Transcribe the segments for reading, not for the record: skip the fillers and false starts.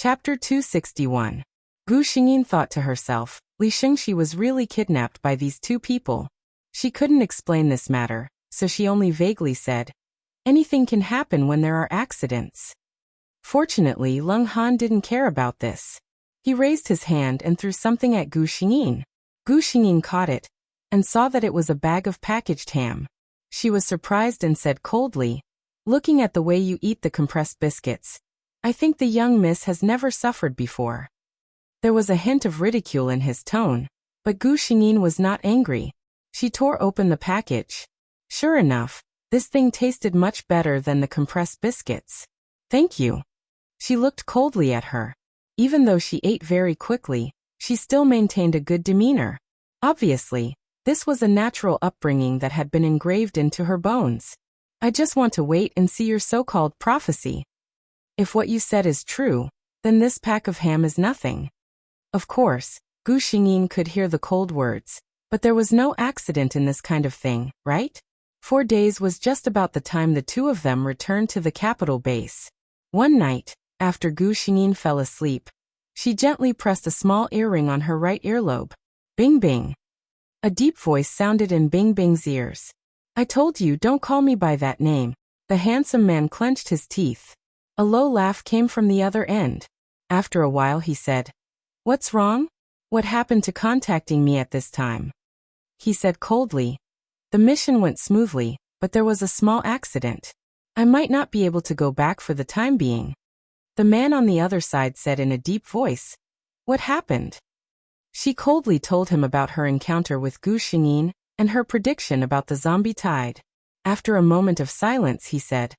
Chapter 261. Gu Xingyin thought to herself, Li Shengxi was really kidnapped by these two people. She couldn't explain this matter, so she only vaguely said, anything can happen when there are accidents. Fortunately, Leng Han didn't care about this. He raised his hand and threw something at Gu Xingyin. Gu Xingyin caught it, and saw that it was a bag of packaged ham. She was surprised and said coldly, looking at the way you eat the compressed biscuits, I think the young miss has never suffered before. There was a hint of ridicule in his tone, but Gu Xingyin was not angry. She tore open the package. Sure enough, this thing tasted much better than the compressed biscuits. Thank you. She looked coldly at her. Even though she ate very quickly, she still maintained a good demeanor. Obviously, this was a natural upbringing that had been engraved into her bones. I just want to wait and see your so-called prophecy. If what you said is true, then this pack of ham is nothing. Of course, Gu Xingyin could hear the cold words, but there was no accident in this kind of thing, right? 4 days was just about the time the two of them returned to the capital base. One night, after Gu Xingyin fell asleep, she gently pressed a small earring on her right earlobe. Bing bing. A deep voice sounded in Bing Bing's ears. I told you don't call me by that name. The handsome man clenched his teeth. A low laugh came from the other end. After a while he said, What's wrong? What happened to contacting me at this time? He said coldly, The mission went smoothly, but there was a small accident. I might not be able to go back for the time being. The man on the other side said in a deep voice, What happened? She coldly told him about her encounter with Gu Xingyin and her prediction about the zombie tide. After a moment of silence he said,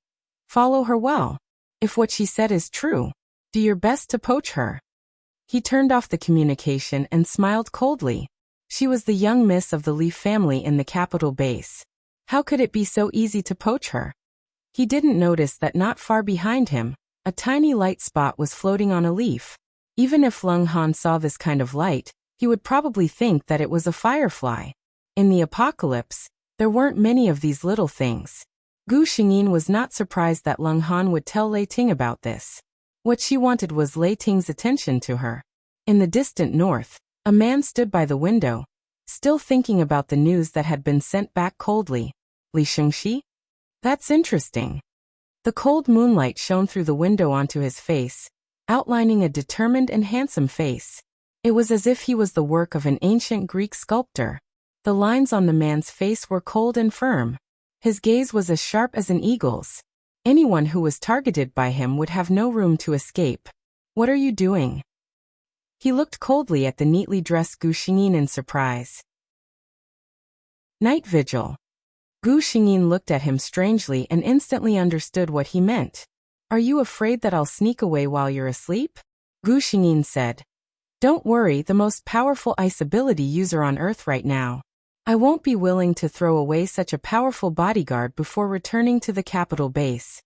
Follow her well. If what she said is true, do your best to poach her. He turned off the communication and smiled coldly. She was the young miss of the Li family in the capital base. How could it be so easy to poach her? He didn't notice that not far behind him, a tiny light spot was floating on a leaf. Even if Leng Han saw this kind of light, he would probably think that it was a firefly. In the apocalypse, there weren't many of these little things. Gu Xingyin was not surprised that Leng Han would tell Lei Ting about this. What she wanted was Lei Ting's attention to her. In the distant north, a man stood by the window, still thinking about the news that had been sent back coldly. Li Shengxi? That's interesting. The cold moonlight shone through the window onto his face, outlining a determined and handsome face. It was as if he was the work of an ancient Greek sculptor. The lines on the man's face were cold and firm. His gaze was as sharp as an eagle's. Anyone who was targeted by him would have no room to escape. What are you doing? He looked coldly at the neatly dressed Gu Xingyin in surprise. Night vigil. Gu Xingyin looked at him strangely and instantly understood what he meant. Are you afraid that I'll sneak away while you're asleep? Gu Xingyin said. Don't worry, the most powerful ice ability user on Earth right now. I won't be willing to throw away such a powerful bodyguard before returning to the capital base.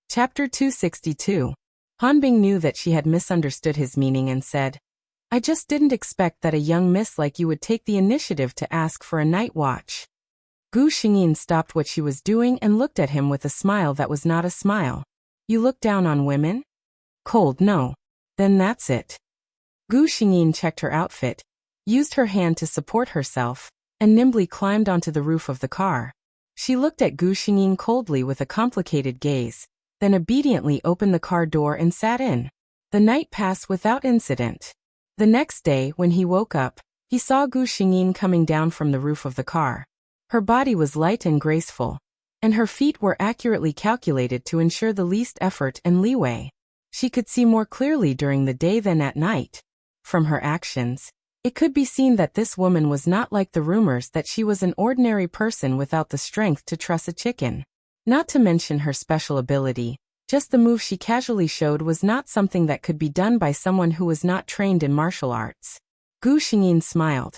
Chapter 262. Hanbing knew that she had misunderstood his meaning and said, I just didn't expect that a young miss like you would take the initiative to ask for a night watch. Gu Xingyin stopped what she was doing and looked at him with a smile that was not a smile. You look down on women? Cold, no. Then that's it. Gu Xingyin checked her outfit, used her hand to support herself, and nimbly climbed onto the roof of the car. She looked at Gu Xingyin coldly with a complicated gaze, then obediently opened the car door and sat in. The night passed without incident. The next day, when he woke up, he saw Gu Xingyin coming down from the roof of the car. Her body was light and graceful, and her feet were accurately calculated to ensure the least effort and leeway. She could see more clearly during the day than at night. From her actions, it could be seen that this woman was not like the rumors that she was an ordinary person without the strength to truss a chicken. Not to mention her special ability, just the move she casually showed was not something that could be done by someone who was not trained in martial arts. Gu Xingyin smiled.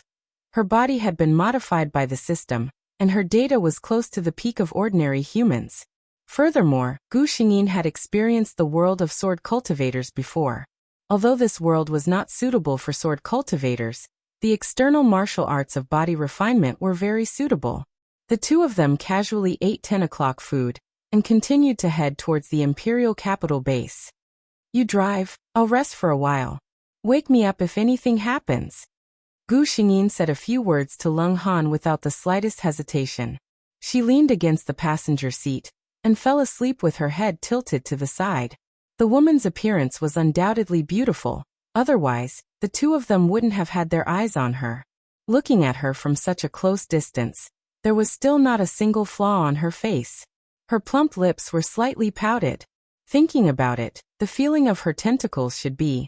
Her body had been modified by the system, and her data was close to the peak of ordinary humans. Furthermore, Gu Xingyin had experienced the world of sword cultivators before. Although this world was not suitable for sword cultivators, the external martial arts of body refinement were very suitable. The two of them casually ate 10 o'clock food, and continued to head towards the Imperial Capital base. You drive, I'll rest for a while. Wake me up if anything happens. Gu Xingyin said a few words to Leng Han without the slightest hesitation. She leaned against the passenger seat and fell asleep with her head tilted to the side. The woman's appearance was undoubtedly beautiful, otherwise, the two of them wouldn't have had their eyes on her. Looking at her from such a close distance, there was still not a single flaw on her face. Her plump lips were slightly pouted. Thinking about it, the feeling of her tentacles should be.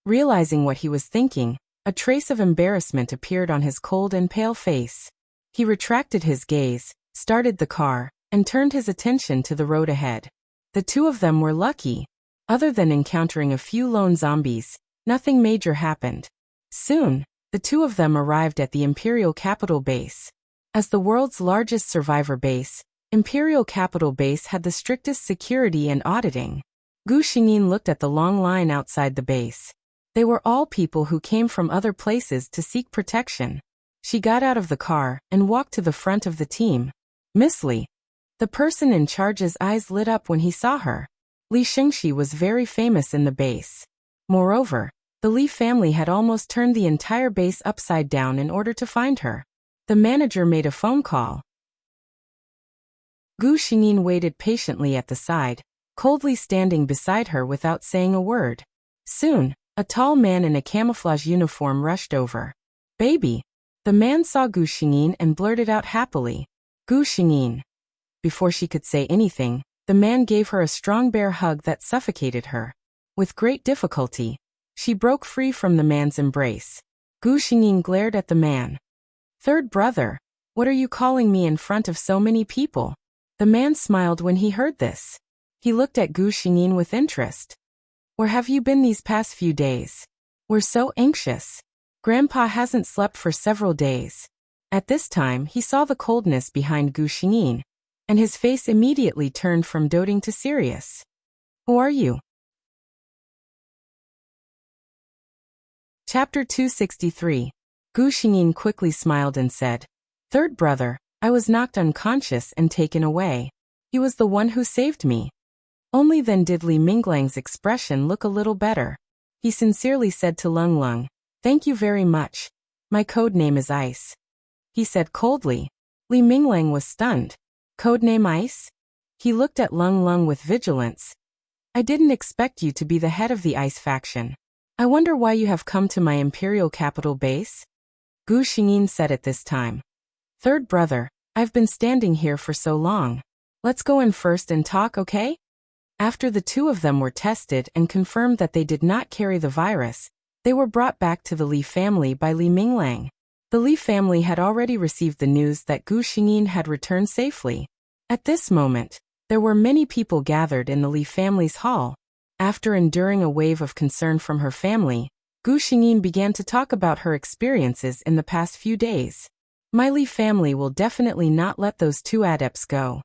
Realizing what he was thinking, a trace of embarrassment appeared on his cold and pale face. He retracted his gaze, started the car, and turned his attention to the road ahead. The two of them were lucky. Other than encountering a few lone zombies, nothing major happened. Soon, the two of them arrived at the Imperial Capital base. As the world's largest survivor base, Imperial Capital base had the strictest security and auditing. Gu Xingyin looked at the long line outside the base. They were all people who came from other places to seek protection. She got out of the car and walked to the front of the team. Miss Li. The person in charge's eyes lit up when he saw her. Li Shengxi was very famous in the base. Moreover, the Li family had almost turned the entire base upside down in order to find her. The manager made a phone call. Gu Xingyin waited patiently at the side, coldly standing beside her without saying a word. Soon, a tall man in a camouflage uniform rushed over. Baby! The man saw Gu Xingyin and blurted out happily. Gu Xingyin. Before she could say anything, the man gave her a strong bear hug that suffocated her. With great difficulty, she broke free from the man's embrace. Gu Xingyin glared at the man. Third brother, what are you calling me in front of so many people? The man smiled when he heard this. He looked at Gu Xingyin with interest. Where have you been these past few days? We're so anxious. Grandpa hasn't slept for several days. At this time, he saw the coldness behind Gu Xingyin, and his face immediately turned from doting to serious. Who are you? Chapter 263. Gu Xingyin quickly smiled and said, Third brother, I was knocked unconscious and taken away. He was the one who saved me. Only then did Li Minglang's expression look a little better. He sincerely said to Leng Leng, Thank you very much. My code name is Ice. He said coldly. Li Minglang was stunned. Codename Ice? He looked at Leng Leng with vigilance. I didn't expect you to be the head of the Ice faction. I wonder why you have come to my Imperial Capital base? Gu Xingyin said at this time. Third brother, I've been standing here for so long. Let's go in first and talk, okay? After the two of them were tested and confirmed that they did not carry the virus, they were brought back to the Li family by Li Minglang. The Li family had already received the news that Gu Xingyin had returned safely. At this moment, there were many people gathered in the Li family's hall. After enduring a wave of concern from her family, Gu Xingyin began to talk about her experiences in the past few days. My Li family will definitely not let those two adepts go.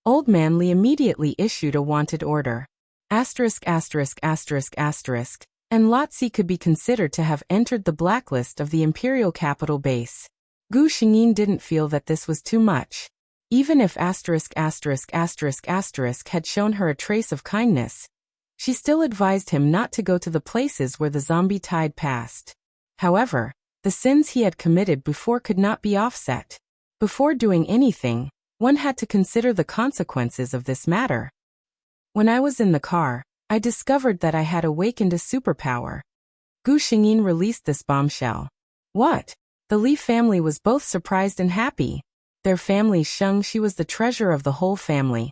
Old Man Li immediately issued a wanted order. And Lotzi could be considered to have entered the blacklist of the Imperial Capital base. Gu Xingyin didn't feel that this was too much. Even if had shown her a trace of kindness, she still advised him not to go to the places where the zombie tide passed. However, the sins he had committed before could not be offset. Before doing anything, one had to consider the consequences of this matter. When I was in the car, I discovered that I had awakened a superpower. Gu Xingyin released this bombshell. What? The Li family was both surprised and happy. Their family Shengxi was the treasure of the whole family.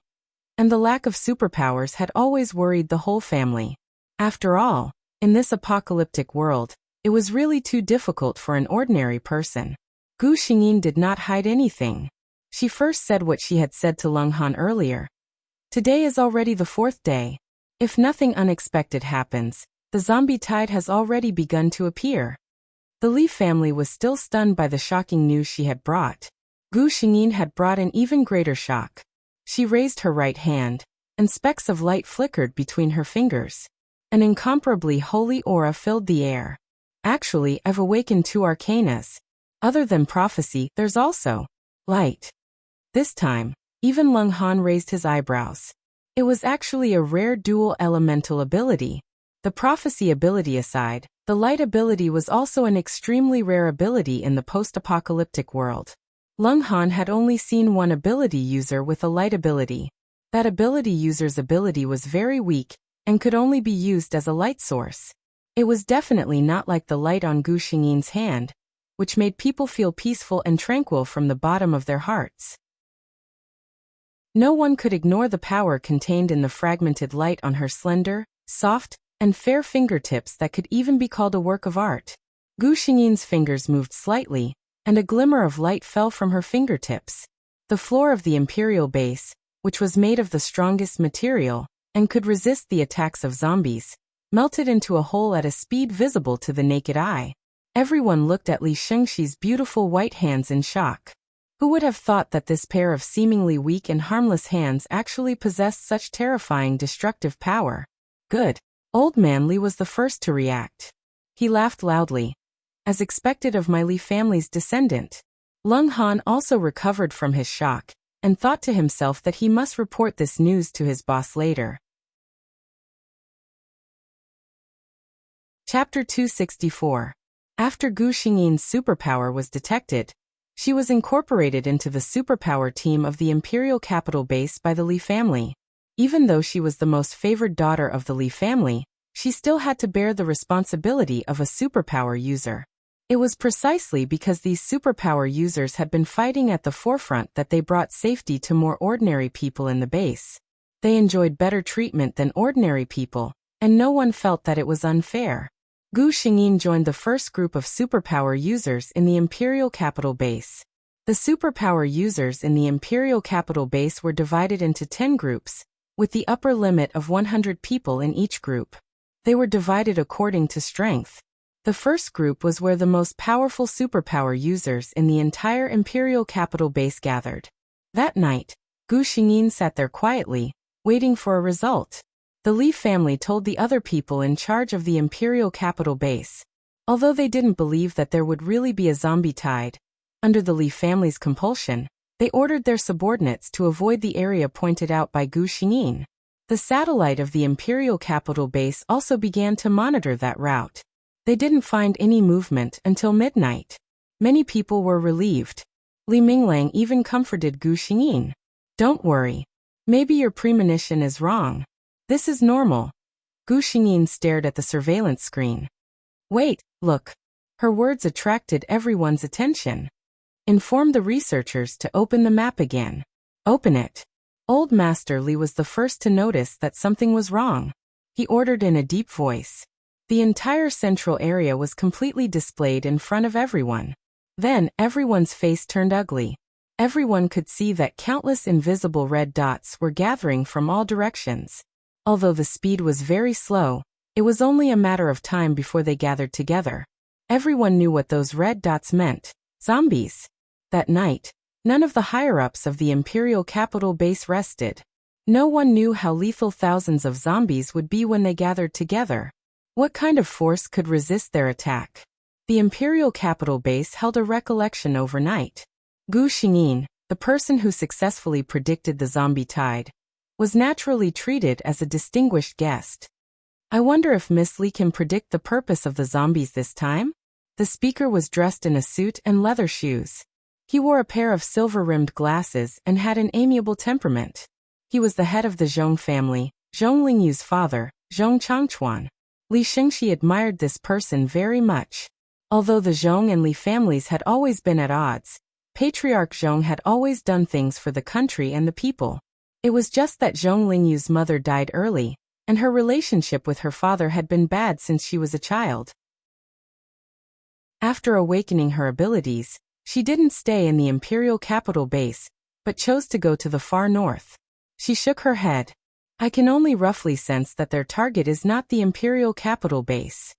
And the lack of superpowers had always worried the whole family. After all, in this apocalyptic world, it was really too difficult for an ordinary person. Gu Xingyin did not hide anything. She first said what she had said to Leng Han earlier. Today is already the 4th day. If nothing unexpected happens, the zombie tide has already begun to appear. The Li family was still stunned by the shocking news she had brought. Gu Xingyin had brought an even greater shock. She raised her right hand, and specks of light flickered between her fingers. An incomparably holy aura filled the air. Actually, I've awakened 2 arcanas. Other than prophecy, there's also light. This time, Even Lung Han raised his eyebrows. It was actually a rare dual elemental ability. The prophecy ability aside, the light ability was also an extremely rare ability in the post-apocalyptic world. Lung Han had only seen one ability user with a light ability. That ability user's ability was very weak and could only be used as a light source. It was definitely not like the light on Gu Xingyin's hand, which made people feel peaceful and tranquil from the bottom of their hearts. No one could ignore the power contained in the fragmented light on her slender, soft, and fair fingertips that could even be called a work of art. Gu Xingyin's fingers moved slightly, and a glimmer of light fell from her fingertips. The floor of the imperial base, which was made of the strongest material, and could resist the attacks of zombies, melted into a hole at a speed visible to the naked eye. Everyone looked at Li Shengxi's beautiful white hands in shock. Who would have thought that this pair of seemingly weak and harmless hands actually possessed such terrifying destructive power? Good. Old man Li was the first to react. He laughed loudly. As expected of my Li family's descendant. Lung Han also recovered from his shock, and thought to himself that he must report this news to his boss later. Chapter 264. After Gu Xingyin's superpower was detected, she was incorporated into the superpower team of the Imperial Capital Base by the Li family. Even though she was the most favored daughter of the Li family, she still had to bear the responsibility of a superpower user. It was precisely because these superpower users had been fighting at the forefront that they brought safety to more ordinary people in the base. They enjoyed better treatment than ordinary people, and no one felt that it was unfair. Gu Xingyin joined the first group of superpower users in the Imperial Capital Base. The superpower users in the Imperial Capital Base were divided into 10 groups, with the upper limit of 100 people in each group. They were divided according to strength. The first group was where the most powerful superpower users in the entire Imperial Capital Base gathered. That night, Gu Xingyin sat there quietly, waiting for a result. The Li family told the other people in charge of the Imperial Capital Base. Although they didn't believe that there would really be a zombie tide, under the Li family's compulsion, they ordered their subordinates to avoid the area pointed out by Gu Xingyin. The satellite of the Imperial Capital Base also began to monitor that route. They didn't find any movement until midnight. Many people were relieved. Li Minglang even comforted Gu Xingyin. Don't worry. Maybe your premonition is wrong. This is normal. Gu Xingyin stared at the surveillance screen. Wait, look. Her words attracted everyone's attention. Inform the researchers to open the map again. Open it. Old Master Li was the first to notice that something was wrong. He ordered in a deep voice. The entire central area was completely displayed in front of everyone. Then, everyone's face turned ugly. Everyone could see that countless invisible red dots were gathering from all directions. Although the speed was very slow, it was only a matter of time before they gathered together. Everyone knew what those red dots meant. Zombies. That night, none of the higher-ups of the Imperial Capital Base rested. No one knew how lethal thousands of zombies would be when they gathered together. What kind of force could resist their attack? The Imperial Capital Base held a recollection overnight. Gu Xingyin, the person who successfully predicted the zombie tide, was naturally treated as a distinguished guest. I wonder if Miss Li can predict the purpose of the zombies this time? The speaker was dressed in a suit and leather shoes. He wore a pair of silver-rimmed glasses and had an amiable temperament. He was the head of the Zhong family, Zhong Lingyu's father, Zhong Changchuan. Li Shengxi admired this person very much. Although the Zhong and Li families had always been at odds, Patriarch Zhong had always done things for the country and the people. It was just that Zhong Lingyu's mother died early, and her relationship with her father had been bad since she was a child. After awakening her abilities, she didn't stay in the Imperial Capital Base, but chose to go to the far north. She shook her head. I can only roughly sense that their target is not the Imperial Capital Base.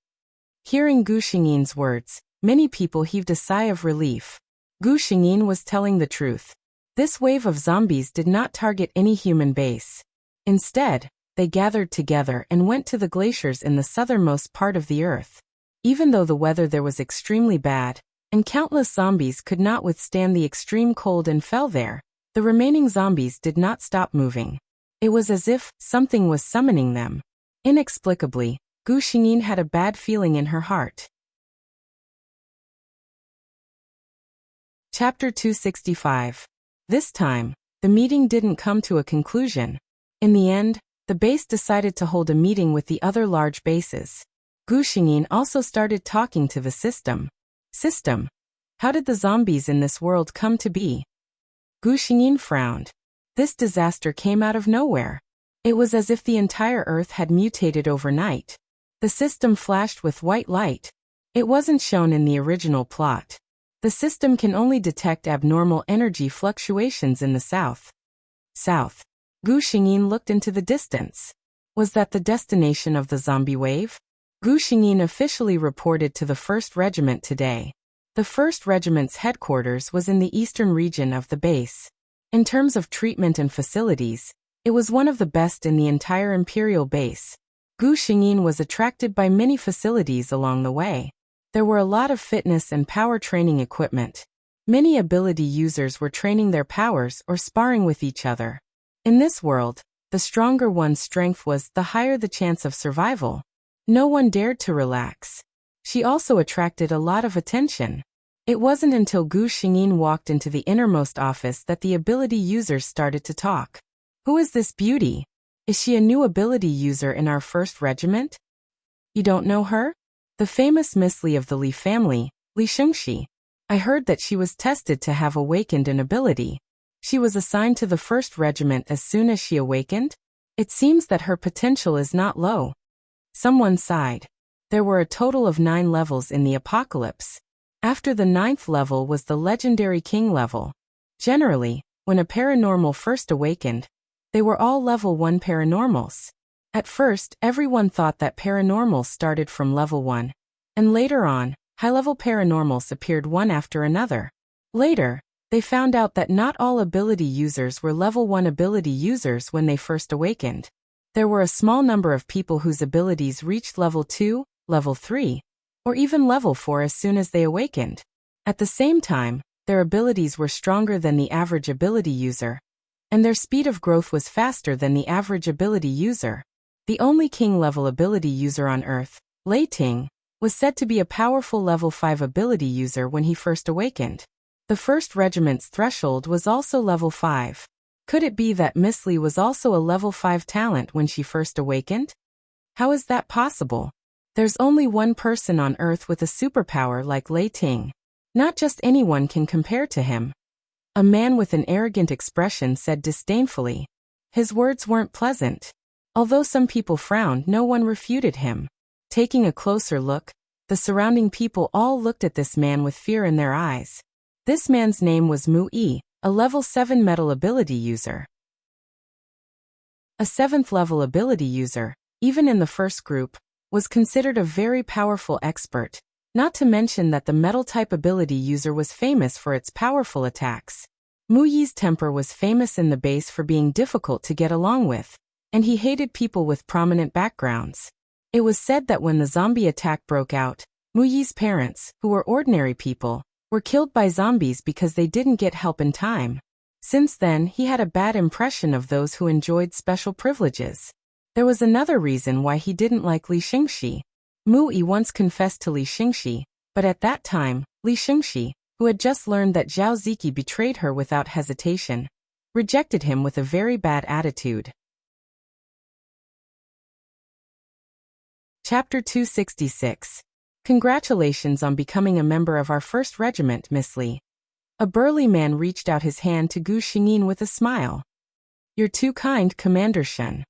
Hearing Gu Xingyin's words, many people heaved a sigh of relief. Gu Xingyin was telling the truth. This wave of zombies did not target any human base. Instead, they gathered together and went to the glaciers in the southernmost part of the earth. Even though the weather there was extremely bad, and countless zombies could not withstand the extreme cold and fell there, The remaining zombies did not stop moving. It was as if something was summoning them. Inexplicably, Gu Xingyin had a bad feeling in her heart. Chapter 265. This time, the meeting didn't come to a conclusion. In the end, the base decided to hold a meeting with the other large bases. Gu Xingyin also started talking to the system. System. How did the zombies in this world come to be? Gu Xingyin frowned. This disaster came out of nowhere. It was as if the entire Earth had mutated overnight. The system flashed with white light. It wasn't shown in the original plot. The system can only detect abnormal energy fluctuations in the south. South. Gu Xingyin looked into the distance. Was that the destination of the zombie wave? Gu Xingyin officially reported to the 1st Regiment today. The 1st Regiment's headquarters was in the eastern region of the base. In terms of treatment and facilities, it was one of the best in the entire Imperial base. Gu Xingyin was attracted by many facilities along the way. There were a lot of fitness and power training equipment. Many ability users were training their powers or sparring with each other. In this world, the stronger one's strength was, the higher the chance of survival. No one dared to relax. She also attracted a lot of attention. It wasn't until Gu Xingyin walked into the innermost office that the ability users started to talk. Who is this beauty? Is she a new ability user in our 1st Regiment? You don't know her? The famous Miss Li of the Li family, Li Shengxi. I heard that she was tested to have awakened an ability. She was assigned to the 1st Regiment as soon as she awakened? It seems that her potential is not low. Someone sighed. There were a total of 9 levels in the apocalypse. After the 9th level was the legendary king level. Generally, when a paranormal first awakened, they were all level 1 paranormals. At first, everyone thought that paranormals started from level 1. And later on, high-level paranormals appeared one after another. Later, they found out that not all ability users were level 1 ability users when they first awakened. There were a small number of people whose abilities reached level 2, level 3, or even level 4 as soon as they awakened. At the same time, their abilities were stronger than the average ability user, and their speed of growth was faster than the average ability user. The only king-level ability user on Earth, Lei Ting, was said to be a powerful level 5 ability user when he first awakened. The 1st Regiment's threshold was also level 5. Could it be that Miss Li was also a level 5 talent when she first awakened? How is that possible? There's only one person on Earth with a superpower like Lei Ting. Not just anyone can compare to him. A man with an arrogant expression said disdainfully. His words weren't pleasant. Although some people frowned, no one refuted him. Taking a closer look, the surrounding people all looked at this man with fear in their eyes. This man's name was Mu Yi, a level 7 metal ability user. A 7th level ability user, even in the first group, was considered a very powerful expert, not to mention that the metal-type ability user was famous for its powerful attacks. Mu Yi's temper was famous in the base for being difficult to get along with, and he hated people with prominent backgrounds. It was said that when the zombie attack broke out, Mu Yi's parents, who were ordinary people, were killed by zombies because they didn't get help in time. Since then, he had a bad impression of those who enjoyed special privileges. There was another reason why he didn't like Li Shengxi. Mu Yi once confessed to Li Shengxi, but at that time, Li Shengxi, who had just learned that Zhao Ziki betrayed her without hesitation, rejected him with a very bad attitude. Chapter 266. Congratulations on becoming a member of our 1st Regiment, Miss Li. A burly man reached out his hand to Gu Xingyin with a smile. You're too kind, Commander Shen.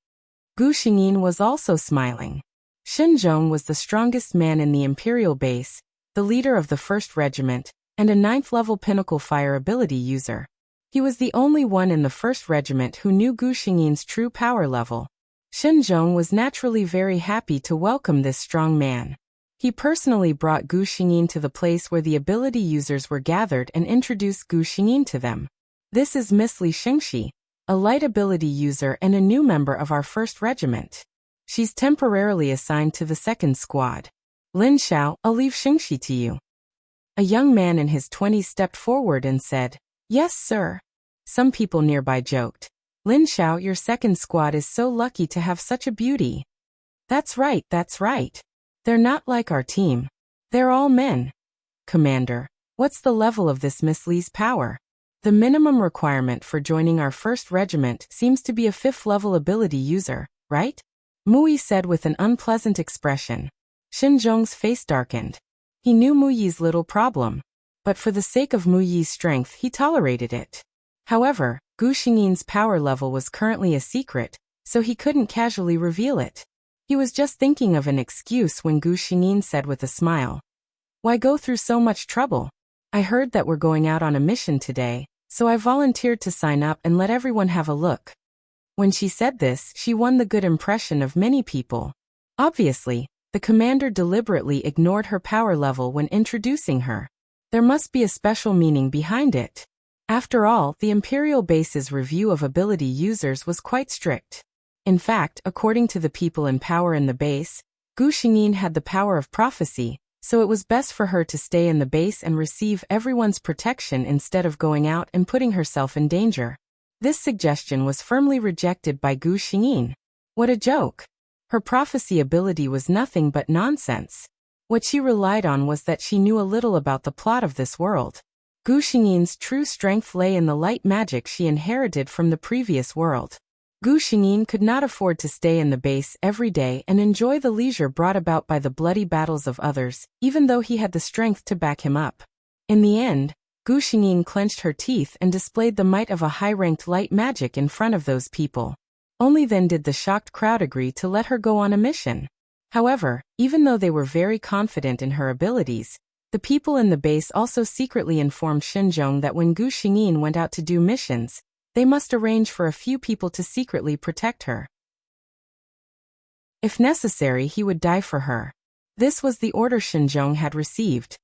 Gu Xingyin was also smiling. Shen Zhong was the strongest man in the Imperial base, the leader of the 1st Regiment, and a 9th level pinnacle fire ability user. He was the only one in the 1st Regiment who knew Gu Xingyin's true power level. Shen Zhong was naturally very happy to welcome this strong man. He personally brought Gu Xingyin to the place where the ability users were gathered and introduced Gu Xingyin to them. This is Miss Li Shengxi, a light ability user and a new member of our 1st Regiment. She's temporarily assigned to the 2nd Squad. Lin Xiao, I'll leave Shengxi to you. A young man in his 20s stepped forward and said, Yes, sir. Some people nearby joked. Lin Xiao, your second squad is so lucky to have such a beauty. That's right, that's right. They're not like our team. They're all men. Commander, what's the level of this Miss Li's power? The minimum requirement for joining our first regiment seems to be a 5th level ability user, right? Mu Yi said with an unpleasant expression. Xin Zhong's face darkened. He knew Mu Yi's little problem, but for the sake of Mu Yi's strength he tolerated it. However, Gu Xingyin's power level was currently a secret, so he couldn't casually reveal it. He was just thinking of an excuse when Gu Xingyin said with a smile. Why go through so much trouble? I heard that we're going out on a mission today, so I volunteered to sign up and let everyone have a look. When she said this, she won the good impression of many people. Obviously, the commander deliberately ignored her power level when introducing her. There must be a special meaning behind it. After all, the Imperial Base's review of ability users was quite strict. In fact, according to the people in power in the base, Gu Xingyin had the power of prophecy, so it was best for her to stay in the base and receive everyone's protection instead of going out and putting herself in danger. This suggestion was firmly rejected by Gu Xingyin. What a joke! Her prophecy ability was nothing but nonsense. What she relied on was that she knew a little about the plot of this world. Gu Xingyin's true strength lay in the light magic she inherited from the previous world. Gu Xingyin could not afford to stay in the base every day and enjoy the leisure brought about by the bloody battles of others, even though he had the strength to back him up. In the end, Gu Xingyin clenched her teeth and displayed the might of a high-ranked light magic in front of those people. Only then did the shocked crowd agree to let her go on a mission. However, even though they were very confident in her abilities, the people in the base also secretly informed Xinzhong that when Gu Xingyin went out to do missions, they must arrange for a few people to secretly protect her. If necessary, he would die for her. This was the order Xinzhong had received.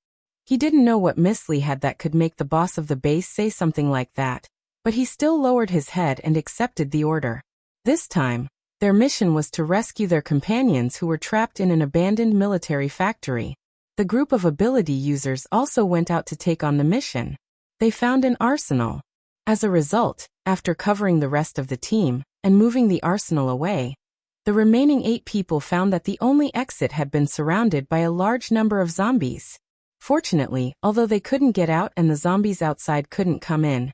He didn't know what Miss Li had that could make the boss of the base say something like that, but he still lowered his head and accepted the order. This time, their mission was to rescue their companions who were trapped in an abandoned military factory. The group of ability users also went out to take on the mission. They found an arsenal. As a result, after covering the rest of the team and moving the arsenal away, the remaining 8 people found that the only exit had been surrounded by a large number of zombies. Fortunately, although they couldn't get out and the zombies outside couldn't come in,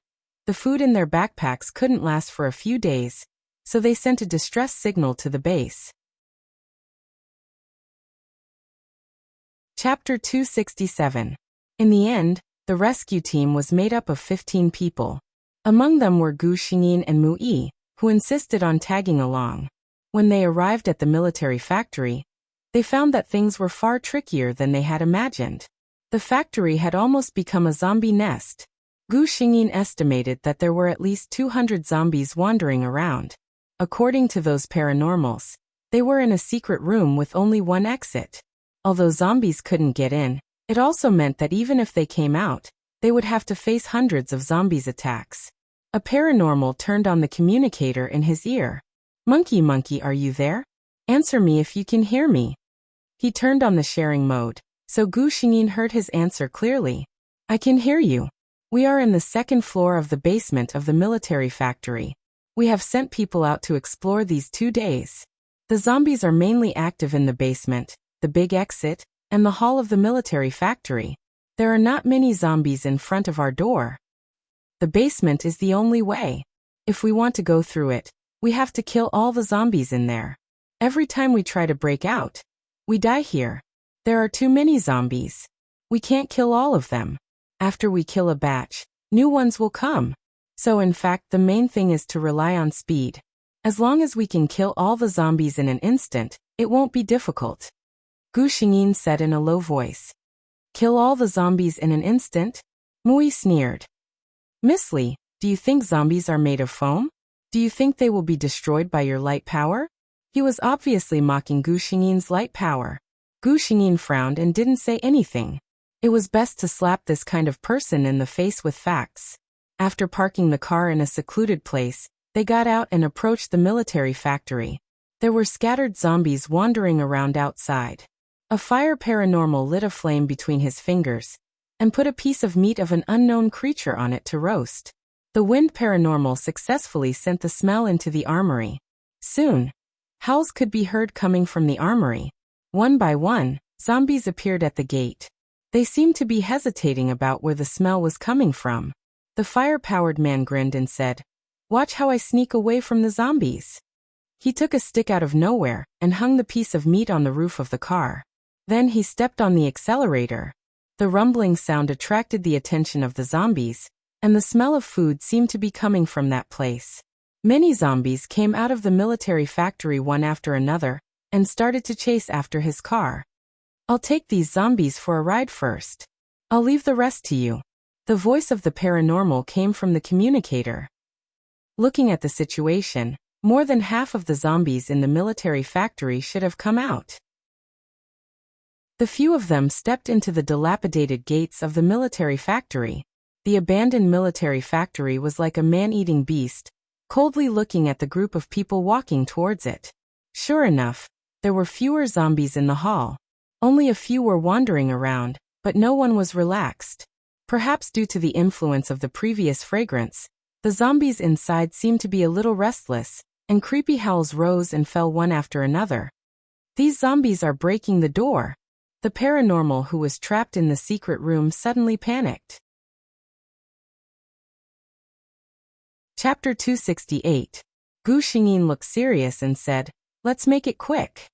the food in their backpacks couldn't last for a few days, so they sent a distress signal to the base. Chapter 267. In the end, the rescue team was made up of 15 people. Among them were Gu Xingyin and Mu Yi, who insisted on tagging along. When they arrived at the military factory, they found that things were far trickier than they had imagined. The factory had almost become a zombie nest. Gu Xingyin estimated that there were at least 200 zombies wandering around. According to those paranormals, they were in a secret room with only one exit. Although zombies couldn't get in, it also meant that even if they came out, they would have to face hundreds of zombies' attacks. A paranormal turned on the communicator in his ear. Monkey, monkey, are you there? Answer me if you can hear me. He turned on the sharing mode, so Gu Xingyin heard his answer clearly. I can hear you. We are in the 2nd floor of the basement of the military factory. We have sent people out to explore these 2 days. The zombies are mainly active in the basement, the big exit, and the hall of the military factory. There are not many zombies in front of our door. The basement is the only way. If we want to go through it, we have to kill all the zombies in there. Every time we try to break out, we die here. There are too many zombies. We can't kill all of them. After we kill a batch, new ones will come. So in fact, the main thing is to rely on speed. As long as we can kill all the zombies in an instant, it won't be difficult. Gu Xingyin said in a low voice. Kill all the zombies in an instant? Mu Yi sneered. Miss Li, do you think zombies are made of foam? Do you think they will be destroyed by your light power? He was obviously mocking Gu Xingyin's light power. Gu Xingyin frowned and didn't say anything. It was best to slap this kind of person in the face with facts. After parking the car in a secluded place, they got out and approached the military factory. There were scattered zombies wandering around outside. A fire paranormal lit a flame between his fingers and put a piece of meat of an unknown creature on it to roast. The wind paranormal successfully sent the smell into the armory. Soon, howls could be heard coming from the armory. One by one, zombies appeared at the gate. They seemed to be hesitating about where the smell was coming from. The fire-powered man grinned and said, "Watch how I sneak away from the zombies." He took a stick out of nowhere and hung the piece of meat on the roof of the car. Then he stepped on the accelerator. The rumbling sound attracted the attention of the zombies, and the smell of food seemed to be coming from that place. Many zombies came out of the military factory one after another and started to chase after his car. "I'll take these zombies for a ride first. I'll leave the rest to you." The voice of the paranormal came from the communicator. Looking at the situation, more than half of the zombies in the military factory should have come out. The few of them stepped into the dilapidated gates of the military factory. The abandoned military factory was like a man-eating beast, coldly looking at the group of people walking towards it. Sure enough, there were fewer zombies in the hall. Only a few were wandering around, but no one was relaxed. Perhaps due to the influence of the previous fragrance, the zombies inside seemed to be a little restless, and creepy howls rose and fell one after another. "These zombies are breaking the door." The paranormal who was trapped in the secret room suddenly panicked. Chapter 268. Gu Xingyin looked serious and said, "Let's make it quick."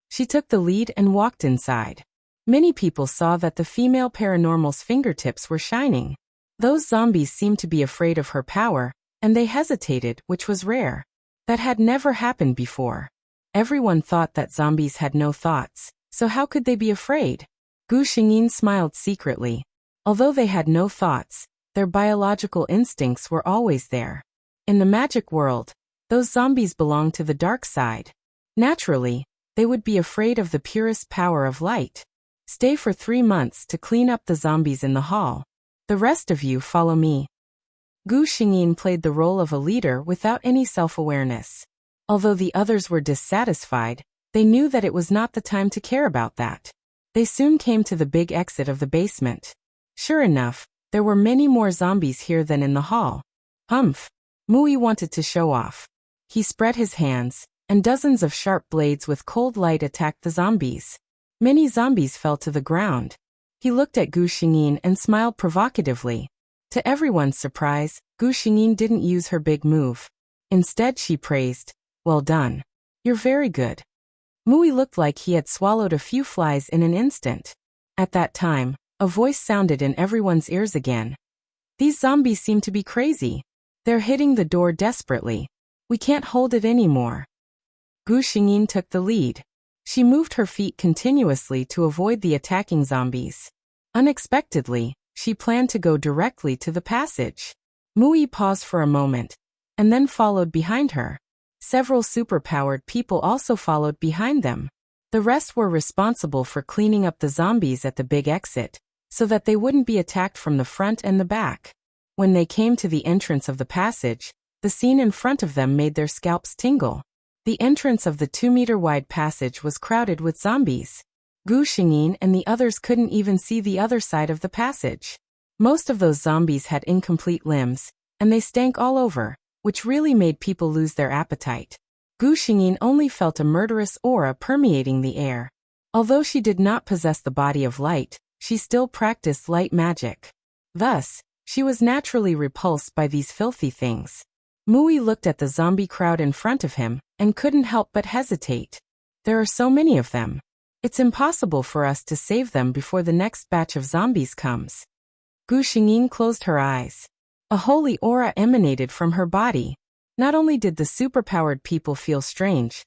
She took the lead and walked inside. Many people saw that the female paranormal's fingertips were shining. Those zombies seemed to be afraid of her power, and they hesitated, which was rare. That had never happened before. Everyone thought that zombies had no thoughts, so how could they be afraid? Gu Xingyin smiled secretly. Although they had no thoughts, their biological instincts were always there. In the magic world, those zombies belonged to the dark side. Naturally, they would be afraid of the purest power of light. "Stay for 3 months to clean up the zombies in the hall. The rest of you follow me." Gu Xingyin played the role of a leader without any self-awareness. Although the others were dissatisfied, they knew that it was not the time to care about that. They soon came to the big exit of the basement. Sure enough, there were many more zombies here than in the hall. Humph! Mui wanted to show off. He spread his hands, and dozens of sharp blades with cold light attacked the zombies. Many zombies fell to the ground. He looked at Gu Xingyin and smiled provocatively. To everyone's surprise, Gu Xingyin didn't use her big move. Instead she praised, "Well done. You're very good." Mui looked like he had swallowed a few flies in an instant. At that time, a voice sounded in everyone's ears again. "These zombies seem to be crazy. They're hitting the door desperately. We can't hold it anymore." Gu Xingyin took the lead. She moved her feet continuously to avoid the attacking zombies. Unexpectedly, she planned to go directly to the passage. Mui paused for a moment, and then followed behind her. Several superpowered people also followed behind them. The rest were responsible for cleaning up the zombies at the big exit, so that they wouldn't be attacked from the front and the back. When they came to the entrance of the passage, the scene in front of them made their scalps tingle. The entrance of the 2-meter-wide passage was crowded with zombies. Gu Xingyin and the others couldn't even see the other side of the passage. Most of those zombies had incomplete limbs, and they stank all over, which really made people lose their appetite. Gu Xingyin only felt a murderous aura permeating the air. Although she did not possess the body of light, she still practiced light magic. Thus, she was naturally repulsed by these filthy things. Mui looked at the zombie crowd in front of him, and couldn't help but hesitate. There are so many of them. It's impossible for us to save them before the next batch of zombies comes. Gu Xingyin closed her eyes. A holy aura emanated from her body. Not only did the superpowered people feel strange,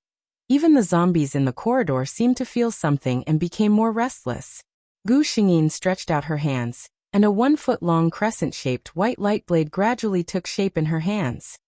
even the zombies in the corridor seemed to feel something and became more restless. Gu Xingyin stretched out her hands, and a 1-foot-long crescent-shaped white light blade gradually took shape in her hands.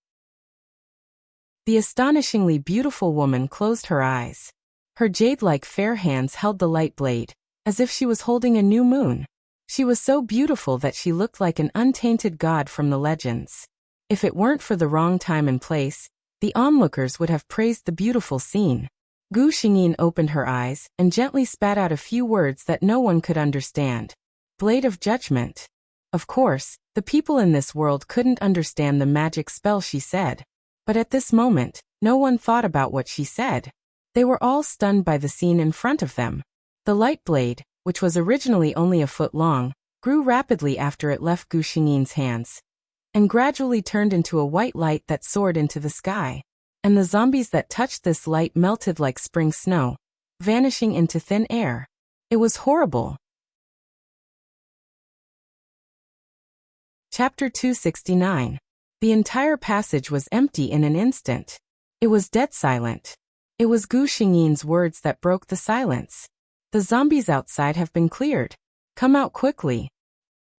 The astonishingly beautiful woman closed her eyes. Her jade-like fair hands held the light blade, as if she was holding a new moon. She was so beautiful that she looked like an untainted god from the legends. If it weren't for the wrong time and place, the onlookers would have praised the beautiful scene. Gu Xingyin opened her eyes and gently spat out a few words that no one could understand. Blade of Judgment. Of course, the people in this world couldn't understand the magic spell she said. But at this moment, no one thought about what she said. They were all stunned by the scene in front of them. The light blade, which was originally only a foot long, grew rapidly after it left Gu Xingyin's hands, and gradually turned into a white light that soared into the sky. And the zombies that touched this light melted like spring snow, vanishing into thin air. It was horrible. Chapter 269. The entire passage was empty in an instant. It was dead silent. It was Gu Xingyin's words that broke the silence. The zombies outside have been cleared. Come out quickly.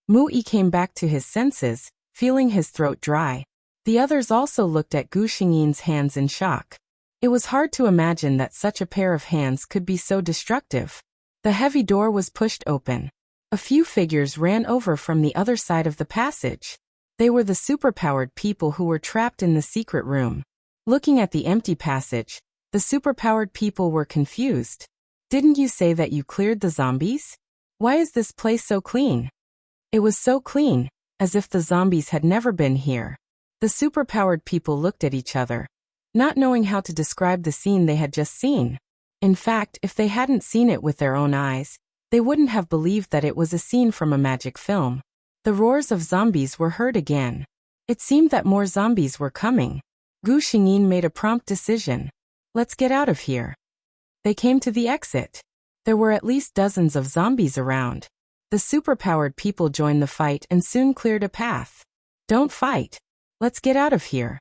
Mu Yi came back to his senses, feeling his throat dry. The others also looked at Gu Xingyin's hands in shock. It was hard to imagine that such a pair of hands could be so destructive. The heavy door was pushed open. A few figures ran over from the other side of the passage. They were the superpowered people who were trapped in the secret room. Looking at the empty passage, the superpowered people were confused. Didn't you say that you cleared the zombies? Why is this place so clean? It was so clean, as if the zombies had never been here. The superpowered people looked at each other, not knowing how to describe the scene they had just seen. In fact, if they hadn't seen it with their own eyes, they wouldn't have believed that it was a scene from a magic film. The roars of zombies were heard again. It seemed that more zombies were coming. Gu Xingyin made a prompt decision. Let's get out of here. They came to the exit. There were at least dozens of zombies around. The superpowered people joined the fight and soon cleared a path. Don't fight. Let's get out of here.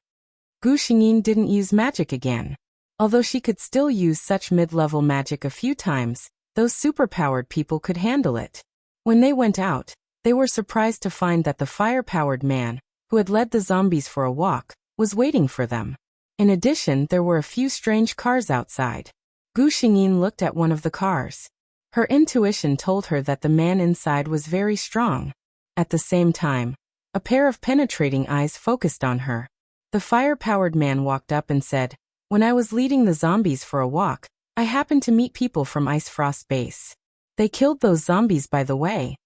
Gu Xingyin didn't use magic again. Although she could still use such mid-level magic a few times, those superpowered people could handle it. When they went out, they were surprised to find that the fire-powered man, who had led the zombies for a walk, was waiting for them. In addition, there were a few strange cars outside. Gu Xingyin looked at one of the cars. Her intuition told her that the man inside was very strong. At the same time, a pair of penetrating eyes focused on her. The fire-powered man walked up and said, "When I was leading the zombies for a walk, I happened to meet people from Ice Frost Base. They killed those zombies by the way."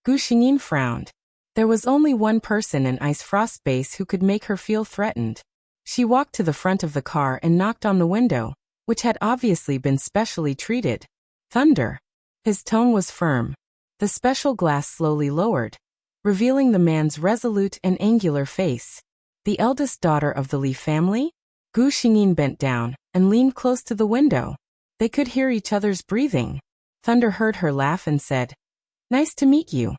Gu Xingyin frowned. There was only one person in Ice Frost Base who could make her feel threatened. She walked to the front of the car and knocked on the window, which had obviously been specially treated. Thunder. His tone was firm. The special glass slowly lowered, revealing the man's resolute and angular face. The eldest daughter of the Li family? Gu Xingyin bent down and leaned close to the window. They could hear each other's breathing. Thunder heard her laugh and said, "Nice to meet you."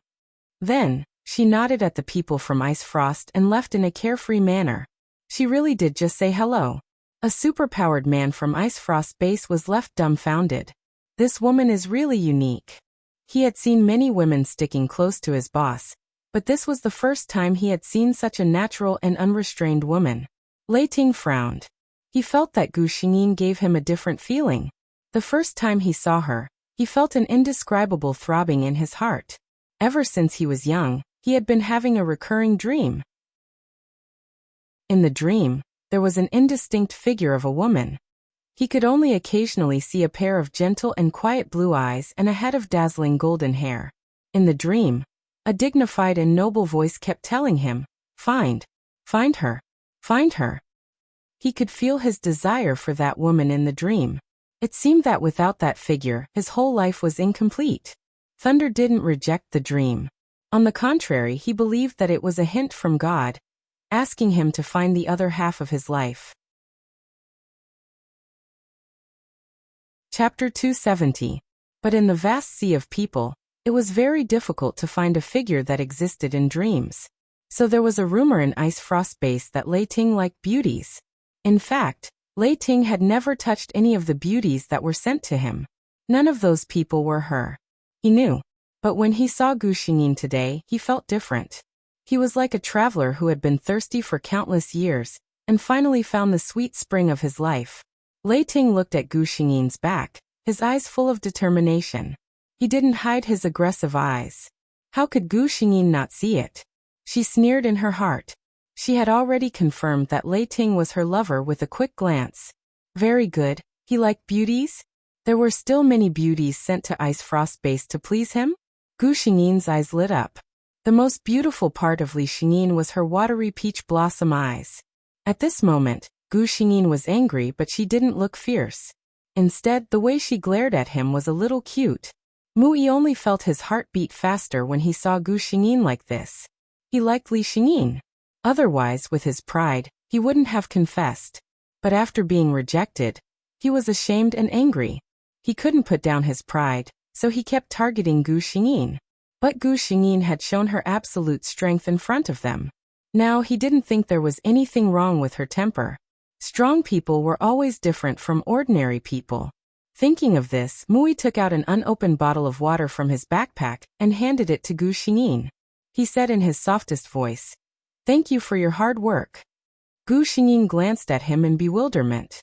Then, she nodded at the people from Ice Frost and left in a carefree manner. She really did just say hello. A superpowered man from Ice Frost Base was left dumbfounded. This woman is really unique. He had seen many women sticking close to his boss, but this was the first time he had seen such a natural and unrestrained woman. Lei Ting frowned. He felt that Gu Xingyin gave him a different feeling. The first time he saw her, he felt an indescribable throbbing in his heart. Ever since he was young, he had been having a recurring dream. In the dream, there was an indistinct figure of a woman. He could only occasionally see a pair of gentle and quiet blue eyes and a head of dazzling golden hair. In the dream, a dignified and noble voice kept telling him, find her, find her." He could feel his desire for that woman in the dream. It seemed that without that figure, his whole life was incomplete. Thunder didn't reject the dream. On the contrary, he believed that it was a hint from God, asking him to find the other half of his life. Chapter 270. But in the vast sea of people, it was very difficult to find a figure that existed in dreams. So there was a rumor in Ice Frost Base that Lei Ting liked beauties. In fact, Lei Ting had never touched any of the beauties that were sent to him. None of those people were her. He knew. But when he saw Gu Xingyin today, he felt different. He was like a traveler who had been thirsty for countless years, and finally found the sweet spring of his life. Lei Ting looked at Gu Xingyin's back, his eyes full of determination. He didn't hide his aggressive eyes. How could Gu Xingyin not see it? She sneered in her heart. She had already confirmed that Lei Ting was her lover with a quick glance. Very good, he liked beauties? There were still many beauties sent to Ice Frost Base to please him? Gu Xingyin's eyes lit up. The most beautiful part of Li Xingyin was her watery peach blossom eyes. At this moment, Gu Xingyin was angry, but she didn't look fierce. Instead, the way she glared at him was a little cute. Mu Yi only felt his heart beat faster when he saw Gu Xingyin like this. He liked Li Xingyin. Otherwise, with his pride, he wouldn't have confessed. But after being rejected, he was ashamed and angry. He couldn't put down his pride, so he kept targeting Gu Xingyin. But Gu Xingyin had shown her absolute strength in front of them. Now he didn't think there was anything wrong with her temper. Strong people were always different from ordinary people. Thinking of this, Mui took out an unopened bottle of water from his backpack and handed it to Gu Xingyin. He said in his softest voice, "Thank you for your hard work." Gu Xingyin glanced at him in bewilderment.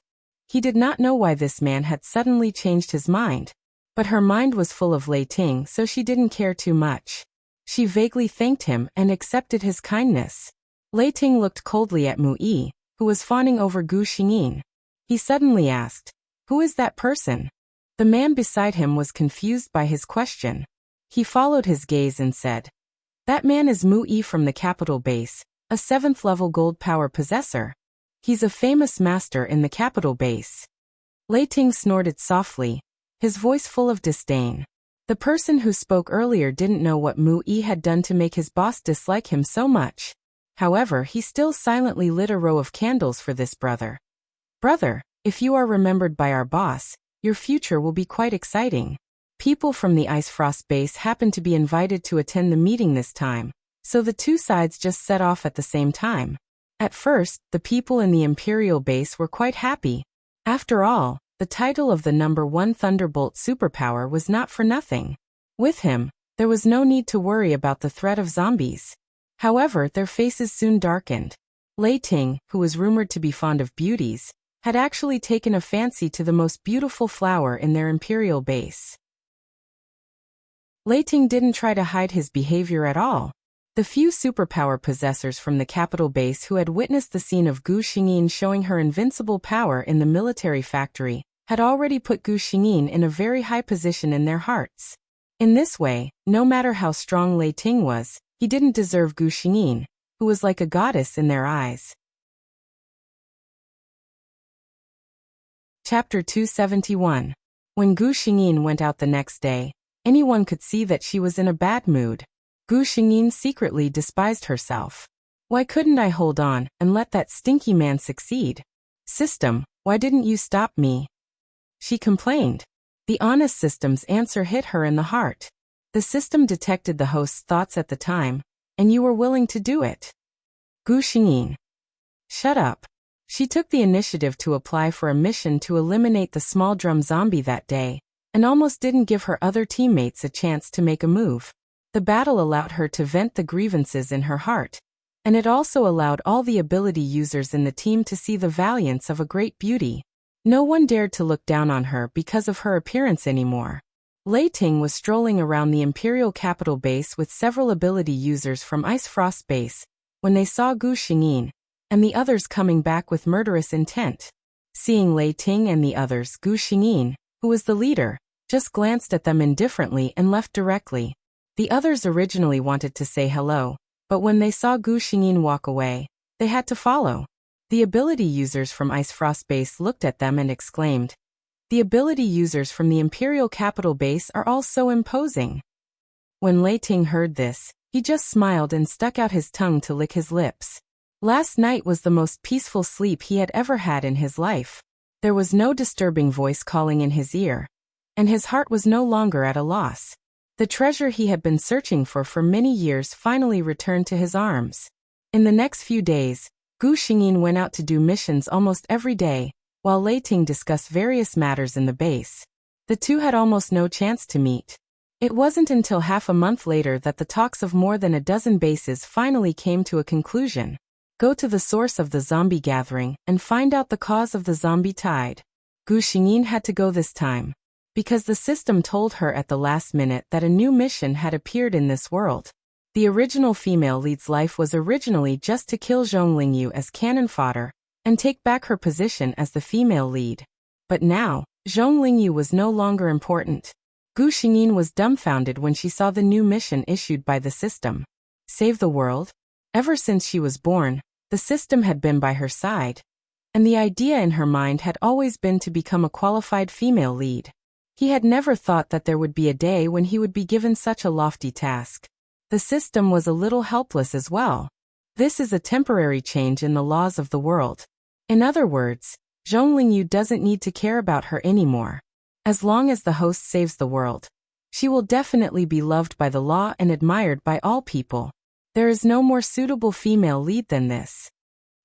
He did not know why this man had suddenly changed his mind. But her mind was full of Lei Ting, so she didn't care too much. She vaguely thanked him and accepted his kindness. Lei Ting looked coldly at Mu Yi, who was fawning over Gu Xingyin. He suddenly asked, "Who is that person?" The man beside him was confused by his question. He followed his gaze and said, "That man is Mu Yi from the capital base, a 7th level gold power possessor. He's a famous master in the capital base." Lei Ting snorted softly, his voice full of disdain. The person who spoke earlier didn't know what Mu Yi had done to make his boss dislike him so much. However, he still silently lit a row of candles for this brother. "Brother, if you are remembered by our boss, your future will be quite exciting." People from the Ice Frost base happened to be invited to attend the meeting this time, so the two sides just set off at the same time. At first, the people in the Imperial base were quite happy. After all, the title of the #1 Thunderbolt superpower was not for nothing. With him, there was no need to worry about the threat of zombies. However, their faces soon darkened. Lei Ting, who was rumored to be fond of beauties, had actually taken a fancy to the most beautiful flower in their Imperial base. Lei Ting didn't try to hide his behavior at all. The few superpower possessors from the capital base who had witnessed the scene of Gu Xingyin showing her invincible power in the military factory had already put Gu Xingyin in a very high position in their hearts. In this way, no matter how strong Lei Ting was, he didn't deserve Gu Xingyin, who was like a goddess in their eyes. Chapter 271. When Gu Xingyin went out the next day, anyone could see that she was in a bad mood. Gu Xingyin secretly despised herself. "Why couldn't I hold on and let that stinky man succeed? System, why didn't you stop me?" she complained. The honest system's answer hit her in the heart. The system detected the host's thoughts at the time, and you were willing to do it. Gu Xingyin. Shut up. She took the initiative to apply for a mission to eliminate the small drum zombie that day, and almost didn't give her other teammates a chance to make a move. The battle allowed her to vent the grievances in her heart, and it also allowed all the ability users in the team to see the valiance of a great beauty. No one dared to look down on her because of her appearance anymore. Lei Ting was strolling around the Imperial capital base with several ability users from Ice Frost base when they saw Gu Xingyin and the others coming back with murderous intent. Seeing Lei Ting and the others, Gu Xingyin, who was the leader, just glanced at them indifferently and left directly. The others originally wanted to say hello, but when they saw Gu Xingyin walk away, they had to follow. The ability users from Ice Frost base looked at them and exclaimed, "The ability users from the Imperial capital base are all so imposing." When Lei Ting heard this, he just smiled and stuck out his tongue to lick his lips. Last night was the most peaceful sleep he had ever had in his life. There was no disturbing voice calling in his ear, and his heart was no longer at a loss. The treasure he had been searching for many years finally returned to his arms. In the next few days, Gu Xingyin went out to do missions almost every day, while Lei Ting discussed various matters in the base. The two had almost no chance to meet. It wasn't until half a month later that the talks of more than a dozen bases finally came to a conclusion. Go to the source of the zombie gathering and find out the cause of the zombie tide. Gu Xingyin had to go this time, because the system told her at the last minute that a new mission had appeared in this world. The original female lead's life was originally just to kill Zhong Lingyu as cannon fodder and take back her position as the female lead. But now, Zhong Lingyu was no longer important. Gu Xingyin was dumbfounded when she saw the new mission issued by the system. Save the world? Ever since she was born, the system had been by her side, and the idea in her mind had always been to become a qualified female lead. He had never thought that there would be a day when he would be given such a lofty task. The system was a little helpless as well. This is a temporary change in the laws of the world. In other words, Zhong Lingyu doesn't need to care about her anymore. As long as the host saves the world, she will definitely be loved by the law and admired by all people. There is no more suitable female lead than this.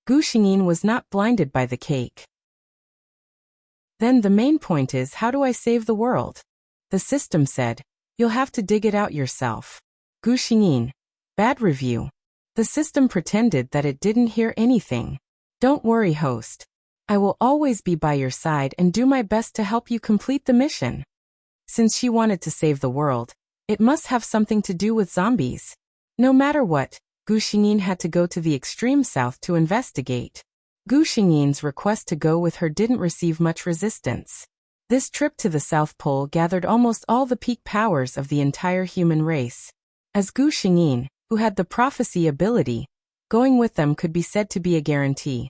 Gu Xingyin was not blinded by the cake. Then the main point is, how do I save the world? The system said, you'll have to dig it out yourself. Gu Xingyin. Bad review. The system pretended that it didn't hear anything. Don't worry, host. I will always be by your side and do my best to help you complete the mission. Since she wanted to save the world, it must have something to do with zombies. No matter what, Gu Xingyin had to go to the extreme south to investigate. Gu Xingyin's request to go with her didn't receive much resistance. This trip to the South Pole gathered almost all the peak powers of the entire human race. As Gu Xingyin, who had the prophecy ability, going with them could be said to be a guarantee.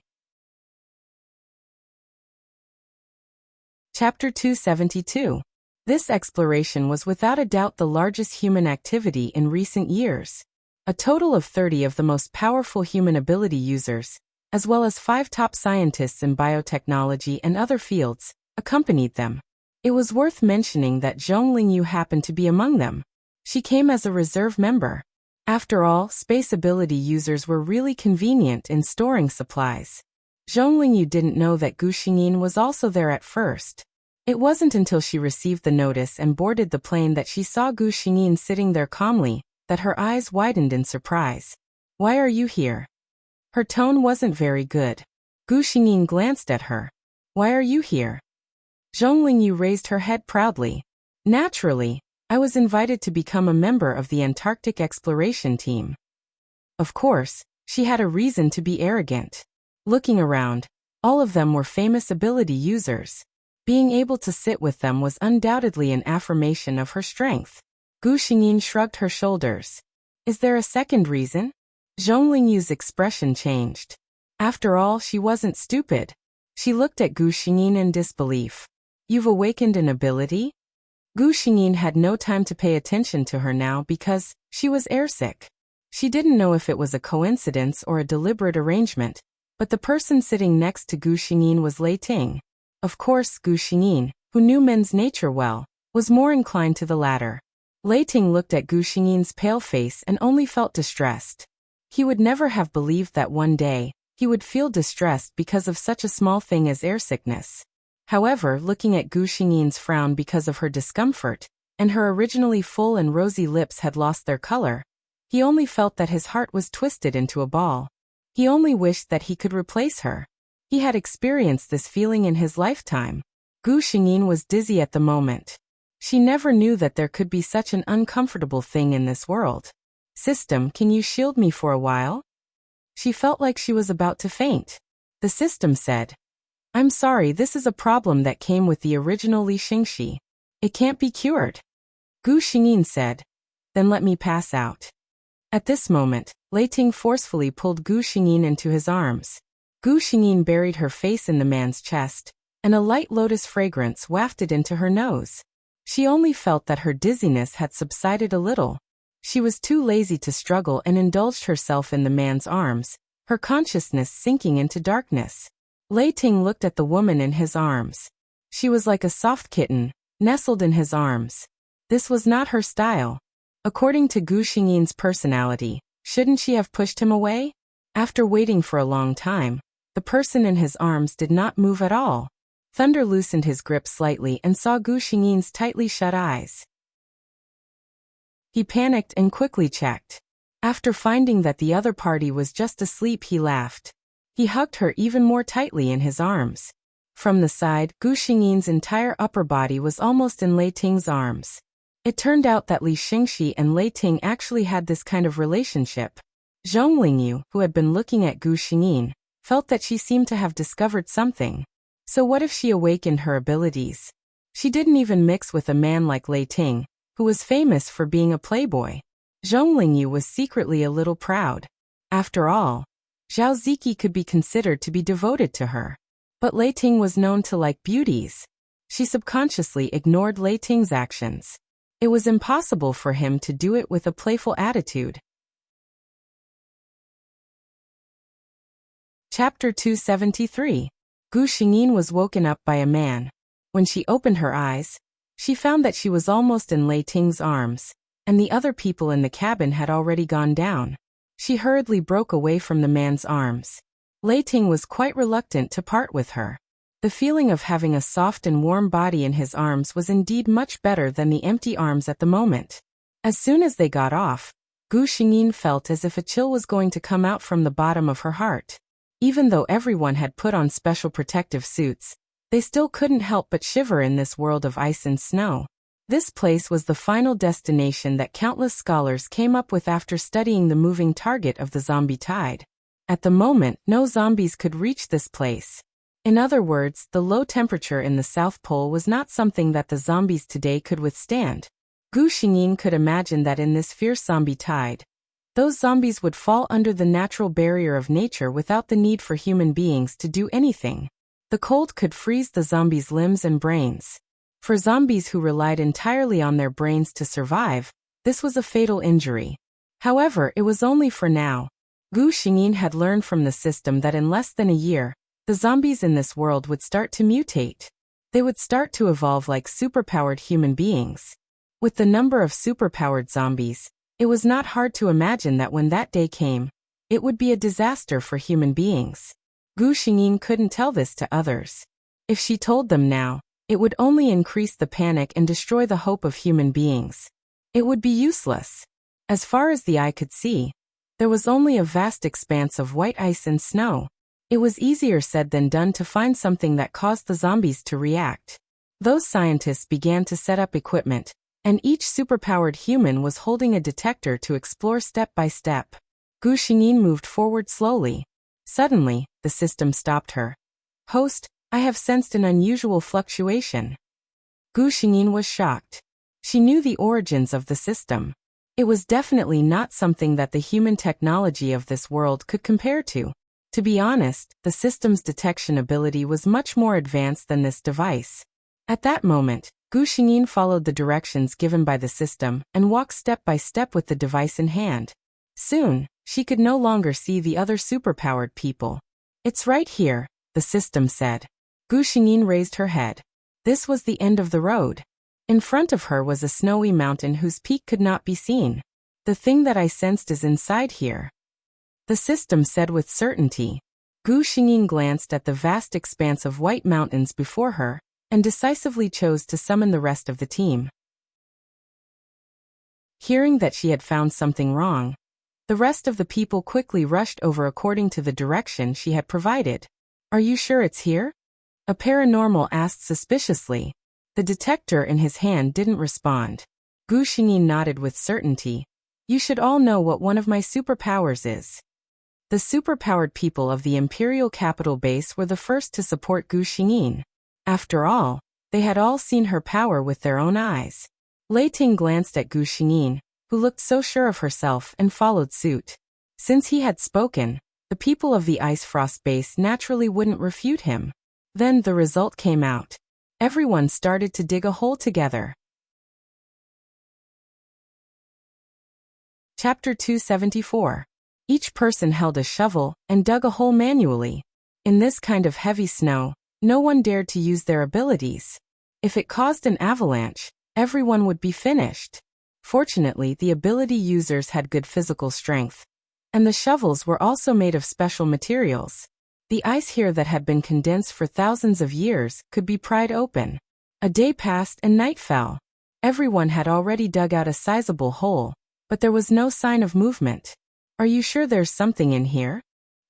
Chapter 272. This exploration was without a doubt the largest human activity in recent years. A total of 30 of the most powerful human ability users, as well as 5 top scientists in biotechnology and other fields, accompanied them. It was worth mentioning that Zhong Lingyu happened to be among them. She came as a reserve member. After all, space ability users were really convenient in storing supplies. Zhong Lingyu didn't know that Gu Xingyin was also there at first. It wasn't until she received the notice and boarded the plane that she saw Gu Xingyin sitting there calmly, that her eyes widened in surprise. Why are you here? Her tone wasn't very good. Gu Xingyin glanced at her. Why are you here? Zhong Lingyu raised her head proudly. Naturally, I was invited to become a member of the Antarctic exploration team. Of course, she had a reason to be arrogant. Looking around, all of them were famous ability users. Being able to sit with them was undoubtedly an affirmation of her strength. Gu Xingyin shrugged her shoulders. Is there a second reason? Zhong Lingyu's expression changed. After all, she wasn't stupid. She looked at Gu Xingyin in disbelief. You've awakened an ability? Gu Xingyin had no time to pay attention to her now because she was airsick. She didn't know if it was a coincidence or a deliberate arrangement, but the person sitting next to Gu Xingyin was Lei Ting. Of course, Gu Xingyin, who knew men's nature well, was more inclined to the latter. Lei Ting looked at Gu Xingyin's pale face and only felt distressed. He would never have believed that one day, he would feel distressed because of such a small thing as airsickness. However, looking at Gu Xingyin's frown because of her discomfort, and her originally full and rosy lips had lost their color, he only felt that his heart was twisted into a ball. He only wished that he could replace her. He had experienced this feeling in his lifetime. Gu Xingyin was dizzy at the moment. She never knew that there could be such an uncomfortable thing in this world. System, can you shield me for a while? She felt like she was about to faint. The system said, I'm sorry, this is a problem that came with the original Li Xingxi. It can't be cured. Gu Xingyin said, then let me pass out. At this moment, Lei Ting forcefully pulled Gu Xingyin into his arms. Gu Xingyin buried her face in the man's chest, and a light lotus fragrance wafted into her nose. She only felt that her dizziness had subsided a little. She was too lazy to struggle and indulged herself in the man's arms, her consciousness sinking into darkness. Lei Ting looked at the woman in his arms. She was like a soft kitten, nestled in his arms. This was not her style. According to Gu Xingyin's personality, shouldn't she have pushed him away? After waiting for a long time, the person in his arms did not move at all. Thunder loosened his grip slightly and saw Gu Xingyin's tightly shut eyes. He panicked and quickly checked. After finding that the other party was just asleep, he laughed. He hugged her even more tightly in his arms. From the side, Gu Xingyin's entire upper body was almost in Lei Ting's arms. It turned out that Li Xingxi and Lei Ting actually had this kind of relationship. Zhong Lingyu, who had been looking at Gu Xingyin, felt that she seemed to have discovered something. So what if she awakened her abilities? She didn't even mix with a man like Lei Ting, who was famous for being a playboy. Zhong Lingyu was secretly a little proud. After all, Zhao Ziki could be considered to be devoted to her. But Lei Ting was known to like beauties. She subconsciously ignored Lei Ting's actions. It was impossible for him to do it with a playful attitude. Chapter 273. Gu Xingyin was woken up by a man. When she opened her eyes, she found that she was almost in Lei Ting's arms, and the other people in the cabin had already gone down. She hurriedly broke away from the man's arms. Lei Ting was quite reluctant to part with her. The feeling of having a soft and warm body in his arms was indeed much better than the empty arms at the moment. As soon as they got off, Gu Xingyin felt as if a chill was going to come out from the bottom of her heart. Even though everyone had put on special protective suits, they still couldn't help but shiver in this world of ice and snow. This place was the final destination that countless scholars came up with after studying the moving target of the zombie tide. At the moment, no zombies could reach this place. In other words, the low temperature in the South Pole was not something that the zombies today could withstand. Gu Xingyin could imagine that in this fierce zombie tide, those zombies would fall under the natural barrier of nature without the need for human beings to do anything. The cold could freeze the zombies' limbs and brains. For zombies who relied entirely on their brains to survive, this was a fatal injury. However, it was only for now. Gu Xingyin had learned from the system that in less than a year, the zombies in this world would start to mutate. They would start to evolve like superpowered human beings. With the number of superpowered zombies, it was not hard to imagine that when that day came, it would be a disaster for human beings. Gu Xingyin couldn't tell this to others. If she told them now, it would only increase the panic and destroy the hope of human beings. It would be useless. As far as the eye could see, there was only a vast expanse of white ice and snow. It was easier said than done to find something that caused the zombies to react. Those scientists began to set up equipment, and each superpowered human was holding a detector to explore step by step. Gu Xingyin moved forward slowly. Suddenly, the system stopped her. "Host, I have sensed an unusual fluctuation." Gu Xingyin was shocked. She knew the origins of the system. It was definitely not something that the human technology of this world could compare to. To be honest, the system's detection ability was much more advanced than this device. At that moment, Gu Xingyin followed the directions given by the system and walked step by step with the device in hand. Soon, she could no longer see the other superpowered people. "It's right here," the system said. Gu Xingyin raised her head. This was the end of the road. In front of her was a snowy mountain whose peak could not be seen. "The thing that I sensed is inside here," the system said with certainty. Gu Xingyin glanced at the vast expanse of white mountains before her, and decisively chose to summon the rest of the team. Hearing that she had found something wrong, the rest of the people quickly rushed over according to the direction she had provided. "Are you sure it's here?" a paranormal asked suspiciously. The detector in his hand didn't respond. Gu Xingyin nodded with certainty. "You should all know what one of my superpowers is." The superpowered people of the Imperial Capital Base were the first to support Gu Xingyin. After all, they had all seen her power with their own eyes. Lei Ting glanced at Gu Xingyin, who looked so sure of herself, and followed suit. Since he had spoken, the people of the Ice Frost Base naturally wouldn't refute him. Then the result came out. Everyone started to dig a hole together. Chapter 274. Each person held a shovel and dug a hole manually. In this kind of heavy snow, no one dared to use their abilities. If it caused an avalanche, everyone would be finished. Fortunately, the ability users had good physical strength, and the shovels were also made of special materials. The ice here that had been condensed for thousands of years could be pried open. A day passed and night fell. Everyone had already dug out a sizable hole, but there was no sign of movement. "Are you sure there's something in here?"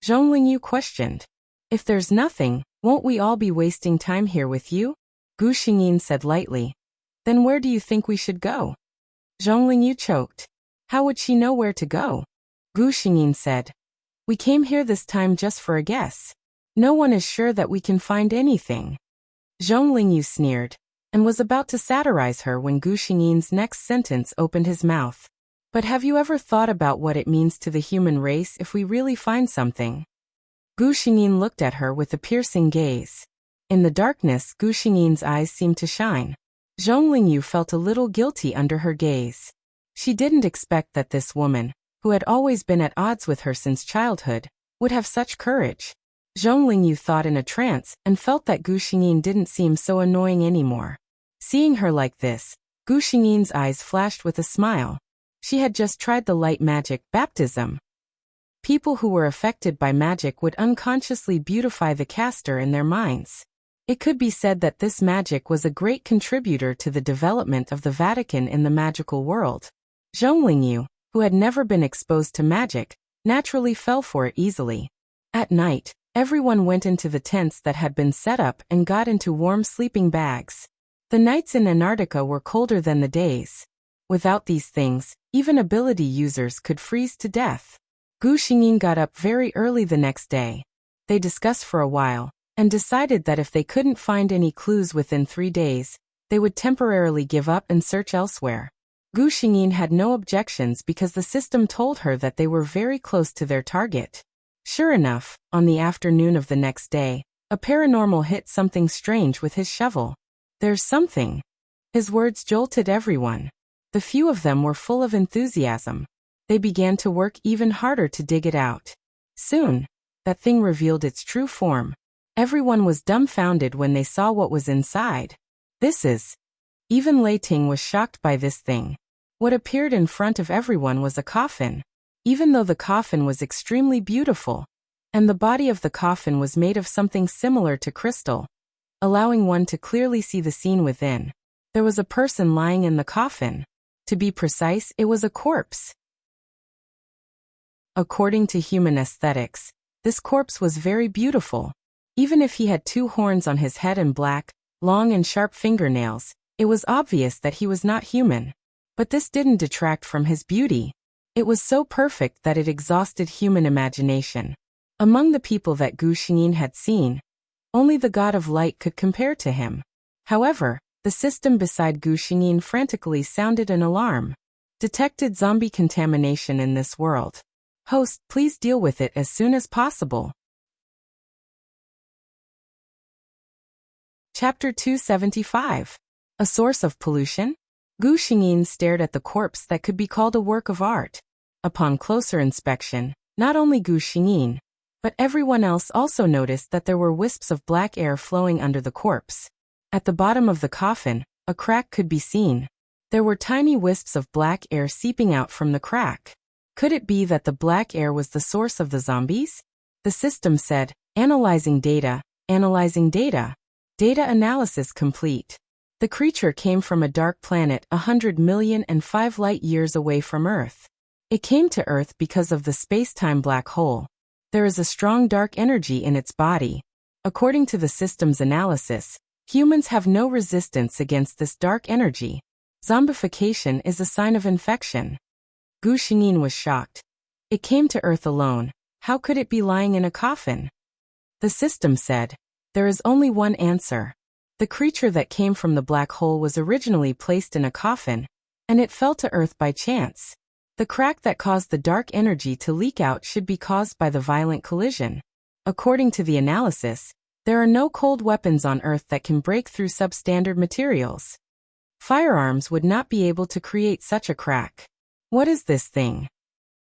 Zhong Lingyu questioned. "If there's nothing, won't we all be wasting time here with you?" Gu Xingyin said lightly. "Then where do you think we should go?" Zhong Lingyu choked. How would she know where to go? Gu Xingyin said. "We came here this time just for a guess. No one is sure that we can find anything." Zhong Lingyu sneered, and was about to satirize her when Gu Xingyin's next sentence opened his mouth. But have you ever thought about what it means to the human race if we really find something? Gu Xingyin looked at her with a piercing gaze. In the darkness, Gu Xingyin's eyes seemed to shine. Zhong Lingyu felt a little guilty under her gaze. She didn't expect that this woman, who had always been at odds with her since childhood, would have such courage. Zhong Lingyu thought in a trance and felt that Gu Xingyin didn't seem so annoying anymore. Seeing her like this, Gu Xingyin's eyes flashed with a smile. She had just tried the light magic baptism. People who were affected by magic would unconsciously beautify the caster in their minds. It could be said that this magic was a great contributor to the development of the Vatican in the magical world. Zhong Lingyu, who had never been exposed to magic, naturally fell for it easily. At night, everyone went into the tents that had been set up and got into warm sleeping bags. The nights in Antarctica were colder than the days. Without these things, even ability users could freeze to death. Gu Xingyin got up very early the next day. They discussed for a while, and decided that if they couldn't find any clues within 3 days, they would temporarily give up and search elsewhere. Gu Xingyin had no objections because the system told her that they were very close to their target. Sure enough, on the afternoon of the next day, a paranormal hit something strange with his shovel. "There's something." His words jolted everyone. The few of them were full of enthusiasm. They began to work even harder to dig it out. Soon, that thing revealed its true form. Everyone was dumbfounded when they saw what was inside. "This is..." Even Lei Ting was shocked by this thing. What appeared in front of everyone was a coffin. Even though the coffin was extremely beautiful, and the body of the coffin was made of something similar to crystal, allowing one to clearly see the scene within, there was a person lying in the coffin. To be precise, it was a corpse. According to human aesthetics, this corpse was very beautiful. Even if he had 2 horns on his head and black, long and sharp fingernails, it was obvious that he was not human. But this didn't detract from his beauty. It was so perfect that it exhausted human imagination. Among the people that Gu Xingyin had seen, only the god of light could compare to him. However, the system beside Gu Xingyin frantically sounded an alarm. Detected zombie contamination in this world. Host, please deal with it as soon as possible. Chapter 275. A source of pollution? Gu Xingyin stared at the corpse that could be called a work of art. Upon closer inspection, not only Gu Xingyin, but everyone else also noticed that there were wisps of black air flowing under the corpse. At the bottom of the coffin, a crack could be seen. There were tiny wisps of black air seeping out from the crack. Could it be that the black air was the source of the zombies? The system said, analyzing data, analyzing data. Data analysis complete. The creature came from a dark planet 100,000,005 light-years away from Earth. It came to Earth because of the space-time black hole. There is a strong dark energy in its body. According to the system's analysis, humans have no resistance against this dark energy. Zombification is a sign of infection. Gu Xingyin was shocked. It came to Earth alone. How could it be lying in a coffin? The system said, there is only one answer. The creature that came from the black hole was originally placed in a coffin, and it fell to Earth by chance. The crack that caused the dark energy to leak out should be caused by the violent collision. According to the analysis, there are no cold weapons on Earth that can break through substandard materials. Firearms would not be able to create such a crack. What is this thing?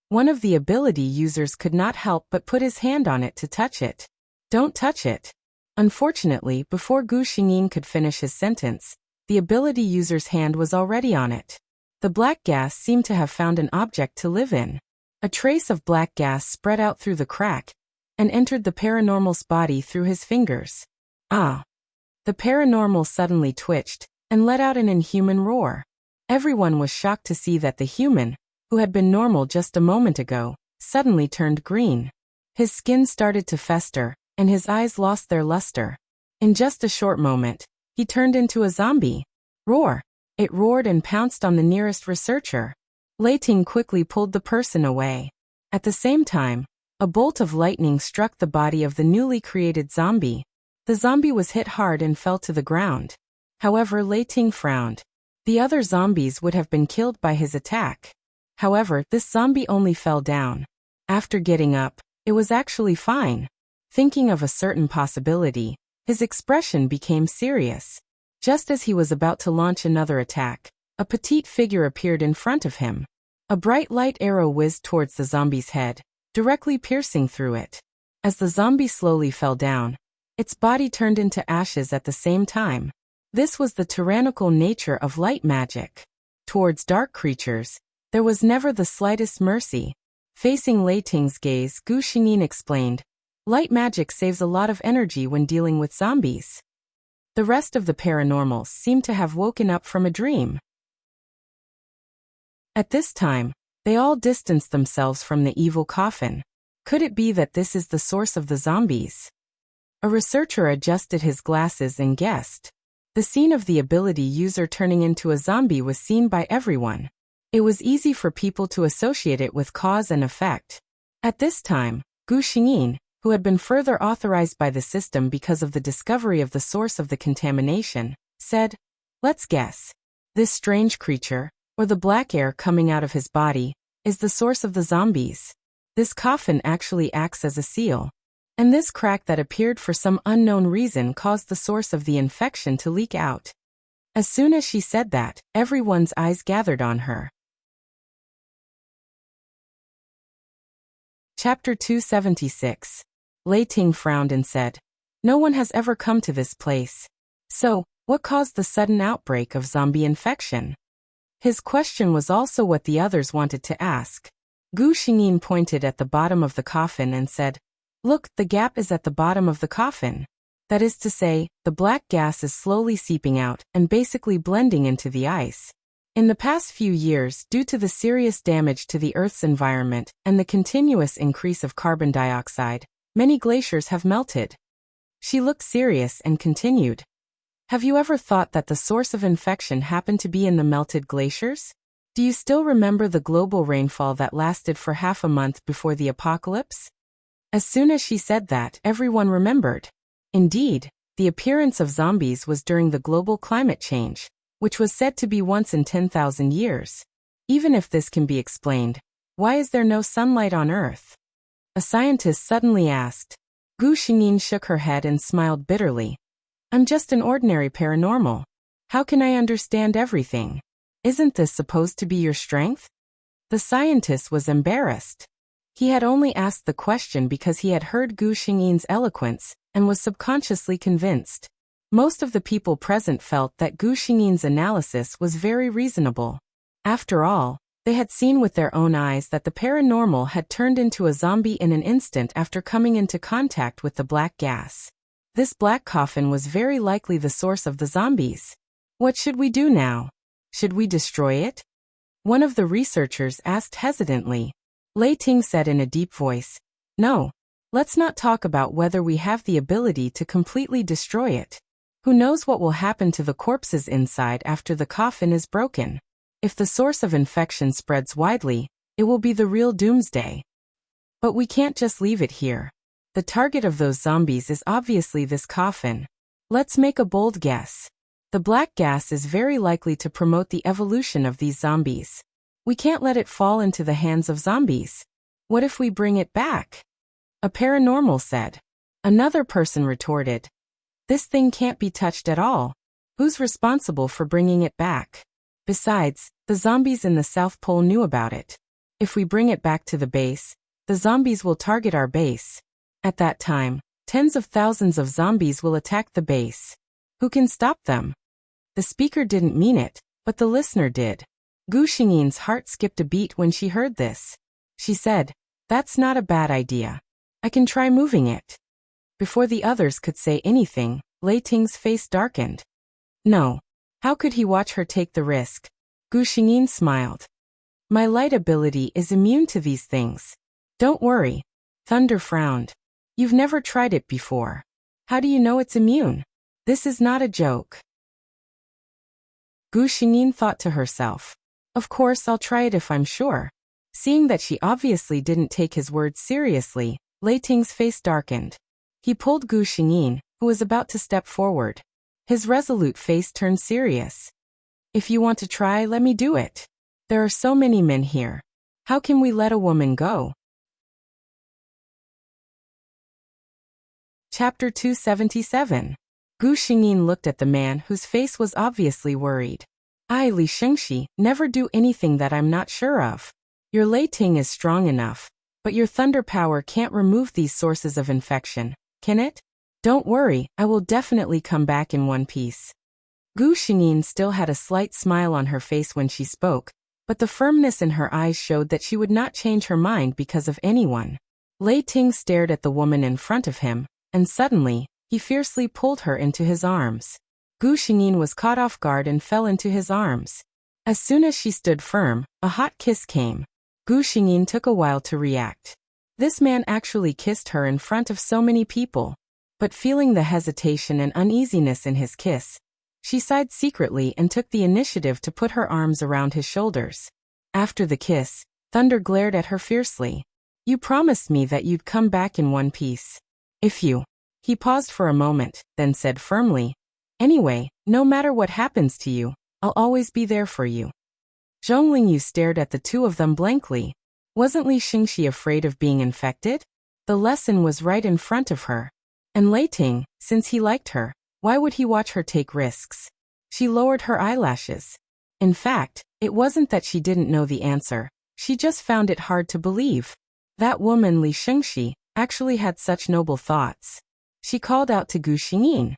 One of the ability users could not help but put his hand on it to touch it. Don't touch it. Unfortunately, before Gu Xingyin could finish his sentence, the ability user's hand was already on it. The black gas seemed to have found an object to live in. A trace of black gas spread out through the crack and entered the paranormal's body through his fingers. Ah! The paranormal suddenly twitched and let out an inhuman roar. Everyone was shocked to see that the human, who had been normal just a moment ago, suddenly turned green. His skin started to fester, and his eyes lost their luster. In just a short moment, he turned into a zombie. Roar! It roared and pounced on the nearest researcher. Lei Ting quickly pulled the person away. At the same time, a bolt of lightning struck the body of the newly created zombie. The zombie was hit hard and fell to the ground. However, Lei Ting frowned. The other zombies would have been killed by his attack. However, this zombie only fell down. After getting up, it was actually fine. Thinking of a certain possibility, his expression became serious. Just as he was about to launch another attack, a petite figure appeared in front of him. A bright light arrow whizzed towards the zombie's head, directly piercing through it. As the zombie slowly fell down, its body turned into ashes at the same time. This was the tyrannical nature of light magic. Towards dark creatures, there was never the slightest mercy. Facing Lei Ting's gaze, Gu Xingyin explained, "Light magic saves a lot of energy when dealing with zombies." The rest of the paranormals seemed to have woken up from a dream. At this time, they all distanced themselves from the evil coffin. Could it be that this is the source of the zombies? A researcher adjusted his glasses and guessed. The scene of the ability user turning into a zombie was seen by everyone. It was easy for people to associate it with cause and effect. At this time, Gu Xingyin, who had been further authorized by the system because of the discovery of the source of the contamination, said, "Let's guess. This strange creature, or the black air coming out of his body, is the source of the zombies. This coffin actually acts as a seal. And this crack that appeared for some unknown reason caused the source of the infection to leak out." As soon as she said that, everyone's eyes gathered on her. Chapter 276. Lei Ting frowned and said, "No one has ever come to this place. So, what caused the sudden outbreak of zombie infection?" His question was also what the others wanted to ask. Gu Xingyin pointed at the bottom of the coffin and said, "Look, the gap is at the bottom of the coffin. That is to say, the black gas is slowly seeping out and basically blending into the ice. In the past few years, due to the serious damage to the Earth's environment and the continuous increase of carbon dioxide, many glaciers have melted." She looked serious and continued, "Have you ever thought that the source of infection happened to be in the melted glaciers? Do you still remember the global rainfall that lasted for half a month before the apocalypse?" As soon as she said that, everyone remembered. Indeed, the appearance of zombies was during the global climate change, which was said to be once in 10,000 years. Even if this can be explained, why is there no sunlight on Earth? A scientist suddenly asked. Gu Xingyin shook her head and smiled bitterly. "I'm just an ordinary paranormal. How can I understand everything? Isn't this supposed to be your strength?" The scientist was embarrassed. He had only asked the question because he had heard Gu Xingyin's eloquence and was subconsciously convinced. Most of the people present felt that Gu Xingyin's analysis was very reasonable. After all, they had seen with their own eyes that the paranormal had turned into a zombie in an instant after coming into contact with the black gas. This black coffin was very likely the source of the zombies. "What should we do now? Should we destroy it?" One of the researchers asked hesitantly. Lei Ting said in a deep voice, "No. Let's not talk about whether we have the ability to completely destroy it. Who knows what will happen to the corpses inside after the coffin is broken? If the source of infection spreads widely, it will be the real doomsday. But we can't just leave it here. The target of those zombies is obviously this coffin. Let's make a bold guess. The black gas is very likely to promote the evolution of these zombies. We can't let it fall into the hands of zombies. What if we bring it back?" A paranormal said. Another person retorted, "This thing can't be touched at all. Who's responsible for bringing it back? Besides, the zombies in the South Pole knew about it. If we bring it back to the base, the zombies will target our base. At that time, tens of thousands of zombies will attack the base. Who can stop them?" The speaker didn't mean it, but the listener did. Gu Xingyin's heart skipped a beat when she heard this. She said, "That's not a bad idea. I can try moving it." Before the others could say anything, Lei Ting's face darkened. No. How could he watch her take the risk? Gu Xingyin smiled. "My light ability is immune to these things. Don't worry." Thunder frowned. "You've never tried it before. How do you know it's immune? This is not a joke." Gu Xingyin thought to herself, "Of course I'll try it if I'm sure." Seeing that she obviously didn't take his words seriously, Lei Ting's face darkened. He pulled Gu Xingyin, who was about to step forward. His resolute face turned serious. "If you want to try, let me do it. There are so many men here. How can we let a woman go? Chapter 277. Gu Xingyin looked at the man whose face was obviously worried. I, Li Shengxi, never do anything that I'm not sure of. Your Lei Ting is strong enough, but your thunder power can't remove these sources of infection, can it? Don't worry, I will definitely come back in one piece. Gu Xingyin still had a slight smile on her face when she spoke, but the firmness in her eyes showed that she would not change her mind because of anyone. Lei Ting stared at the woman in front of him, and suddenly, he fiercely pulled her into his arms. Gu Xingyin was caught off guard and fell into his arms. As soon as she stood firm, a hot kiss came. Gu Xingyin took a while to react. This man actually kissed her in front of so many people. But feeling the hesitation and uneasiness in his kiss, she sighed secretly and took the initiative to put her arms around his shoulders. After the kiss, Thunder glared at her fiercely. You promised me that you'd come back in one piece. If you... He paused for a moment, then said firmly, anyway, no matter what happens to you, I'll always be there for you. Zhong Lingyu stared at the two of them blankly. Wasn't Li Xingxi afraid of being infected? The lesson was right in front of her. And Lei Ting, since he liked her, why would he watch her take risks? She lowered her eyelashes. In fact, it wasn't that she didn't know the answer, she just found it hard to believe. That woman Li Shengxi actually had such noble thoughts. She called out to Gu Xingyin.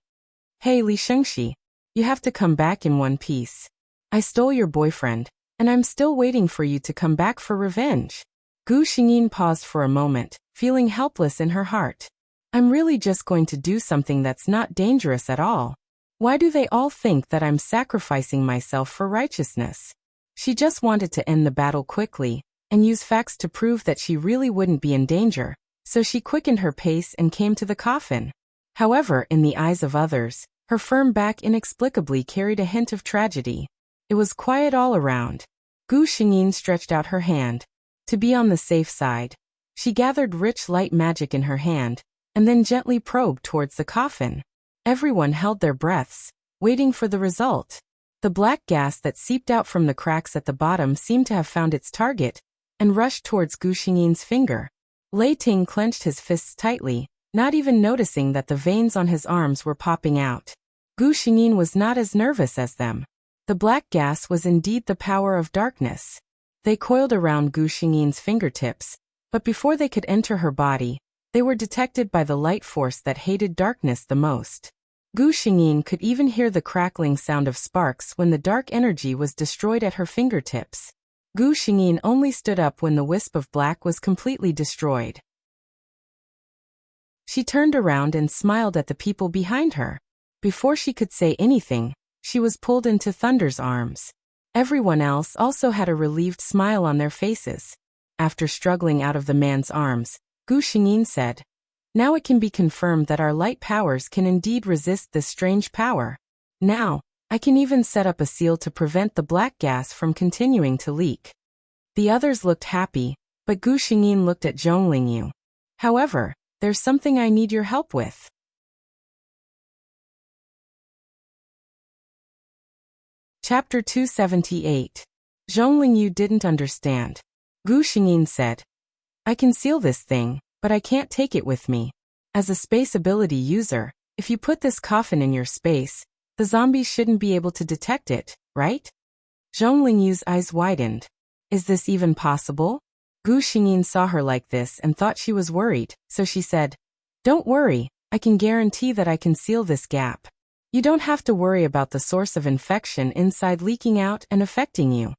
Hey Li Shengxi, you have to come back in one piece. I stole your boyfriend, and I'm still waiting for you to come back for revenge. Gu Xingyin paused for a moment, feeling helpless in her heart. I'm really just going to do something that's not dangerous at all. Why do they all think that I'm sacrificing myself for righteousness? She just wanted to end the battle quickly, and use facts to prove that she really wouldn't be in danger, so she quickened her pace and came to the coffin. However, in the eyes of others, her firm back inexplicably carried a hint of tragedy. It was quiet all around. Gu Xingyin stretched out her hand. To be on the safe side, she gathered rich light magic in her hand, and then gently probed towards the coffin. Everyone held their breaths, waiting for the result. The black gas that seeped out from the cracks at the bottom seemed to have found its target, and rushed towards Gu Xingyin's finger. Lei Ting clenched his fists tightly, not even noticing that the veins on his arms were popping out. Gu Xingyin was not as nervous as them. The black gas was indeed the power of darkness. They coiled around Gu Xingyin's fingertips, but before they could enter her body, they were detected by the light force that hated darkness the most. Gu Xingyin could even hear the crackling sound of sparks when the dark energy was destroyed at her fingertips. Gu Xingyin only stood up when the wisp of black was completely destroyed. She turned around and smiled at the people behind her. Before she could say anything, she was pulled into Thunder's arms. Everyone else also had a relieved smile on their faces. After struggling out of the man's arms, Gu Xingyin said, "Now it can be confirmed that our light powers can indeed resist this strange power. Now, I can even set up a seal to prevent the black gas from continuing to leak." The others looked happy, but Gu Xingyin looked at Zhong Lingyu. "However, there's something I need your help with." Chapter 278. Zhong Lingyu didn't understand. Gu Xingyin said, "I can seal this thing, but I can't take it with me. As a space ability user, if you put this coffin in your space, the zombies shouldn't be able to detect it, right?" Zhong Lingyu's eyes widened. Is this even possible? Gu Xingyin saw her like this and thought she was worried, so she said, "Don't worry, I can guarantee that I can seal this gap. You don't have to worry about the source of infection inside leaking out and affecting you."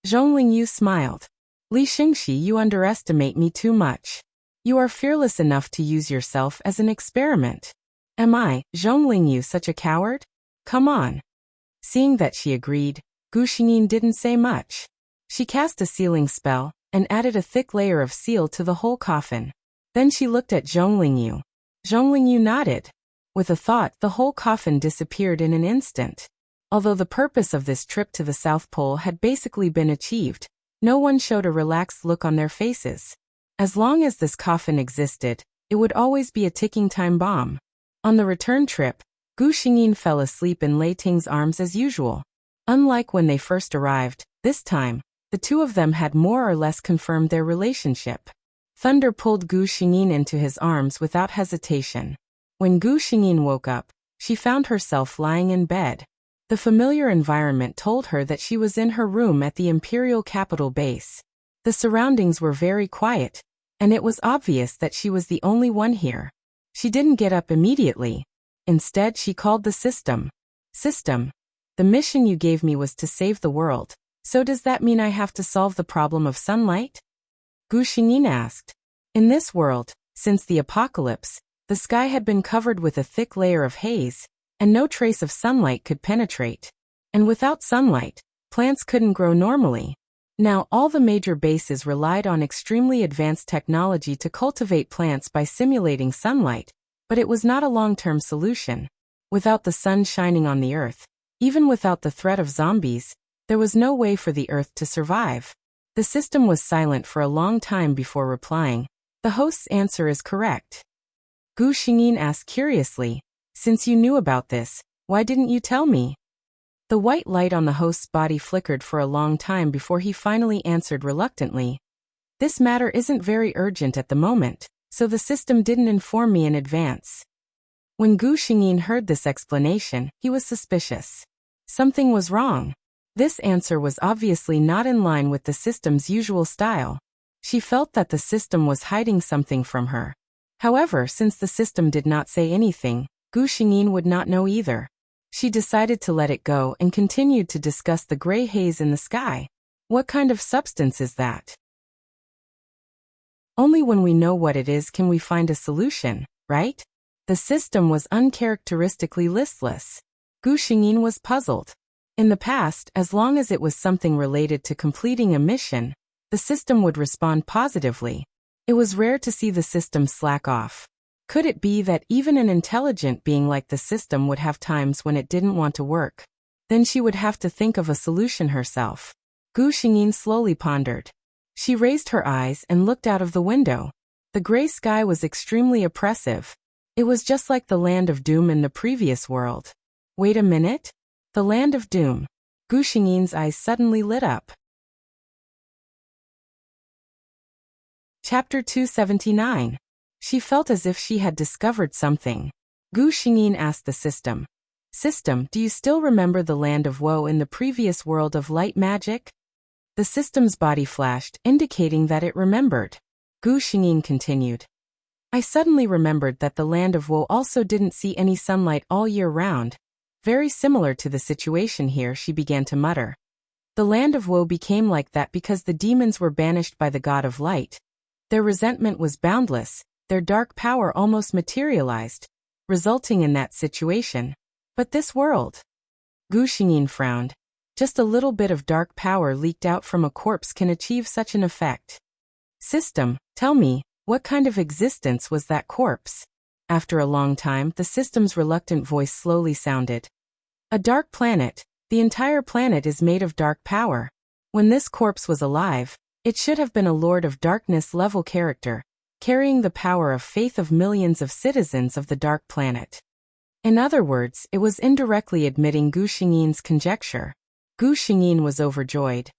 Zhong Lingyu smiled. "Li Xingxi, you underestimate me too much. You are fearless enough to use yourself as an experiment. Am I, Zhong Lingyu, such a coward? Come on." Seeing that she agreed, Gu Xingyin didn't say much. She cast a sealing spell, and added a thick layer of seal to the whole coffin. Then she looked at Zhong Lingyu. Zhong Lingyu nodded. With a thought, the whole coffin disappeared in an instant. Although the purpose of this trip to the South Pole had basically been achieved, no one showed a relaxed look on their faces. As long as this coffin existed, it would always be a ticking time bomb. On the return trip, Gu Xingyin fell asleep in Lei Ting's arms as usual. Unlike when they first arrived, this time, The two of them had more or less confirmed their relationship. Thunder pulled Gu Xingyin into his arms without hesitation. When Gu Xingyin woke up, she found herself lying in bed. The familiar environment told her that she was in her room at the imperial capital base. The surroundings were very quiet, and it was obvious that she was the only one here. She didn't get up immediately. Instead, she called the system. System, the mission you gave me was to save the world, so does that mean I have to solve the problem of sunlight? Gu Xingyin asked. In this world, since the apocalypse, the sky had been covered with a thick layer of haze, and no trace of sunlight could penetrate. And without sunlight, plants couldn't grow normally. Now all the major bases relied on extremely advanced technology to cultivate plants by simulating sunlight, but it was not a long-term solution. Without the sun shining on the earth, even without the threat of zombies, there was no way for the earth to survive. The system was silent for a long time before replying. The host's answer is correct. Gu Xingyin asked curiously, since you knew about this, why didn't you tell me? The white light on the host's body flickered for a long time before he finally answered reluctantly. This matter isn't very urgent at the moment, so the system didn't inform me in advance. When Gu Xingyin heard this explanation, he was suspicious. Something was wrong. This answer was obviously not in line with the system's usual style. She felt that the system was hiding something from her. However, since the system did not say anything, Gu Xingyin would not know either. She decided to let it go and continued to discuss the gray haze in the sky. What kind of substance is that? Only when we know what it is can we find a solution, right? The system was uncharacteristically listless. Gu Xingyin was puzzled. In the past, as long as it was something related to completing a mission, the system would respond positively. It was rare to see the system slack off. Could it be that even an intelligent being like the system would have times when it didn't want to work? Then she would have to think of a solution herself. Gu Xingyin slowly pondered. She raised her eyes and looked out of the window. The gray sky was extremely oppressive. It was just like the land of doom in the previous world. Wait a minute? The land of doom. Gu Xingyin's eyes suddenly lit up. Chapter 279. She felt as if she had discovered something. Gu Xingyin asked the system. System, do you still remember the land of woe in the previous world of light magic? The system's body flashed, indicating that it remembered. Gu Xingyin continued. I suddenly remembered that the land of woe also didn't see any sunlight all year round. Very similar to the situation here, she began to mutter. The land of woe became like that because the demons were banished by the god of light. Their resentment was boundless, their dark power almost materialized, resulting in that situation. But this world? Gu Xingyin frowned. Just a little bit of dark power leaked out from a corpse can achieve such an effect. System, tell me, what kind of existence was that corpse? After a long time, the system's reluctant voice slowly sounded. A dark planet. The entire planet is made of dark power. When this corpse was alive, it should have been a Lord of Darkness level character, carrying the power of faith of millions of citizens of the dark planet. In other words, it was indirectly admitting Gu Xingyin's conjecture. Gu Xingyin was overjoyed.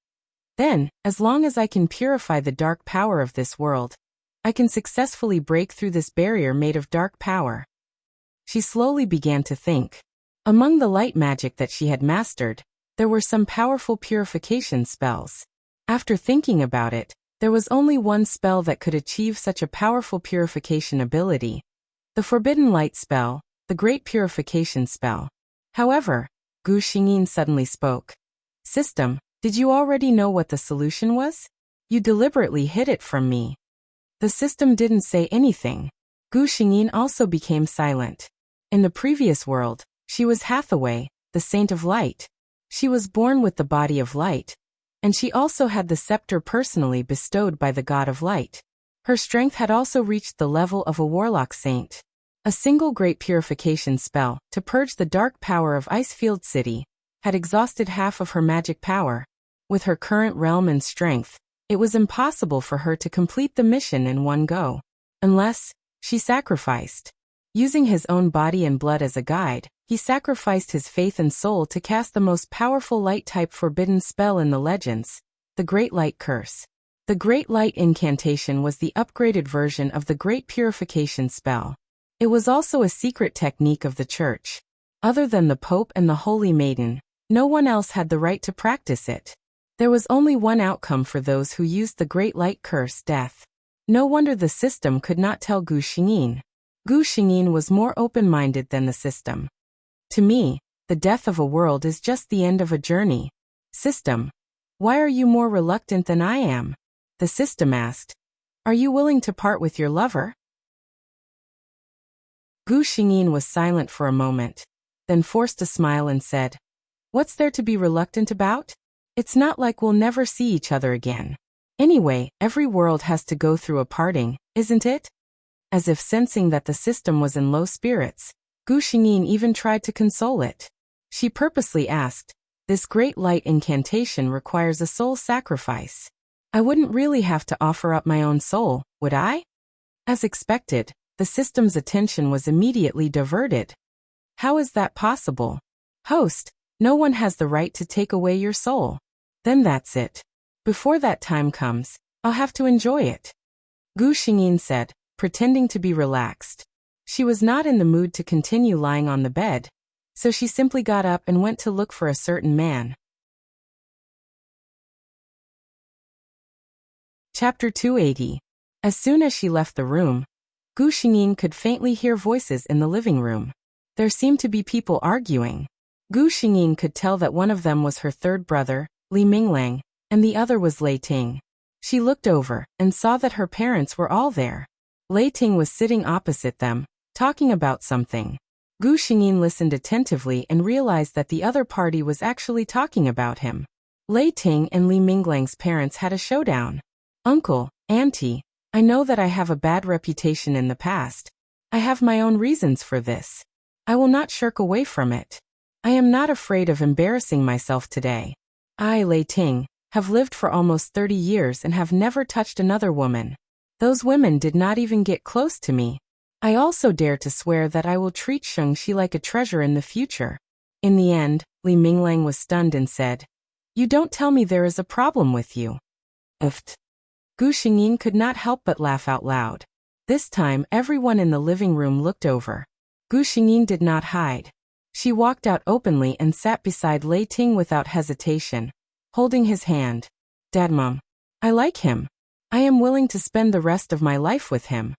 Then, as long as I can purify the dark power of this world, I can successfully break through this barrier made of dark power. She slowly began to think. Among the light magic that she had mastered, there were some powerful purification spells. After thinking about it, there was only one spell that could achieve such a powerful purification ability. The Forbidden Light spell, the Great Purification spell. However, Gu Xingyin suddenly spoke. System, did you already know what the solution was? You deliberately hid it from me. The system didn't say anything. Gu Xingyin also became silent. In the previous world, she was Hathaway, the Saint of Light. She was born with the body of light, and she also had the scepter personally bestowed by the God of Light. Her strength had also reached the level of a warlock saint. A single great purification spell, to purge the dark power of Icefield City, had exhausted half of her magic power. With her current realm and strength, it was impossible for her to complete the mission in one go. Unless she sacrificed. Using his own body and blood as a guide, he sacrificed his faith and soul to cast the most powerful light-type forbidden spell in the legends, The Great Light Curse. The Great Light Incantation was the upgraded version of the Great Purification spell. It was also a secret technique of the Church. Other than the Pope and the Holy Maiden, no one else had the right to practice it. There was only one outcome for those who used the Great Light Curse: death. No wonder the system could not tell Gu Xingyin. Gu Xingyin was more open-minded than the system. To me, the death of a world is just the end of a journey. System. Why are you more reluctant than I am? The system asked. Are you willing to part with your lover? Gu Xingyin was silent for a moment, then forced a smile and said, What's there to be reluctant about? It's not like we'll never see each other again. Anyway, every world has to go through a parting, isn't it? As if sensing that the system was in low spirits, Gu Xingyin even tried to console it. She purposely asked, This Great Light Incantation requires a soul sacrifice. I wouldn't really have to offer up my own soul, would I? As expected, the system's attention was immediately diverted. How is that possible? Host, no one has the right to take away your soul. Then that's it. Before that time comes, I'll have to enjoy it. Gu Xingyin said, pretending to be relaxed. She was not in the mood to continue lying on the bed, so she simply got up and went to look for a certain man. Chapter 280. As soon as she left the room, Gu Xingyin could faintly hear voices in the living room. There seemed to be people arguing. Gu Xingyin could tell that one of them was her third brother, Li Minglang, and the other was Lei Ting. She looked over and saw that her parents were all there. Lei Ting was sitting opposite them, talking about something. Gu Xingyin listened attentively and realized that the other party was actually talking about him. Lei Ting and Li Minglang's parents had a showdown. Uncle, Auntie, I know that I have a bad reputation in the past. I have my own reasons for this. I will not shirk away from it. I am not afraid of embarrassing myself today. I, Lei Ting, have lived for almost 30 years and have never touched another woman. Those women did not even get close to me. I also dare to swear that I will treat Shengxi like a treasure in the future. In the end, Li Minglang was stunned and said, You don't tell me there is a problem with you. Uft. Gu Xingyin could not help but laugh out loud. This time everyone in the living room looked over. Gu Xingyin did not hide. She walked out openly and sat beside Lei Ting without hesitation, holding his hand. Dad, Mom, I like him. I am willing to spend the rest of my life with him.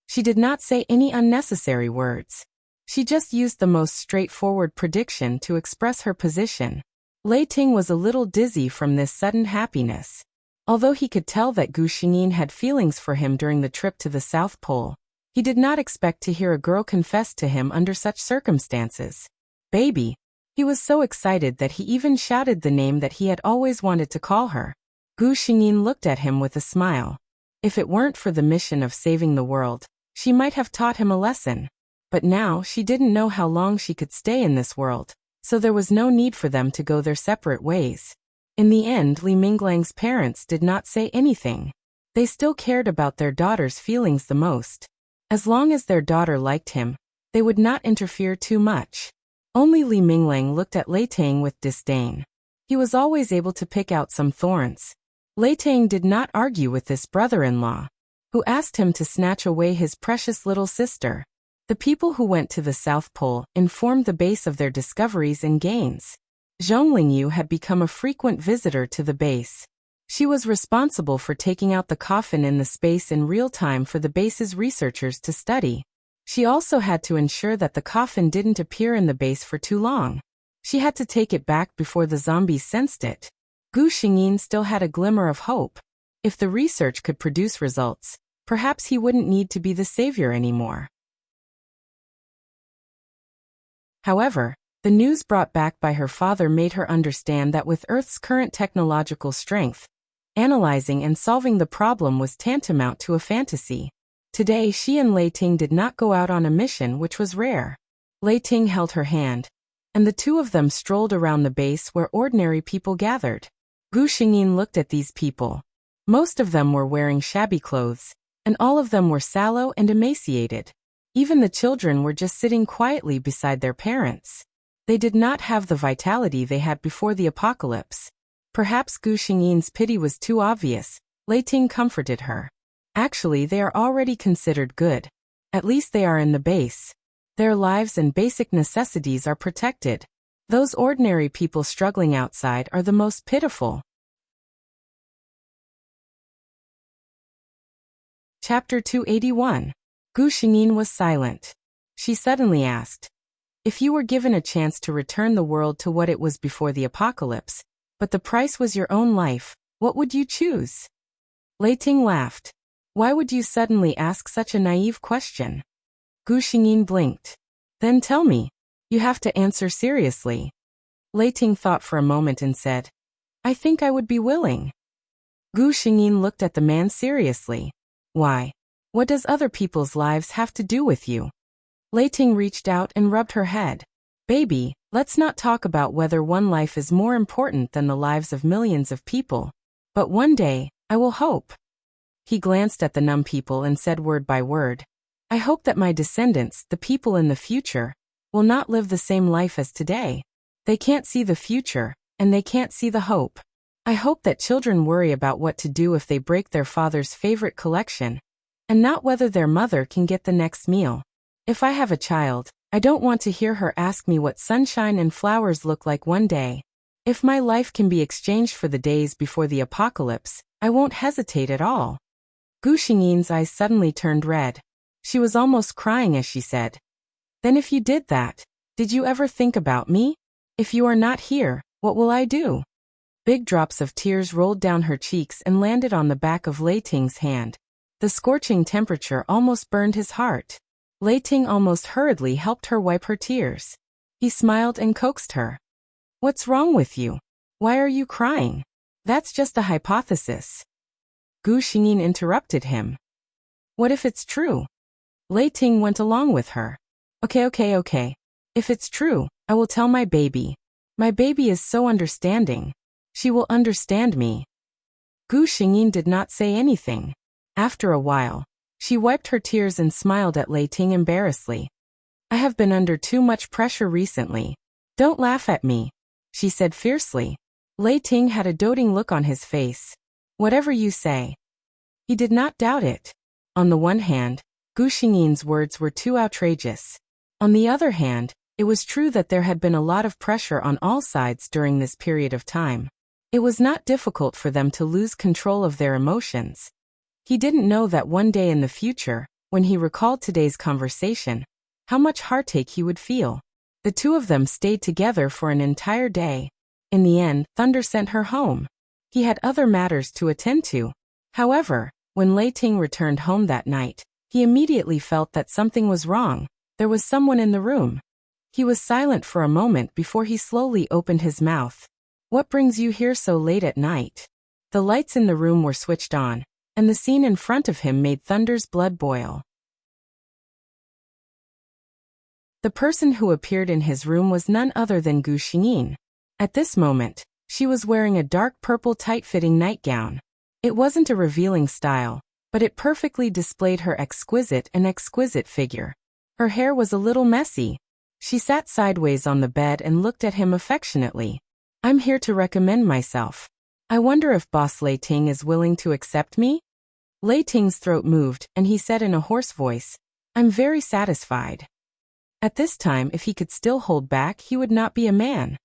She did not say any unnecessary words. She just used the most straightforward prediction to express her position. Lei Ting was a little dizzy from this sudden happiness. Although he could tell that Gu Xingyin had feelings for him during the trip to the South Pole, he did not expect to hear a girl confess to him under such circumstances. Baby. He was so excited that he even shouted the name that he had always wanted to call her. Gu Xingyin looked at him with a smile. If it weren't for the mission of saving the world, she might have taught him a lesson. But now she didn't know how long she could stay in this world, so there was no need for them to go their separate ways. In the end, Li Minglang's parents did not say anything. They still cared about their daughter's feelings the most. As long as their daughter liked him, they would not interfere too much. Only Li Minglang looked at Lei Ting with disdain. He was always able to pick out some thorns. Lei Ting did not argue with this brother-in-law, who asked him to snatch away his precious little sister. The people who went to the South Pole informed the base of their discoveries and gains. Zhong Lingyu had become a frequent visitor to the base. She was responsible for taking out the coffin in the space in real time for the base's researchers to study. She also had to ensure that the coffin didn't appear in the base for too long. She had to take it back before the zombies sensed it. Gu Xingyin still had a glimmer of hope. If the research could produce results, perhaps he wouldn't need to be the savior anymore. However, the news brought back by her father made her understand that with Earth's current technological strength, analyzing and solving the problem was tantamount to a fantasy. Today she and Lei Ting did not go out on a mission, which was rare. Lei Ting held her hand, and the two of them strolled around the base where ordinary people gathered. Gu Xingyin looked at these people. Most of them were wearing shabby clothes, and all of them were sallow and emaciated. Even the children were just sitting quietly beside their parents. They did not have the vitality they had before the apocalypse. Perhaps Gu Xingyin's pity was too obvious. Lei Ting comforted her. Actually, they are already considered good. At least they are in the base. Their lives and basic necessities are protected. Those ordinary people struggling outside are the most pitiful. Chapter 281. Gu Xingyin was silent. She suddenly asked, "If you were given a chance to return the world to what it was before the apocalypse, but the price was your own life, what would you choose?" Lei Ting laughed. "Why would you suddenly ask such a naive question?" Gu Xingyin blinked. "Then tell me. You have to answer seriously." Lei Ting thought for a moment and said, "I think I would be willing." Gu Xingyin looked at the man seriously. "Why? What does other people's lives have to do with you?" Lei Ting reached out and rubbed her head. "Baby, let's not talk about whether one life is more important than the lives of millions of people. But one day, I will hope." He glanced at the numb people and said word by word, "I hope that my descendants, the people in the future, will not live the same life as today. They can't see the future, and they can't see the hope. I hope that children worry about what to do if they break their father's favorite collection, and not whether their mother can get the next meal. If I have a child, I don't want to hear her ask me what sunshine and flowers look like one day. If my life can be exchanged for the days before the apocalypse, I won't hesitate at all." Gu Xingyin's eyes suddenly turned red. She was almost crying as she said, "Then if you did that, did you ever think about me? If you are not here, what will I do?" Big drops of tears rolled down her cheeks and landed on the back of Lei Ting's hand. The scorching temperature almost burned his heart. Lei Ting almost hurriedly helped her wipe her tears. He smiled and coaxed her. "What's wrong with you? Why are you crying? That's just a hypothesis." Gu Xingyin interrupted him. "What if it's true?" Lei Ting went along with her. Okay. If it's true, I will tell my baby. My baby is so understanding. She will understand me." Gu Xingyin did not say anything. After a while, she wiped her tears and smiled at Lei Ting embarrassedly. "I have been under too much pressure recently. Don't laugh at me," she said fiercely. Lei Ting had a doting look on his face. "Whatever you say." He did not doubt it. On the one hand, Gu Xingyin's words were too outrageous. On the other hand, it was true that there had been a lot of pressure on all sides during this period of time. It was not difficult for them to lose control of their emotions. He didn't know that one day in the future, when he recalled today's conversation, how much heartache he would feel. The two of them stayed together for an entire day. In the end, Thunder sent her home. He had other matters to attend to. However, when Lei Ting returned home that night, he immediately felt that something was wrong. There was someone in the room. He was silent for a moment before he slowly opened his mouth. "What brings you here so late at night?" The lights in the room were switched on, and the scene in front of him made Thunder's blood boil. The person who appeared in his room was none other than Gu Xingyin. At this moment, she was wearing a dark purple tight-fitting nightgown. It wasn't a revealing style, but it perfectly displayed her exquisite figure. Her hair was a little messy. She sat sideways on the bed and looked at him affectionately. "I'm here to recommend myself. I wonder if Boss Lei Ting is willing to accept me?" Lei Ting's throat moved, and he said in a hoarse voice, "I'm very satisfied." At this time, if he could still hold back, he would not be a man.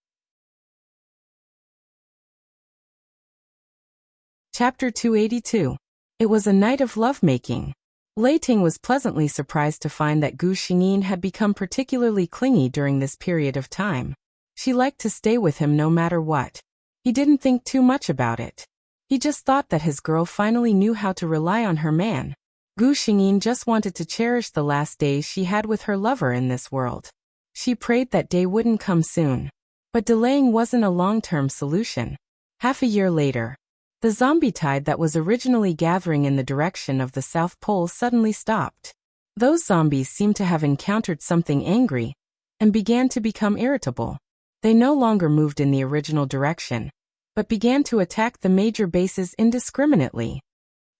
Chapter 282. It was a night of lovemaking. Lei Ting was pleasantly surprised to find that Gu Xingyin had become particularly clingy during this period of time. She liked to stay with him no matter what. He didn't think too much about it. He just thought that his girl finally knew how to rely on her man. Gu Xingyin just wanted to cherish the last days she had with her lover in this world. She prayed that day wouldn't come soon. But delaying wasn't a long-term solution. Half a year later, the zombie tide that was originally gathering in the direction of the South Pole suddenly stopped. Those zombies seemed to have encountered something angry and began to become irritable. They no longer moved in the original direction, but began to attack the major bases indiscriminately.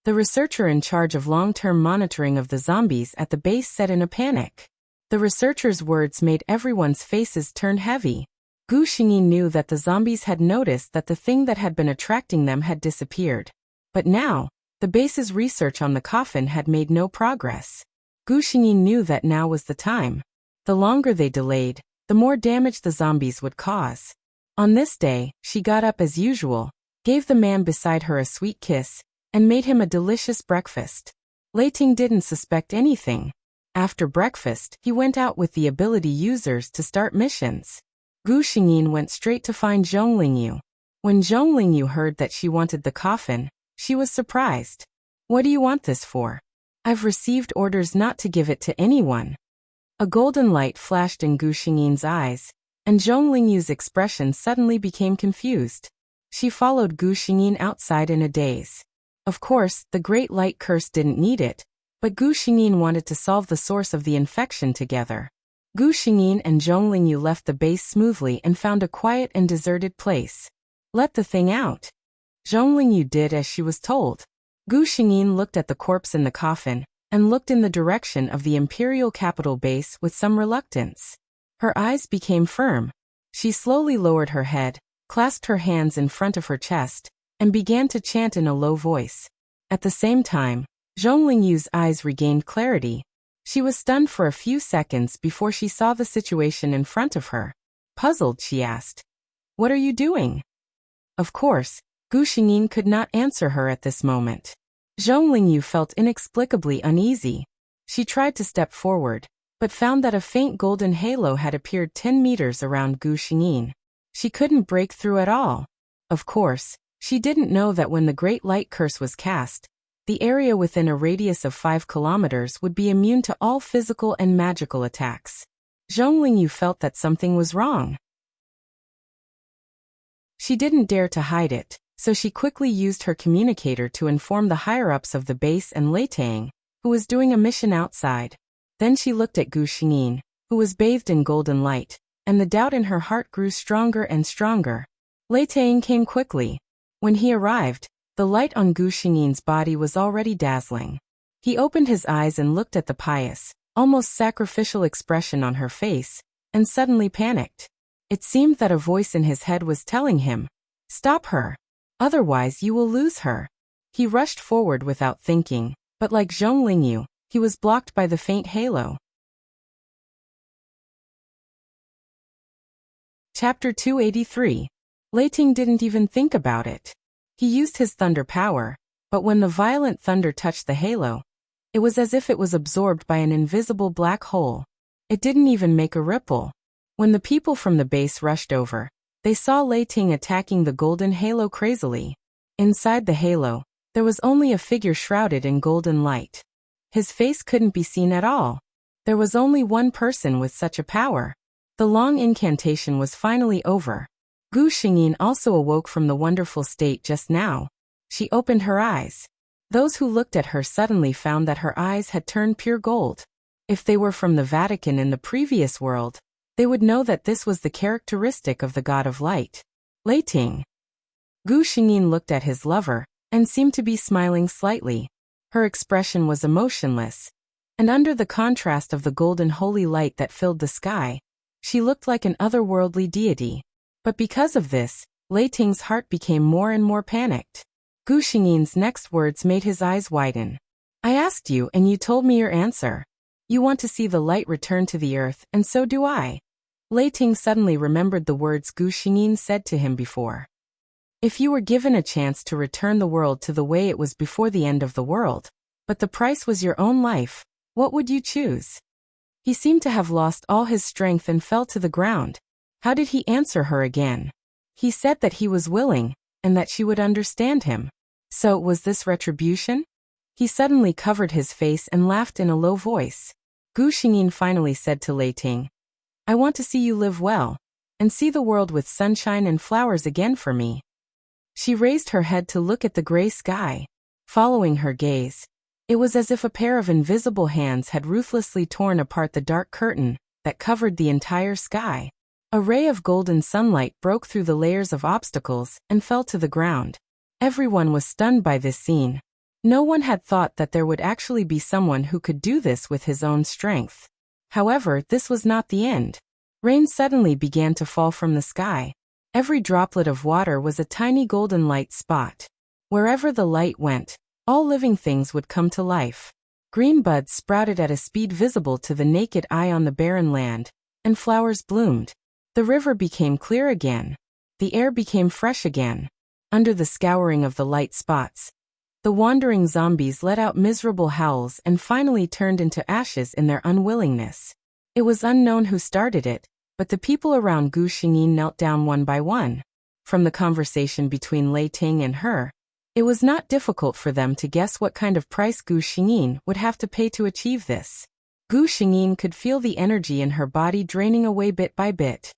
The researcher in charge of long-term monitoring of the zombies at the base said in a panic. The researcher's words made everyone's faces turn heavy. Gu Xingyin knew that the zombies had noticed that the thing that had been attracting them had disappeared. But now, the base's research on the coffin had made no progress. Gu Xingyin knew that now was the time. The longer they delayed, the more damage the zombies would cause. On this day, she got up as usual, gave the man beside her a sweet kiss, and made him a delicious breakfast. Lei Ting didn't suspect anything. After breakfast, he went out with the ability users to start missions. Gu Xingyin went straight to find Zhong Lingyu. When Zhong Lingyu heard that she wanted the coffin, she was surprised. "What do you want this for?" "I've received orders not to give it to anyone." A golden light flashed in Gu Xingyin's eyes, and Zhong Lingyu's expression suddenly became confused. She followed Gu Xingyin outside in a daze. Of course, the Great Light Curse didn't need it, but Gu Xingyin wanted to solve the source of the infection together. Gu Xingyin and Zhong Lingyu left the base smoothly and found a quiet and deserted place. "Let the thing out." Zhong Lingyu did as she was told. Gu Xingyin looked at the corpse in the coffin, and looked in the direction of the imperial capital base with some reluctance. Her eyes became firm. She slowly lowered her head, clasped her hands in front of her chest, and began to chant in a low voice. At the same time, Zhong Lingyu's eyes regained clarity. She was stunned for a few seconds before she saw the situation in front of her. Puzzled, she asked, "What are you doing?" Of course, Gu Xingyin could not answer her at this moment. Zhong Lingyu felt inexplicably uneasy. She tried to step forward, but found that a faint golden halo had appeared 10 meters around Gu Xingyin. She couldn't break through at all. Of course, she didn't know that when the Great Light Curse was cast, the area within a radius of 5 kilometers would be immune to all physical and magical attacks. Zhong Lingyu felt that something was wrong. She didn't dare to hide it, so she quickly used her communicator to inform the higher-ups of the base and Lei Ting, who was doing a mission outside. Then she looked at Gu Xingyin, who was bathed in golden light, and the doubt in her heart grew stronger and stronger. Lei Ting came quickly. When he arrived, the light on Gu Xingyin's body was already dazzling. He opened his eyes and looked at the pious, almost sacrificial expression on her face, and suddenly panicked. It seemed that a voice in his head was telling him, "Stop her. Otherwise you will lose her." He rushed forward without thinking, but like Zhong Lingyu, he was blocked by the faint halo. Chapter 283. Lei Ting didn't even think about it. He used his thunder power, but when the violent thunder touched the halo, it was as if it was absorbed by an invisible black hole. It didn't even make a ripple. When the people from the base rushed over, they saw Lei Ting attacking the golden halo crazily. Inside the halo, there was only a figure shrouded in golden light. His face couldn't be seen at all. There was only one person with such a power. The long incantation was finally over. Gu Xingyin also awoke from the wonderful state just now. She opened her eyes. Those who looked at her suddenly found that her eyes had turned pure gold. If they were from the Vatican in the previous world, they would know that this was the characteristic of the god of light. Lei Ting. Gu Xingyin looked at his lover, and seemed to be smiling slightly. Her expression was emotionless, and under the contrast of the golden holy light that filled the sky, she looked like an otherworldly deity. But because of this, Lei Ting's heart became more and more panicked. Gu Xingyin's next words made his eyes widen. "I asked you and you told me your answer. You want to see the light return to the earth, and so do I." Lei Ting suddenly remembered the words Gu Xingyin said to him before. "If you were given a chance to return the world to the way it was before the end of the world, but the price was your own life, what would you choose?" He seemed to have lost all his strength and fell to the ground. How did he answer her again? He said that he was willing, and that she would understand him. So, was this retribution? He suddenly covered his face and laughed in a low voice. Gu Xingyin finally said to Lei Ting, "I want to see you live well, and see the world with sunshine and flowers again for me." She raised her head to look at the gray sky. Following her gaze, it was as if a pair of invisible hands had ruthlessly torn apart the dark curtain that covered the entire sky. A ray of golden sunlight broke through the layers of obstacles and fell to the ground. Everyone was stunned by this scene. No one had thought that there would actually be someone who could do this with his own strength. However, this was not the end. Rain suddenly began to fall from the sky. Every droplet of water was a tiny golden light spot. Wherever the light went, all living things would come to life. Green buds sprouted at a speed visible to the naked eye on the barren land, and flowers bloomed. The river became clear again. The air became fresh again. Under the scouring of the light spots, the wandering zombies let out miserable howls and finally turned into ashes in their unwillingness. It was unknown who started it, but the people around Gu Xingyin knelt down one by one. From the conversation between Lei Ting and her, it was not difficult for them to guess what kind of price Gu Xingyin would have to pay to achieve this. Gu Xingyin could feel the energy in her body draining away bit by bit.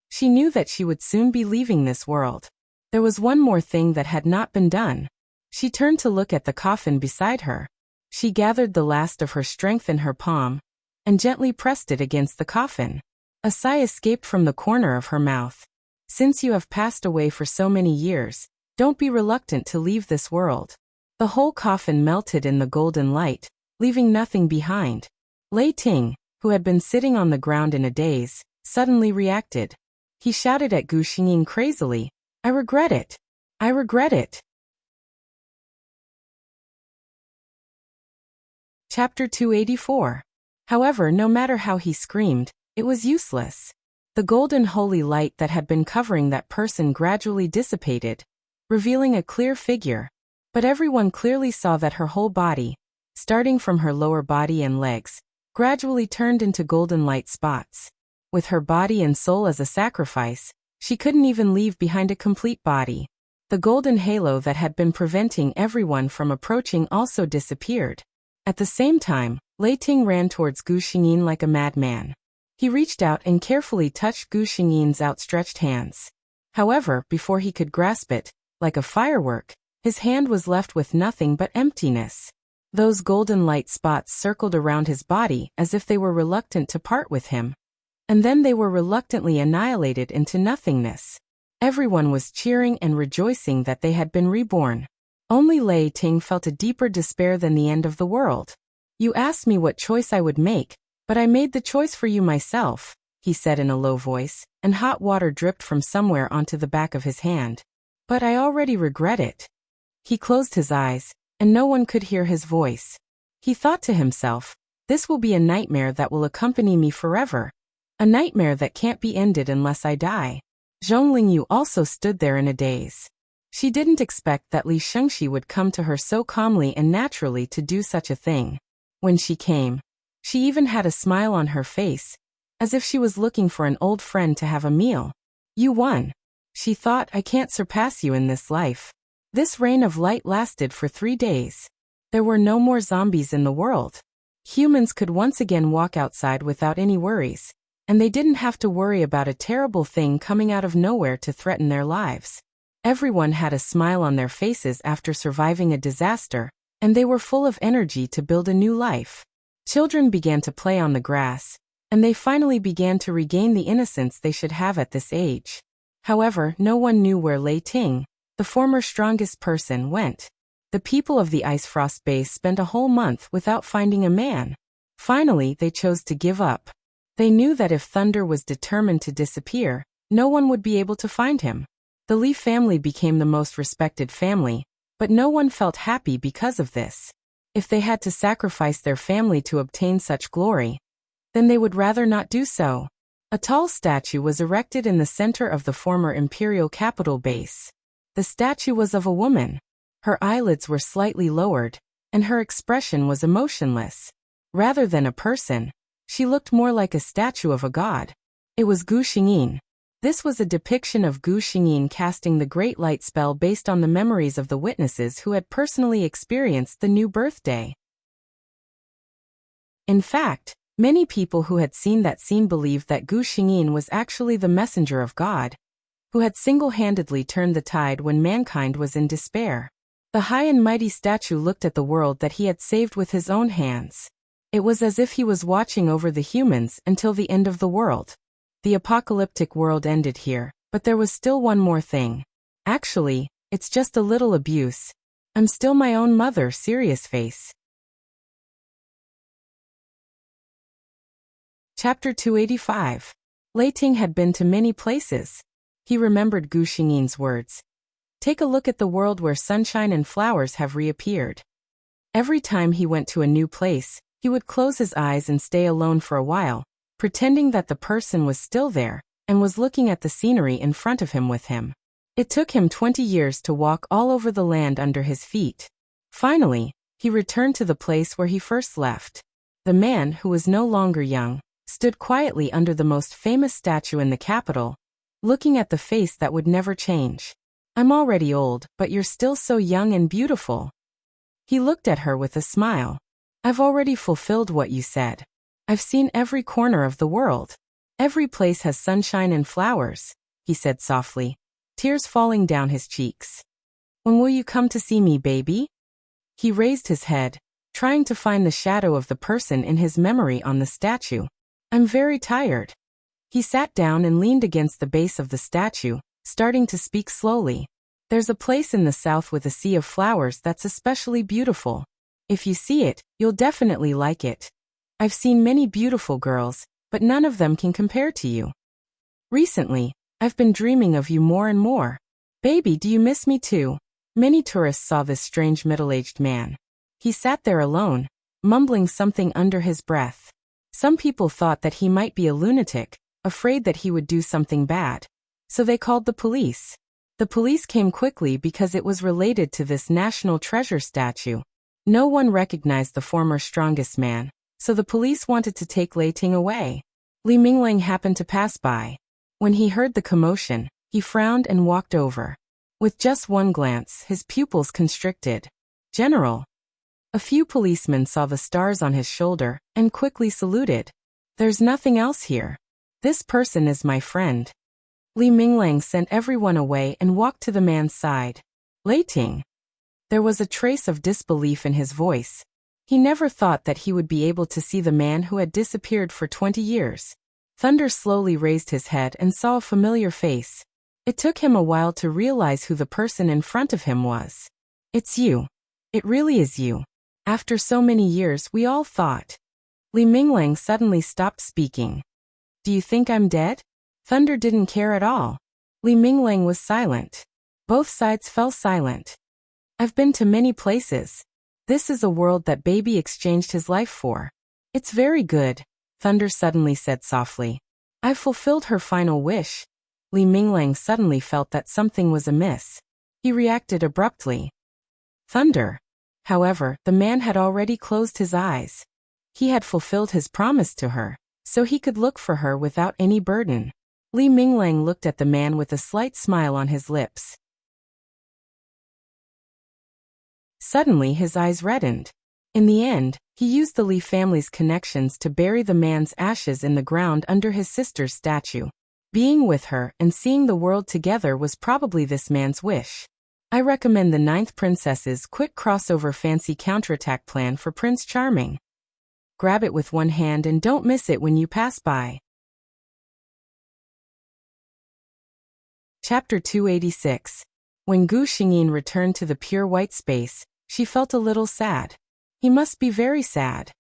She knew that she would soon be leaving this world. There was one more thing that had not been done. She turned to look at the coffin beside her. She gathered the last of her strength in her palm and gently pressed it against the coffin. A sigh escaped from the corner of her mouth. Since you have passed away for so many years, don't be reluctant to leave this world. The whole coffin melted in the golden light, leaving nothing behind. Lei Ting, who had been sitting on the ground in a daze, suddenly reacted. He shouted at Gu Xingyin crazily, "I regret it! I regret it!" Chapter 284. However, no matter how he screamed, it was useless. The golden holy light that had been covering that person gradually dissipated, revealing a clear figure. But everyone clearly saw that her whole body, starting from her lower body and legs, gradually turned into golden light spots. With her body and soul as a sacrifice, she couldn't even leave behind a complete body. The golden halo that had been preventing everyone from approaching also disappeared. At the same time, Lei Ting ran towards Gu Xingyin like a madman. He reached out and carefully touched Gu Xingyin's outstretched hands. However, before he could grasp it, like a firework, his hand was left with nothing but emptiness. Those golden light spots circled around his body as if they were reluctant to part with him. And then they were reluctantly annihilated into nothingness. Everyone was cheering and rejoicing that they had been reborn. Only Lei Ting felt a deeper despair than the end of the world. "You asked me what choice I would make, but I made the choice for you myself," he said in a low voice, and hot water dripped from somewhere onto the back of his hand. "But I already regret it." He closed his eyes, and no one could hear his voice. He thought to himself, "This will be a nightmare that will accompany me forever. A nightmare that can't be ended unless I die." Zhong Lingyu also stood there in a daze. She didn't expect that Li Shengxi would come to her so calmly and naturally to do such a thing. When she came, she even had a smile on her face, as if she was looking for an old friend to have a meal. "You won," she thought. "I can't surpass you in this life." This rain of light lasted for 3 days. There were no more zombies in the world. Humans could once again walk outside without any worries, and they didn't have to worry about a terrible thing coming out of nowhere to threaten their lives. Everyone had a smile on their faces after surviving a disaster, and they were full of energy to build a new life. Children began to play on the grass, and they finally began to regain the innocence they should have at this age. However, no one knew where Lei Ting, the former strongest person, went. The people of the Ice Frost base spent a whole month without finding a man. Finally, they chose to give up. They knew that if Thunder was determined to disappear, no one would be able to find him. The Li family became the most respected family, but no one felt happy because of this. If they had to sacrifice their family to obtain such glory, then they would rather not do so. A tall statue was erected in the center of the former imperial capital base. The statue was of a woman. Her eyelids were slightly lowered, and her expression was emotionless. Rather than a person, she looked more like a statue of a god. It was Gu Xingyin. This was a depiction of Gu Xingyin casting the Great Light spell based on the memories of the witnesses who had personally experienced the new birthday. In fact, many people who had seen that scene believed that Gu Xingyin was actually the messenger of God, who had single-handedly turned the tide when mankind was in despair. The high and mighty statue looked at the world that he had saved with his own hands. It was as if he was watching over the humans until the end of the world. The apocalyptic world ended here, but there was still one more thing. Actually, it's just a little abuse. I'm still my own mother, serious face. Chapter 285. Lei Ting had been to many places. He remembered Gu Xingyin's words. Take a look at the world where sunshine and flowers have reappeared. Every time he went to a new place, he would close his eyes and stay alone for a while, pretending that the person was still there, and was looking at the scenery in front of him with him. It took him 20 years to walk all over the land under his feet. Finally, he returned to the place where he first left. The man, who was no longer young, stood quietly under the most famous statue in the capital, looking at the face that would never change. I'm already old, but you're still so young and beautiful. He looked at her with a smile. I've already fulfilled what you said. I've seen every corner of the world. Every place has sunshine and flowers, he said softly, tears falling down his cheeks. When will you come to see me, baby? He raised his head, trying to find the shadow of the person in his memory on the statue. I'm very tired. He sat down and leaned against the base of the statue, starting to speak slowly. There's a place in the south with a sea of flowers that's especially beautiful. If you see it, you'll definitely like it. I've seen many beautiful girls, but none of them can compare to you. Recently, I've been dreaming of you more and more. Baby, do you miss me too? Many tourists saw this strange middle-aged man. He sat there alone, mumbling something under his breath. Some people thought that he might be a lunatic, afraid that he would do something bad. So they called the police. The police came quickly because it was related to this national treasure statue. No one recognized the former strongest man, so the police wanted to take Lei Ting away. Li Minglang happened to pass by. When he heard the commotion, he frowned and walked over. With just one glance, his pupils constricted. General. A few policemen saw the stars on his shoulder and quickly saluted. There's nothing else here. This person is my friend. Li Minglang sent everyone away and walked to the man's side. Lei Ting. There was a trace of disbelief in his voice. He never thought that he would be able to see the man who had disappeared for 20 years. Thunder slowly raised his head and saw a familiar face. It took him a while to realize who the person in front of him was. It's you. It really is you. After so many years, we all thought. Li Minglang suddenly stopped speaking. Do you think I'm dead? Thunder didn't care at all. Li Minglang was silent. Both sides fell silent. I've been to many places. This is a world that baby exchanged his life for. It's very good, Thunder suddenly said softly. I've fulfilled her final wish. Li Minglang suddenly felt that something was amiss. He reacted abruptly. Thunder. However, the man had already closed his eyes. He had fulfilled his promise to her, so he could look for her without any burden. Li Minglang looked at the man with a slight smile on his lips. Suddenly his eyes reddened. In the end, he used the Li family's connections to bury the man's ashes in the ground under his sister's statue. Being with her and seeing the world together was probably this man's wish. I recommend the Ninth Princess's quick crossover fancy counterattack plan for Prince Charming. Grab it with one hand and don't miss it when you pass by. Chapter 286. When Gu Xingyin returned to the pure white space, she felt a little sad. He must be very sad.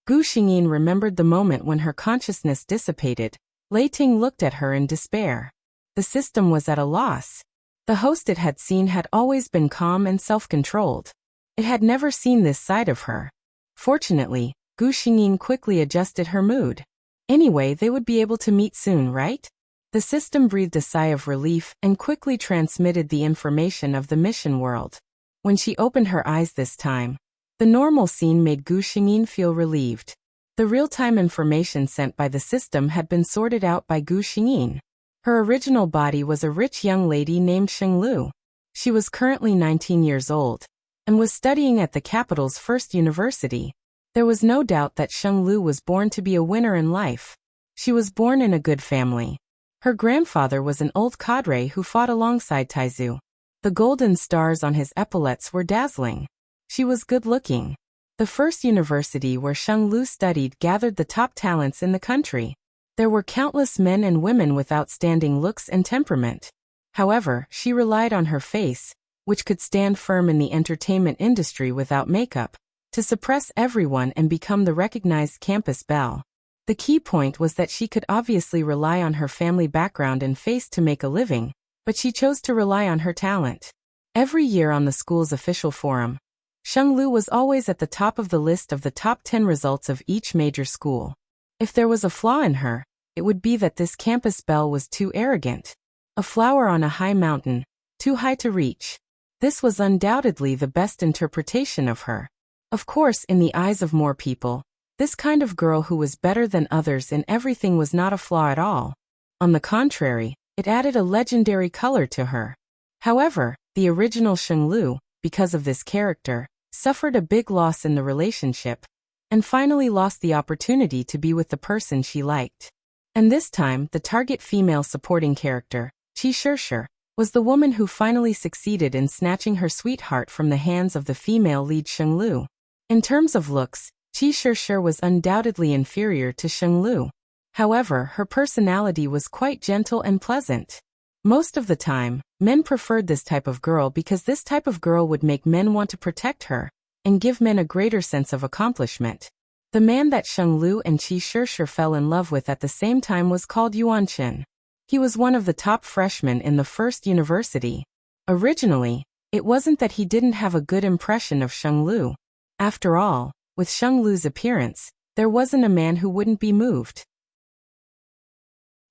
Gu Xingyin remembered the moment when her consciousness dissipated. Lei Ting looked at her in despair. The system was at a loss. The host it had seen had always been calm and self-controlled. It had never seen this side of her. Fortunately, Gu Xingyin quickly adjusted her mood. Anyway, they would be able to meet soon, right? The system breathed a sigh of relief and quickly transmitted the information of the mission world. When she opened her eyes this time, the normal scene made Gu Xingyin feel relieved. The real-time information sent by the system had been sorted out by Gu Xingyin. Her original body was a rich young lady named Sheng Lu. She was currently 19 years old and was studying at the capital's first university. There was no doubt that Sheng Lu was born to be a winner in life. She was born in a good family. Her grandfather was an old cadre who fought alongside Taizu. The golden stars on his epaulets were dazzling. She was good-looking. The first university where Sheng Lu studied gathered the top talents in the country. There were countless men and women with outstanding looks and temperament. However, she relied on her face, which could stand firm in the entertainment industry without makeup, to suppress everyone and become the recognized campus belle. The key point was that she could obviously rely on her family background and face to make a living, but she chose to rely on her talent. Every year on the school's official forum, Shenglu was always at the top of the list of the top 10 results of each major school. If there was a flaw in her, it would be that this campus belle was too arrogant. A flower on a high mountain, too high to reach. This was undoubtedly the best interpretation of her. Of course, in the eyes of more people, this kind of girl who was better than others in everything was not a flaw at all. On the contrary, it added a legendary color to her. However, the original Shenglu, because of this character, suffered a big loss in the relationship, and finally lost the opportunity to be with the person she liked. And this time, the target female supporting character, Qi Shirshir, was the woman who finally succeeded in snatching her sweetheart from the hands of the female lead Shenglu. In terms of looks, Qi Shirshir was undoubtedly inferior to Shenglu. However, her personality was quite gentle and pleasant. Most of the time, men preferred this type of girl because this type of girl would make men want to protect her and give men a greater sense of accomplishment. The man that Shenglu and Qi Shirshir fell in love with at the same time was called Yuanqin. He was one of the top freshmen in the first university. Originally, it wasn't that he didn't have a good impression of Shenglu. After all, with Shenglu's appearance, there wasn't a man who wouldn't be moved.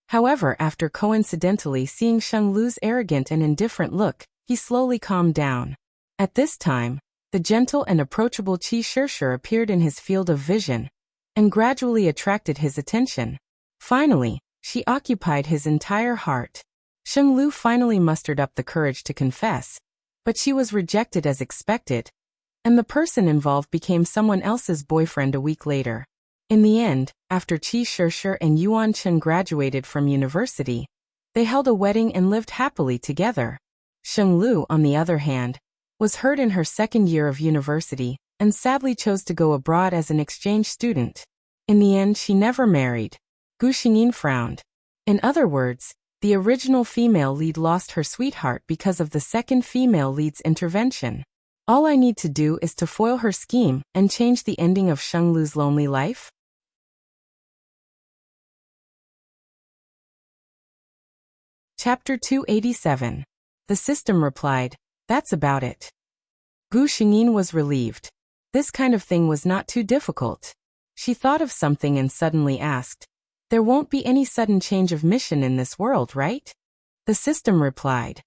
However, after coincidentally seeing Shenglu's arrogant and indifferent look, he slowly calmed down. At this time, the gentle and approachable Qi Shirshir appeared in his field of vision, and gradually attracted his attention. Finally, she occupied his entire heart. Shenglu finally mustered up the courage to confess, but she was rejected as expected, and the person involved became someone else's boyfriend a week later. In the end, after Qi Shirshir and Yuanqin graduated from university, they held a wedding and lived happily together. Shenglu, on the other hand, was hurt in her second year of university, and sadly chose to go abroad as an exchange student. In the end, she never married. Gu Xingyin frowned. In other words, the original female lead lost her sweetheart because of the second female lead's intervention. All I need to do is to foil her scheme and change the ending of Shenglu's lonely life? Chapter 287. The system replied, "That's about it." Gu Xingyin was relieved. This kind of thing was not too difficult. She thought of something and suddenly asked, "There won't be any sudden change of mission in this world, right?" The system replied,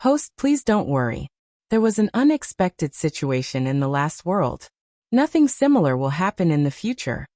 "Host, please don't worry. There was an unexpected situation in the last world. Nothing similar will happen in the future."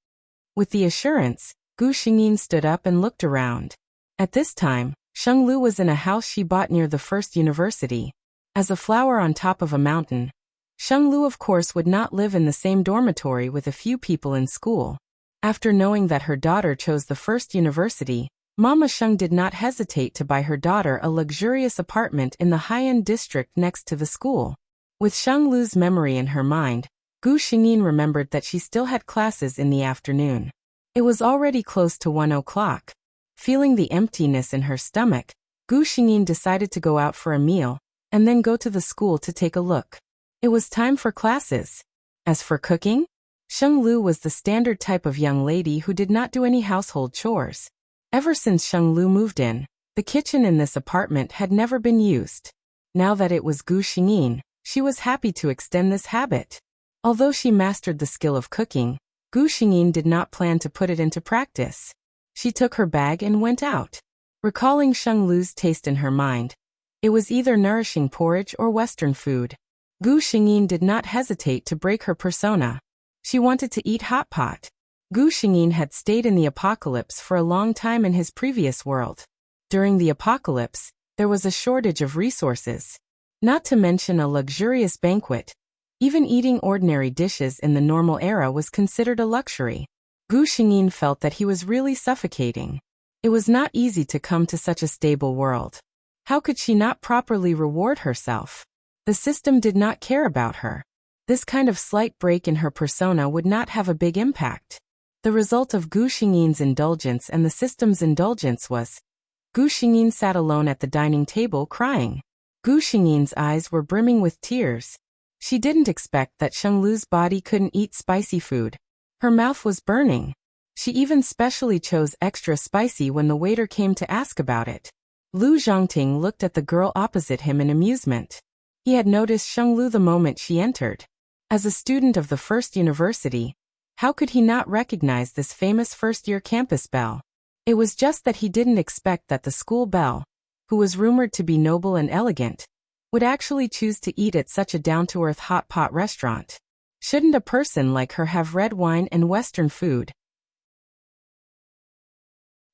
With the assurance, Gu Xingyin stood up and looked around. At this time, Shenglu was in a house she bought near the first university. As a flower on top of a mountain, Shenglu of course would not live in the same dormitory with a few people in school. After knowing that her daughter chose the first university, Mama Sheng did not hesitate to buy her daughter a luxurious apartment in the high-end district next to the school. With Shenglu's memory in her mind, Gu Xingyin remembered that she still had classes in the afternoon. It was already close to 1 o'clock. Feeling the emptiness in her stomach, Gu Xingyin decided to go out for a meal, and then go to the school to take a look. It was time for classes. As for cooking, Shenglu was the standard type of young lady who did not do any household chores. Ever since Shenglu moved in, the kitchen in this apartment had never been used. Now that it was Gu Xingyin, she was happy to extend this habit. Although she mastered the skill of cooking, Gu Xingyin did not plan to put it into practice. She took her bag and went out. Recalling Shenglu's taste in her mind, it was either nourishing porridge or Western food. Gu Xingyin did not hesitate to break her persona. She wanted to eat hot pot. Gu Xingyin had stayed in the apocalypse for a long time in his previous world. During the apocalypse, there was a shortage of resources. Not to mention a luxurious banquet. Even eating ordinary dishes in the normal era was considered a luxury. Gu Xingyin felt that he was really suffocating. It was not easy to come to such a stable world. How could she not properly reward herself? The system did not care about her. This kind of slight break in her persona would not have a big impact. The result of Gu Xingyin's indulgence and the system's indulgence was, Gu Xingyin sat alone at the dining table crying. Gu Xingyin's eyes were brimming with tears. She didn't expect that Shenglu's body couldn't eat spicy food. Her mouth was burning. She even specially chose extra spicy when the waiter came to ask about it. Lu Zhongting looked at the girl opposite him in amusement. He had noticed Shenglu the moment she entered. As a student of the first university, how could he not recognize this famous first-year campus belle? It was just that he didn't expect that the school belle, who was rumored to be noble and elegant, would actually choose to eat at such a down-to-earth hot pot restaurant. Shouldn't a person like her have red wine and Western food?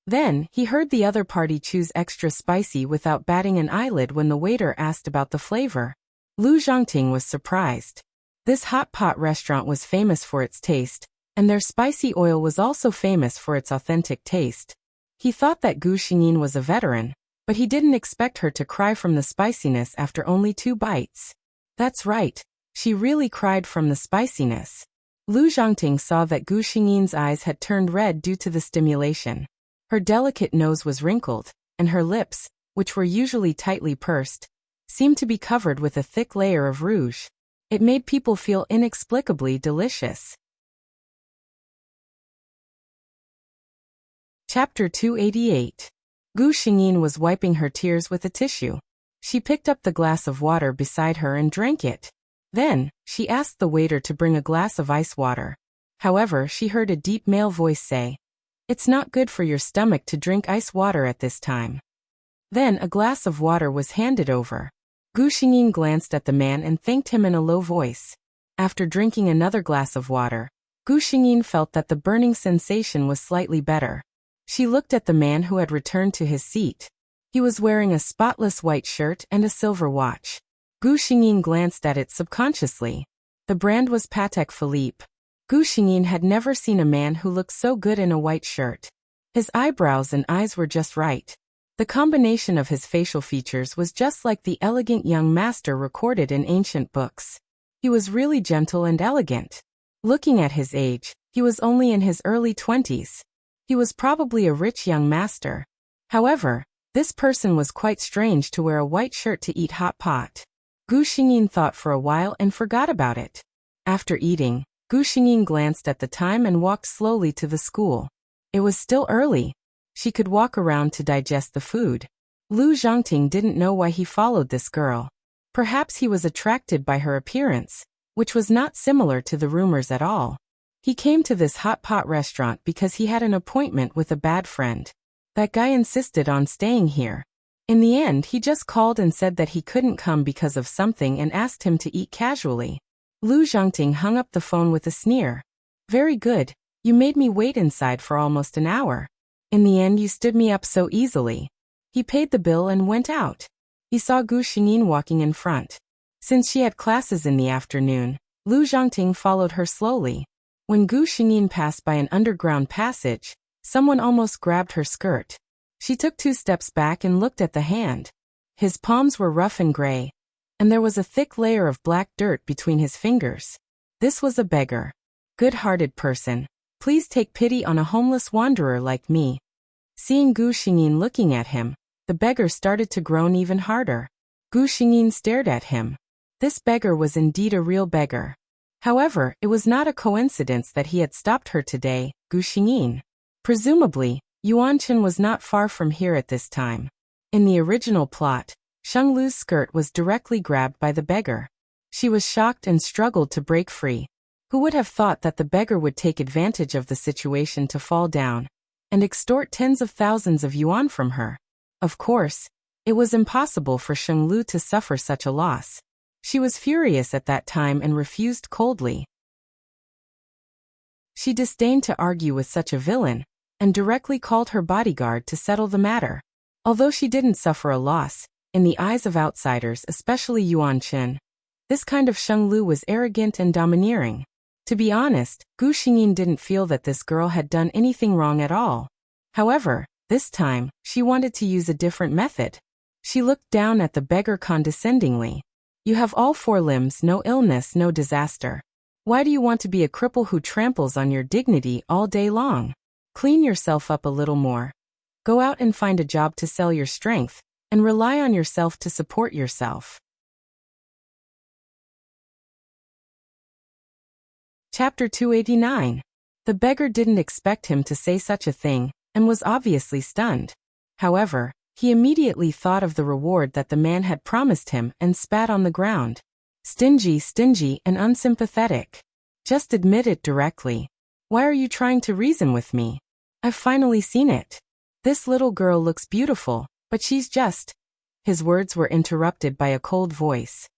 Then, he heard the other party choose extra spicy without batting an eyelid when the waiter asked about the flavor. Lu Zhongting was surprised. This hot pot restaurant was famous for its taste, and their spicy oil was also famous for its authentic taste. He thought that Gu Xingyin was a veteran, but he didn't expect her to cry from the spiciness after only 2 bites. That's right, she really cried from the spiciness. Lu Zhongting saw that Gu Xingyin's eyes had turned red due to the stimulation. Her delicate nose was wrinkled, and her lips, which were usually tightly pursed, seemed to be covered with a thick layer of rouge. It made people feel inexplicably delicious. Chapter 288. Gu Xingyin was wiping her tears with a tissue. She picked up the glass of water beside her and drank it. Then, she asked the waiter to bring a glass of ice water. However, she heard a deep male voice say, "It's not good for your stomach to drink ice water at this time." Then a glass of water was handed over. Gu Xingyin glanced at the man and thanked him in a low voice. After drinking another glass of water, Gu Xingyin felt that the burning sensation was slightly better. She looked at the man who had returned to his seat. He was wearing a spotless white shirt and a silver watch. Gu Xingyin glanced at it subconsciously. The brand was Patek Philippe. Gu Xingyin had never seen a man who looked so good in a white shirt. His eyebrows and eyes were just right. The combination of his facial features was just like the elegant young master recorded in ancient books. He was really gentle and elegant. Looking at his age, he was only in his early 20s. He was probably a rich young master. However, this person was quite strange to wear a white shirt to eat hot pot. Gu Xingyin thought for a while and forgot about it. After eating, Gu Xingyin glanced at the time and walked slowly to the school. It was still early. She could walk around to digest the food. Lu Zhongting didn't know why he followed this girl. Perhaps he was attracted by her appearance, which was not similar to the rumors at all. He came to this hot pot restaurant because he had an appointment with a bad friend. That guy insisted on staying here. In the end, he just called and said that he couldn't come because of something and asked him to eat casually. Lu Zhongting hung up the phone with a sneer. "Very good, you made me wait inside for almost an hour. In the end you stood me up so easily." He paid the bill and went out. He saw Gu Xingyin walking in front. Since she had classes in the afternoon, Lu Zhongting followed her slowly. When Gu Xingyin passed by an underground passage, someone almost grabbed her skirt. She took 2 steps back and looked at the hand. His palms were rough and gray, and there was a thick layer of black dirt between his fingers. This was a beggar. "Good-hearted person, please take pity on a homeless wanderer like me." Seeing Gu Xingyin looking at him, the beggar started to groan even harder. Gu Xingyin stared at him. This beggar was indeed a real beggar. However, it was not a coincidence that he had stopped her today, Gu Xingyin. Presumably, Yuanchen was not far from here at this time. In the original plot, Shenglu's skirt was directly grabbed by the beggar. She was shocked and struggled to break free. Who would have thought that the beggar would take advantage of the situation to fall down and extort tens of thousands of yuan from her? Of course, it was impossible for Shenglu to suffer such a loss. She was furious at that time and refused coldly. She disdained to argue with such a villain, and directly called her bodyguard to settle the matter. Although she didn't suffer a loss, in the eyes of outsiders, especially Yuan Chen, this kind of Shenglu was arrogant and domineering. To be honest, Gu Xingyin didn't feel that this girl had done anything wrong at all. However, this time, she wanted to use a different method. She looked down at the beggar condescendingly. "You have all 4 limbs, no illness, no disaster. Why do you want to be a cripple who tramples on your dignity all day long? Clean yourself up a little more. Go out and find a job to sell your strength, and rely on yourself to support yourself." Chapter 289. The beggar didn't expect him to say such a thing, and was obviously stunned. However, he immediately thought of the reward that the man had promised him and spat on the ground. Stingy, stingy, and unsympathetic. Just admit it directly. Why are you trying to reason with me? I've finally seen it. This little girl looks beautiful, but she's just... His words were interrupted by a cold voice.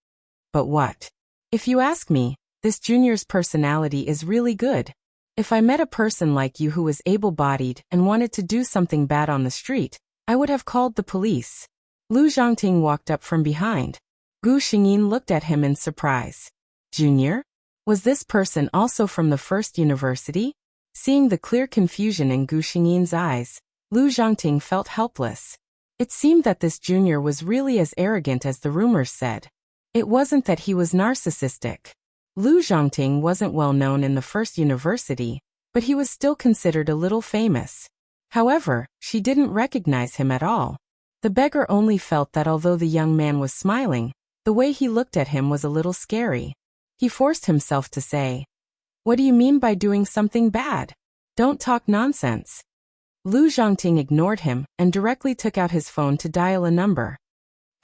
But what? If you ask me, this junior's personality is really good. If I met a person like you who was able-bodied and wanted to do something bad on the street, I would have called the police. Lu Zhongting walked up from behind. Gu Xingyin looked at him in surprise. Junior? Was this person also from the first university? Seeing the clear confusion in Gu Xingyin's eyes, Lu Zhongting felt helpless. It seemed that this junior was really as arrogant as the rumors said. It wasn't that he was narcissistic. Lu Zhongting wasn't well known in the first university, but he was still considered a little famous. However, she didn't recognize him at all. The beggar only felt that although the young man was smiling, the way he looked at him was a little scary. He forced himself to say, "What do you mean by doing something bad? Don't talk nonsense." Lu Zhongting ignored him and directly took out his phone to dial a number.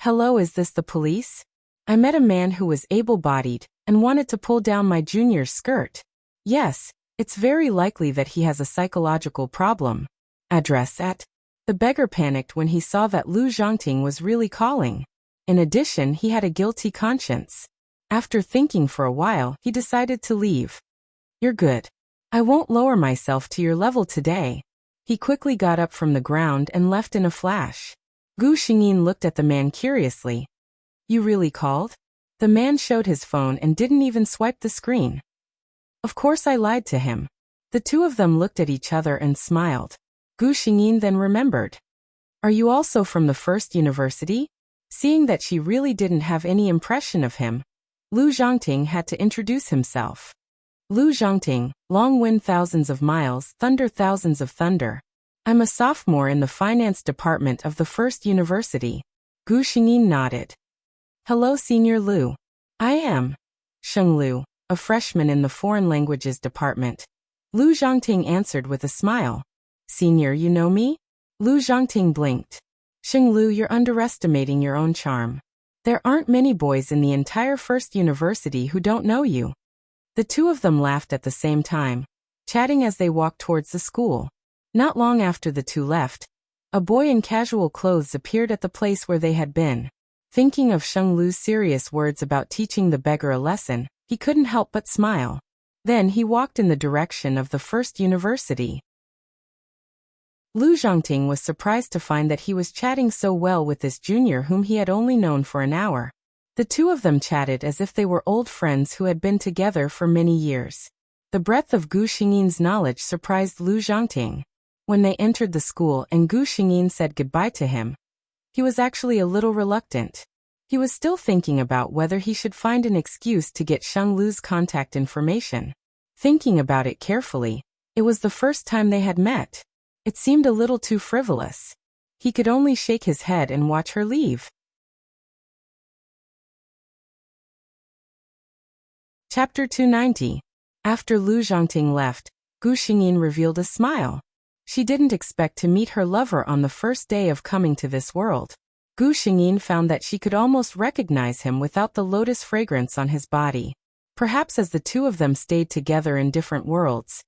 "Hello, is this the police? I met a man who was able-bodied and wanted to pull down my junior's skirt. Yes, it's very likely that he has a psychological problem. Address at..." The beggar panicked when he saw that Lu Zhongting was really calling. In addition, he had a guilty conscience. After thinking for a while, he decided to leave. "You're good. I won't lower myself to your level today." He quickly got up from the ground and left in a flash. Gu Xingyin looked at the man curiously. "You really called?" The man showed his phone and didn't even swipe the screen. "Of course I lied to him." The two of them looked at each other and smiled. Gu Xingyin then remembered. "Are you also from the first university?" Seeing that she really didn't have any impression of him, Lu Zhongting had to introduce himself. "Lu Zhongting, long wind thousands of miles, thunder thousands of thunder. I'm a sophomore in the finance department of the first university." Gu Xingyin nodded. "Hello, Senior Lu. I am Sheng Lu, a freshman in the foreign languages department." Lu Zhongting answered with a smile. "Senior, you know me?" Lu Zhongting blinked. "Sheng Lu, you're underestimating your own charm. There aren't many boys in the entire first university who don't know you." The two of them laughed at the same time, chatting as they walked towards the school. Not long after the two left, a boy in casual clothes appeared at the place where they had been. Thinking of Sheng Lu's serious words about teaching the beggar a lesson, he couldn't help but smile. Then he walked in the direction of the first university. Lu Zhongting was surprised to find that he was chatting so well with this junior whom he had only known for an hour. The two of them chatted as if they were old friends who had been together for many years. The breadth of Gu Xingyin's knowledge surprised Lu Zhongting. When they entered the school and Gu Xingyin said goodbye to him, he was actually a little reluctant. He was still thinking about whether he should find an excuse to get Sheng Lu's contact information. Thinking about it carefully, it was the first time they had met. It seemed a little too frivolous. He could only shake his head and watch her leave. Chapter 290. After Lu Zhongting left, Gu Xingyin revealed a smile. She didn't expect to meet her lover on the first day of coming to this world. Gu Xingyin found that she could almost recognize him without the lotus fragrance on his body. Perhaps as the two of them stayed together in different worlds,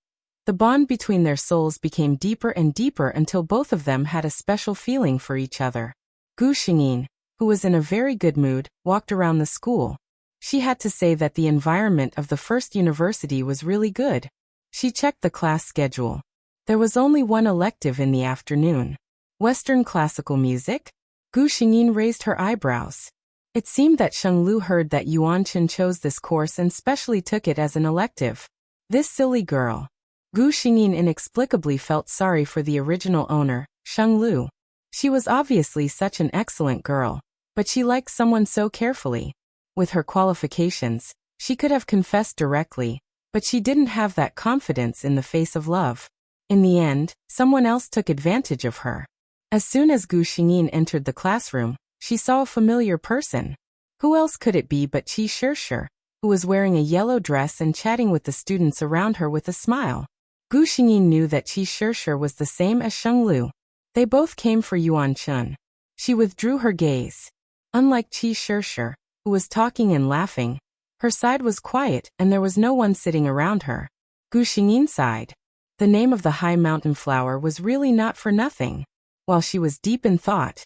the bond between their souls became deeper and deeper until both of them had a special feeling for each other. Gu Xingyin, who was in a very good mood, walked around the school. She had to say that the environment of the first university was really good. She checked the class schedule. There was only one elective in the afternoon. Western classical music? Gu Xingyin raised her eyebrows. It seemed that Sheng Lu heard that Yuan Chen chose this course and specially took it as an elective. This silly girl. Gu Xingyin inexplicably felt sorry for the original owner, Sheng Lu. She was obviously such an excellent girl, but she liked someone so carefully. With her qualifications, she could have confessed directly, but she didn't have that confidence in the face of love. In the end, someone else took advantage of her. As soon as Gu Xingyin entered the classroom, she saw a familiar person. Who else could it be but Qi Shishir, who was wearing a yellow dress and chatting with the students around her with a smile. Gu Xingyin knew that Qi Shishir was the same as Sheng Lu. They both came for Yuan Chun. She withdrew her gaze. Unlike Qi Shishir, who was talking and laughing, her side was quiet and there was no one sitting around her. Gu Xingyin sighed. The name of the high mountain flower was really not for nothing. While she was deep in thought,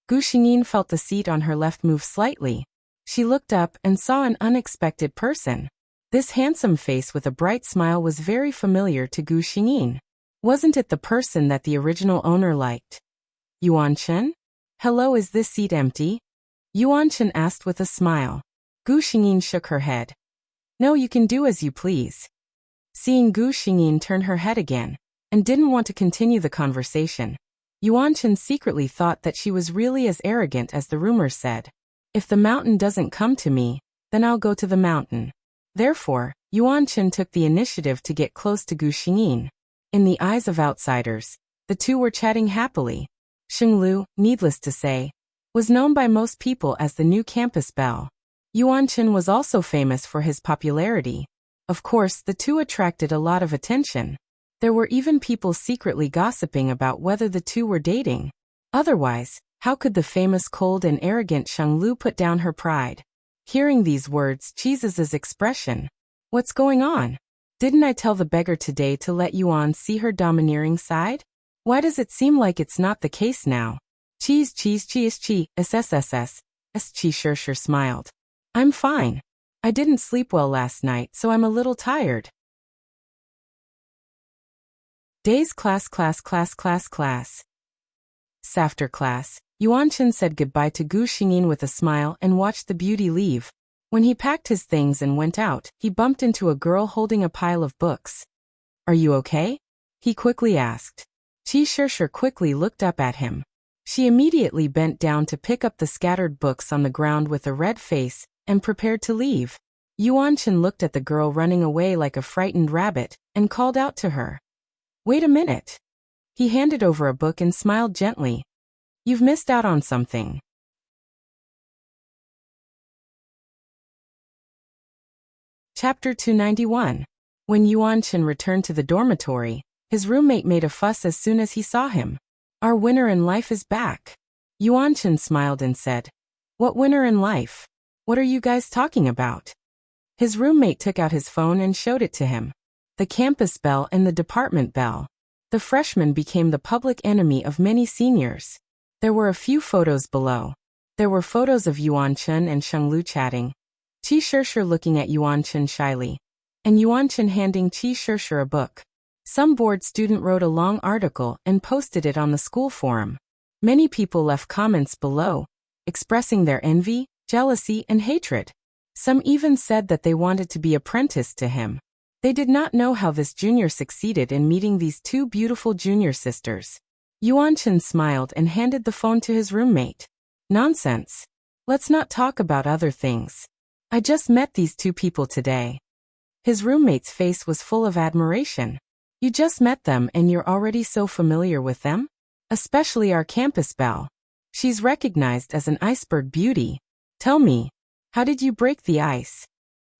Gu Xingyin felt the seat on her left move slightly. She looked up and saw an unexpected person. This handsome face with a bright smile was very familiar to Gu Xingyin. Wasn't it the person that the original owner liked? Yuan Chen? Hello, is this seat empty? Yuan Chen asked with a smile. Gu Xingyin shook her head. No, you can do as you please. Seeing Gu Xingyin turn her head again, and didn't want to continue the conversation, Yuan Chen secretly thought that she was really as arrogant as the rumors said. If the mountain doesn't come to me, then I'll go to the mountain. Therefore, Yuan Chen took the initiative to get close to Gu Xingyin. In the eyes of outsiders, the two were chatting happily. Sheng Lu, needless to say, was known by most people as the new campus belle. Yuan Chen was also famous for his popularity. Of course, the two attracted a lot of attention. There were even people secretly gossiping about whether the two were dating. Otherwise, how could the famous cold and arrogant Sheng Lu put down her pride? Hearing these words, Cheese's expression. What's going on? Didn't I tell the beggar today to let Yuan see her domineering side? Why does it seem like it's not the case now? Cheese, SSSS, Qi Shishir smiled. I'm fine. I didn't sleep well last night, so I'm a little tired. Days class. After class, Yuan Chen said goodbye to Gu Xingyin with a smile and watched the beauty leave. When he packed his things and went out, he bumped into a girl holding a pile of books. Are you okay? He quickly asked. Qi Shishir quickly looked up at him. She immediately bent down to pick up the scattered books on the ground with a red face and prepared to leave. Yuan Chen looked at the girl running away like a frightened rabbit and called out to her. Wait a minute. He handed over a book and smiled gently. You've missed out on something. Chapter 291. When Yuan Chen returned to the dormitory, his roommate made a fuss as soon as he saw him. Our winner in life is back. Yuan Chen smiled and said, What winner in life? What are you guys talking about? His roommate took out his phone and showed it to him. The campus belle and the department belle. The freshman became the public enemy of many seniors. There were a few photos below. There were photos of Yuan Chen and Sheng Lu chatting, Qi Shishir looking at Yuan Chen shyly, and Yuan Chen handing Qi Shishir a book. Some bored student wrote a long article and posted it on the school forum. Many people left comments below, expressing their envy, jealousy, and hatred. Some even said that they wanted to be apprenticed to him. They did not know how this junior succeeded in meeting these two beautiful junior sisters. Yuan Chen smiled and handed the phone to his roommate. Nonsense. Let's not talk about other things. I just met these two people today. His roommate's face was full of admiration. You just met them and you're already so familiar with them? Especially our campus belle. She's recognized as an iceberg beauty. Tell me, how did you break the ice?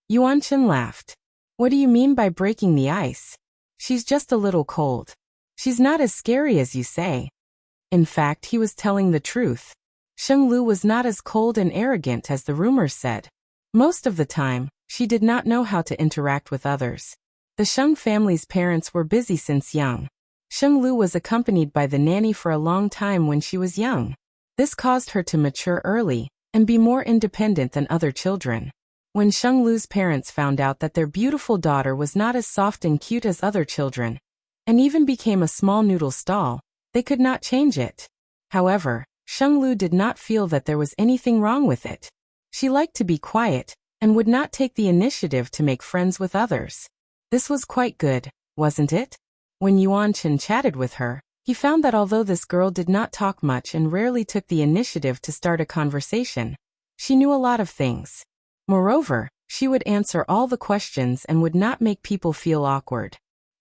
Yuan Chen laughed. What do you mean by breaking the ice? She's just a little cold. She's not as scary as you say. In fact, he was telling the truth. Sheng Lu was not as cold and arrogant as the rumors said. Most of the time, she did not know how to interact with others. The Sheng family's parents were busy since young. Sheng Lu was accompanied by the nanny for a long time when she was young. This caused her to mature early and be more independent than other children. When Sheng Lu's parents found out that their beautiful daughter was not as soft and cute as other children, and even became a small noodle stall, they could not change it. However, Sheng Lu did not feel that there was anything wrong with it. She liked to be quiet and would not take the initiative to make friends with others. This was quite good, wasn't it? When Yuan Chen chatted with her, he found that although this girl did not talk much and rarely took the initiative to start a conversation, she knew a lot of things. Moreover, she would answer all the questions and would not make people feel awkward.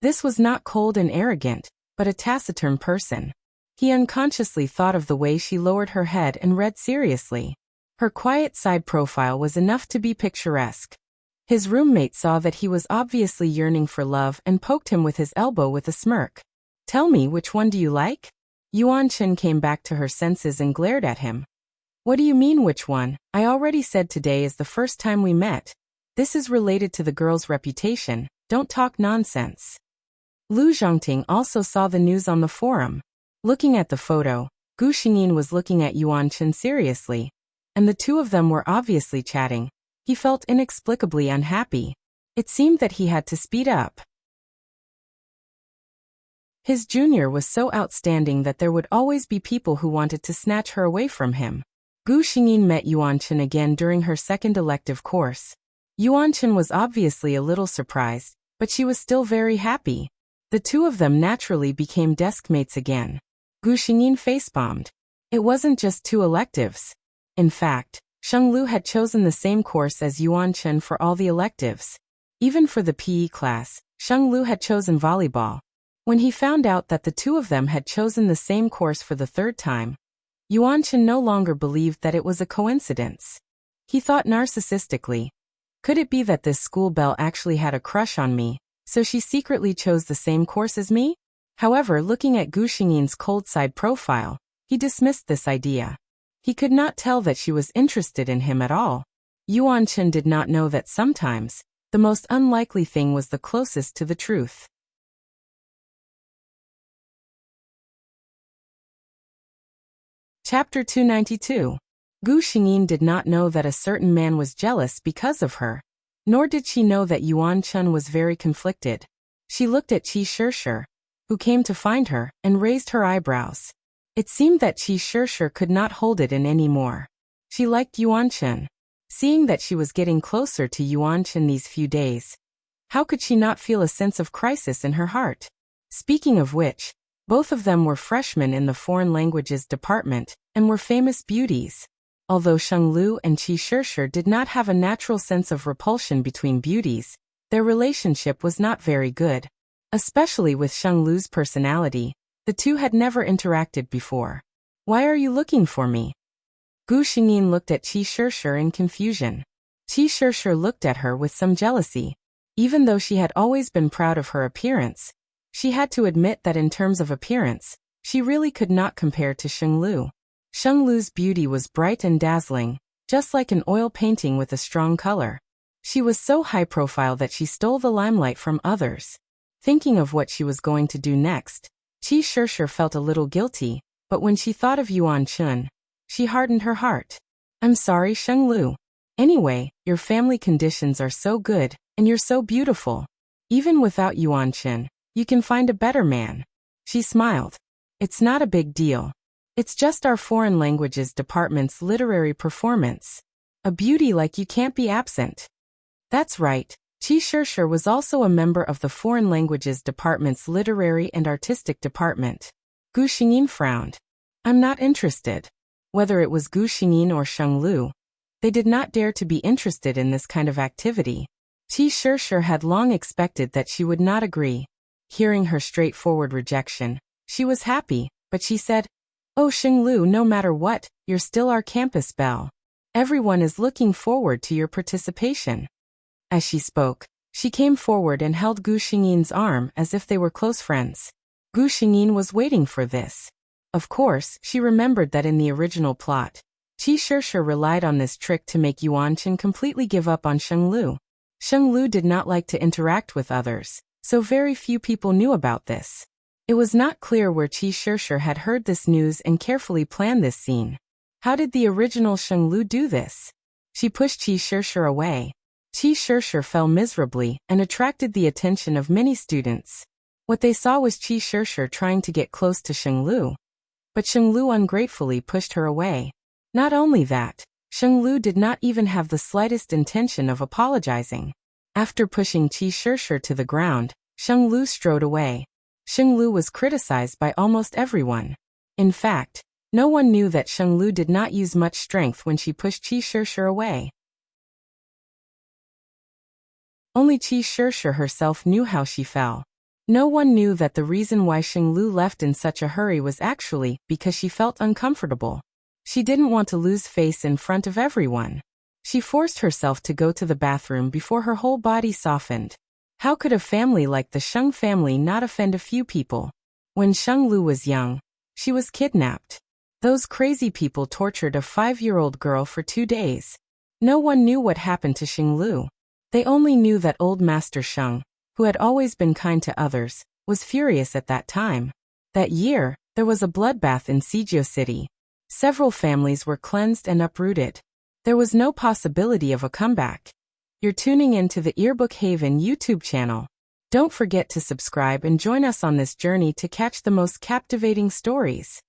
This was not cold and arrogant, but a taciturn person. He unconsciously thought of the way she lowered her head and read seriously. Her quiet side profile was enough to be picturesque. His roommate saw that he was obviously yearning for love and poked him with his elbow with a smirk. "Tell me, which one do you like?" Yuan Chen came back to her senses and glared at him. "What do you mean which one? I already said today is the first time we met. This is related to the girl's reputation. Don't talk nonsense." Lu Zhongting also saw the news on the forum. Looking at the photo, Gu Xingyin was looking at Yuan Chen seriously, and the two of them were obviously chatting. He felt inexplicably unhappy. It seemed that he had to speed up. His junior was so outstanding that there would always be people who wanted to snatch her away from him. Gu Xingyin met Yuan Chen again during her second elective course. Yuan Chen was obviously a little surprised, but she was still very happy. The two of them naturally became desk mates again. Gu Xingyin facepalmed. It wasn't just two electives. In fact, Sheng Lu had chosen the same course as Yuan Chen for all the electives. Even for the PE class, Sheng Lu had chosen volleyball. When he found out that the two of them had chosen the same course for the third time, Yuan Chen no longer believed that it was a coincidence. He thought narcissistically, could it be that this school belle actually had a crush on me, so she secretly chose the same course as me? However, looking at Gu Xingyin's cold side profile, he dismissed this idea. He could not tell that she was interested in him at all. Yuan Chen did not know that sometimes, the most unlikely thing was the closest to the truth. Chapter 292. Gu Xingyin did not know that a certain man was jealous because of her, nor did she know that Yuan Chen was very conflicted. She looked at Qi Shishir, who came to find her, and raised her eyebrows. It seemed that Qi Shishir could not hold it in any more. She liked Yuan Chen. Seeing that she was getting closer to Yuan Chen these few days, how could she not feel a sense of crisis in her heart? Speaking of which, both of them were freshmen in the foreign languages department, and were famous beauties. Although Sheng Lu and Qi Shishir did not have a natural sense of repulsion between beauties, their relationship was not very good. Especially with Sheng Lu's personality, the two had never interacted before. "Why are you looking for me?" Gu Xingyin looked at Qi Shishir in confusion. Qi Shishir looked at her with some jealousy. Even though she had always been proud of her appearance, she had to admit that in terms of appearance, she really could not compare to Sheng Lu. Sheng Lu's beauty was bright and dazzling, just like an oil painting with a strong color. She was so high profile that she stole the limelight from others. Thinking of what she was going to do next, Qi Shishir felt a little guilty, but when she thought of Yuan Chen, she hardened her heart. "I'm sorry, Sheng Lu. Anyway, your family conditions are so good, and you're so beautiful. Even without Yuan Chen, you can find a better man." She smiled. "It's not a big deal. It's just our foreign languages department's literary performance. A beauty like you can't be absent." That's right. Qi Shishir was also a member of the foreign languages department's literary and artistic department. Gu Xingyin frowned. "I'm not interested." Whether it was Gu Xingyin or Sheng Lu, they did not dare to be interested in this kind of activity. Qi Shishir had long expected that she would not agree. Hearing her straightforward rejection, she was happy, but she said, "Oh Sheng Lu, no matter what, you're still our campus belle. Everyone is looking forward to your participation." As she spoke, she came forward and held Gu Xingyin's arm as if they were close friends. Gu Xingyin was waiting for this. Of course, she remembered that in the original plot, Qi Shishir relied on this trick to make Yuan Chen completely give up on Sheng Lu. Sheng Lu did not like to interact with others, so very few people knew about this. It was not clear where Qi Shishir had heard this news and carefully planned this scene. How did the original Sheng Lu do this? She pushed Qi Shishir away. Qi Shishir fell miserably and attracted the attention of many students. What they saw was Qi Shishir trying to get close to Sheng Lu. But Sheng Lu ungratefully pushed her away. Not only that, Sheng Lu did not even have the slightest intention of apologizing. After pushing Qi Shishir to the ground, Sheng Lu strode away. Sheng Lu was criticized by almost everyone. In fact, no one knew that Sheng Lu did not use much strength when she pushed Qi Shishir away. Only Qi Shishir herself knew how she fell. No one knew that the reason why Sheng Lu left in such a hurry was actually because she felt uncomfortable. She didn't want to lose face in front of everyone. She forced herself to go to the bathroom before her whole body softened. How could a family like the Sheng family not offend a few people? When Sheng Lu was young, she was kidnapped. Those crazy people tortured a 5-year-old girl for 2 days. No one knew what happened to Sheng Lu. They only knew that old Master Sheng, who had always been kind to others, was furious at that time. That year, there was a bloodbath in Sijio City. Several families were cleansed and uprooted. There was no possibility of a comeback. You're tuning into the Earbook Haven YouTube channel. Don't forget to subscribe and join us on this journey to catch the most captivating stories.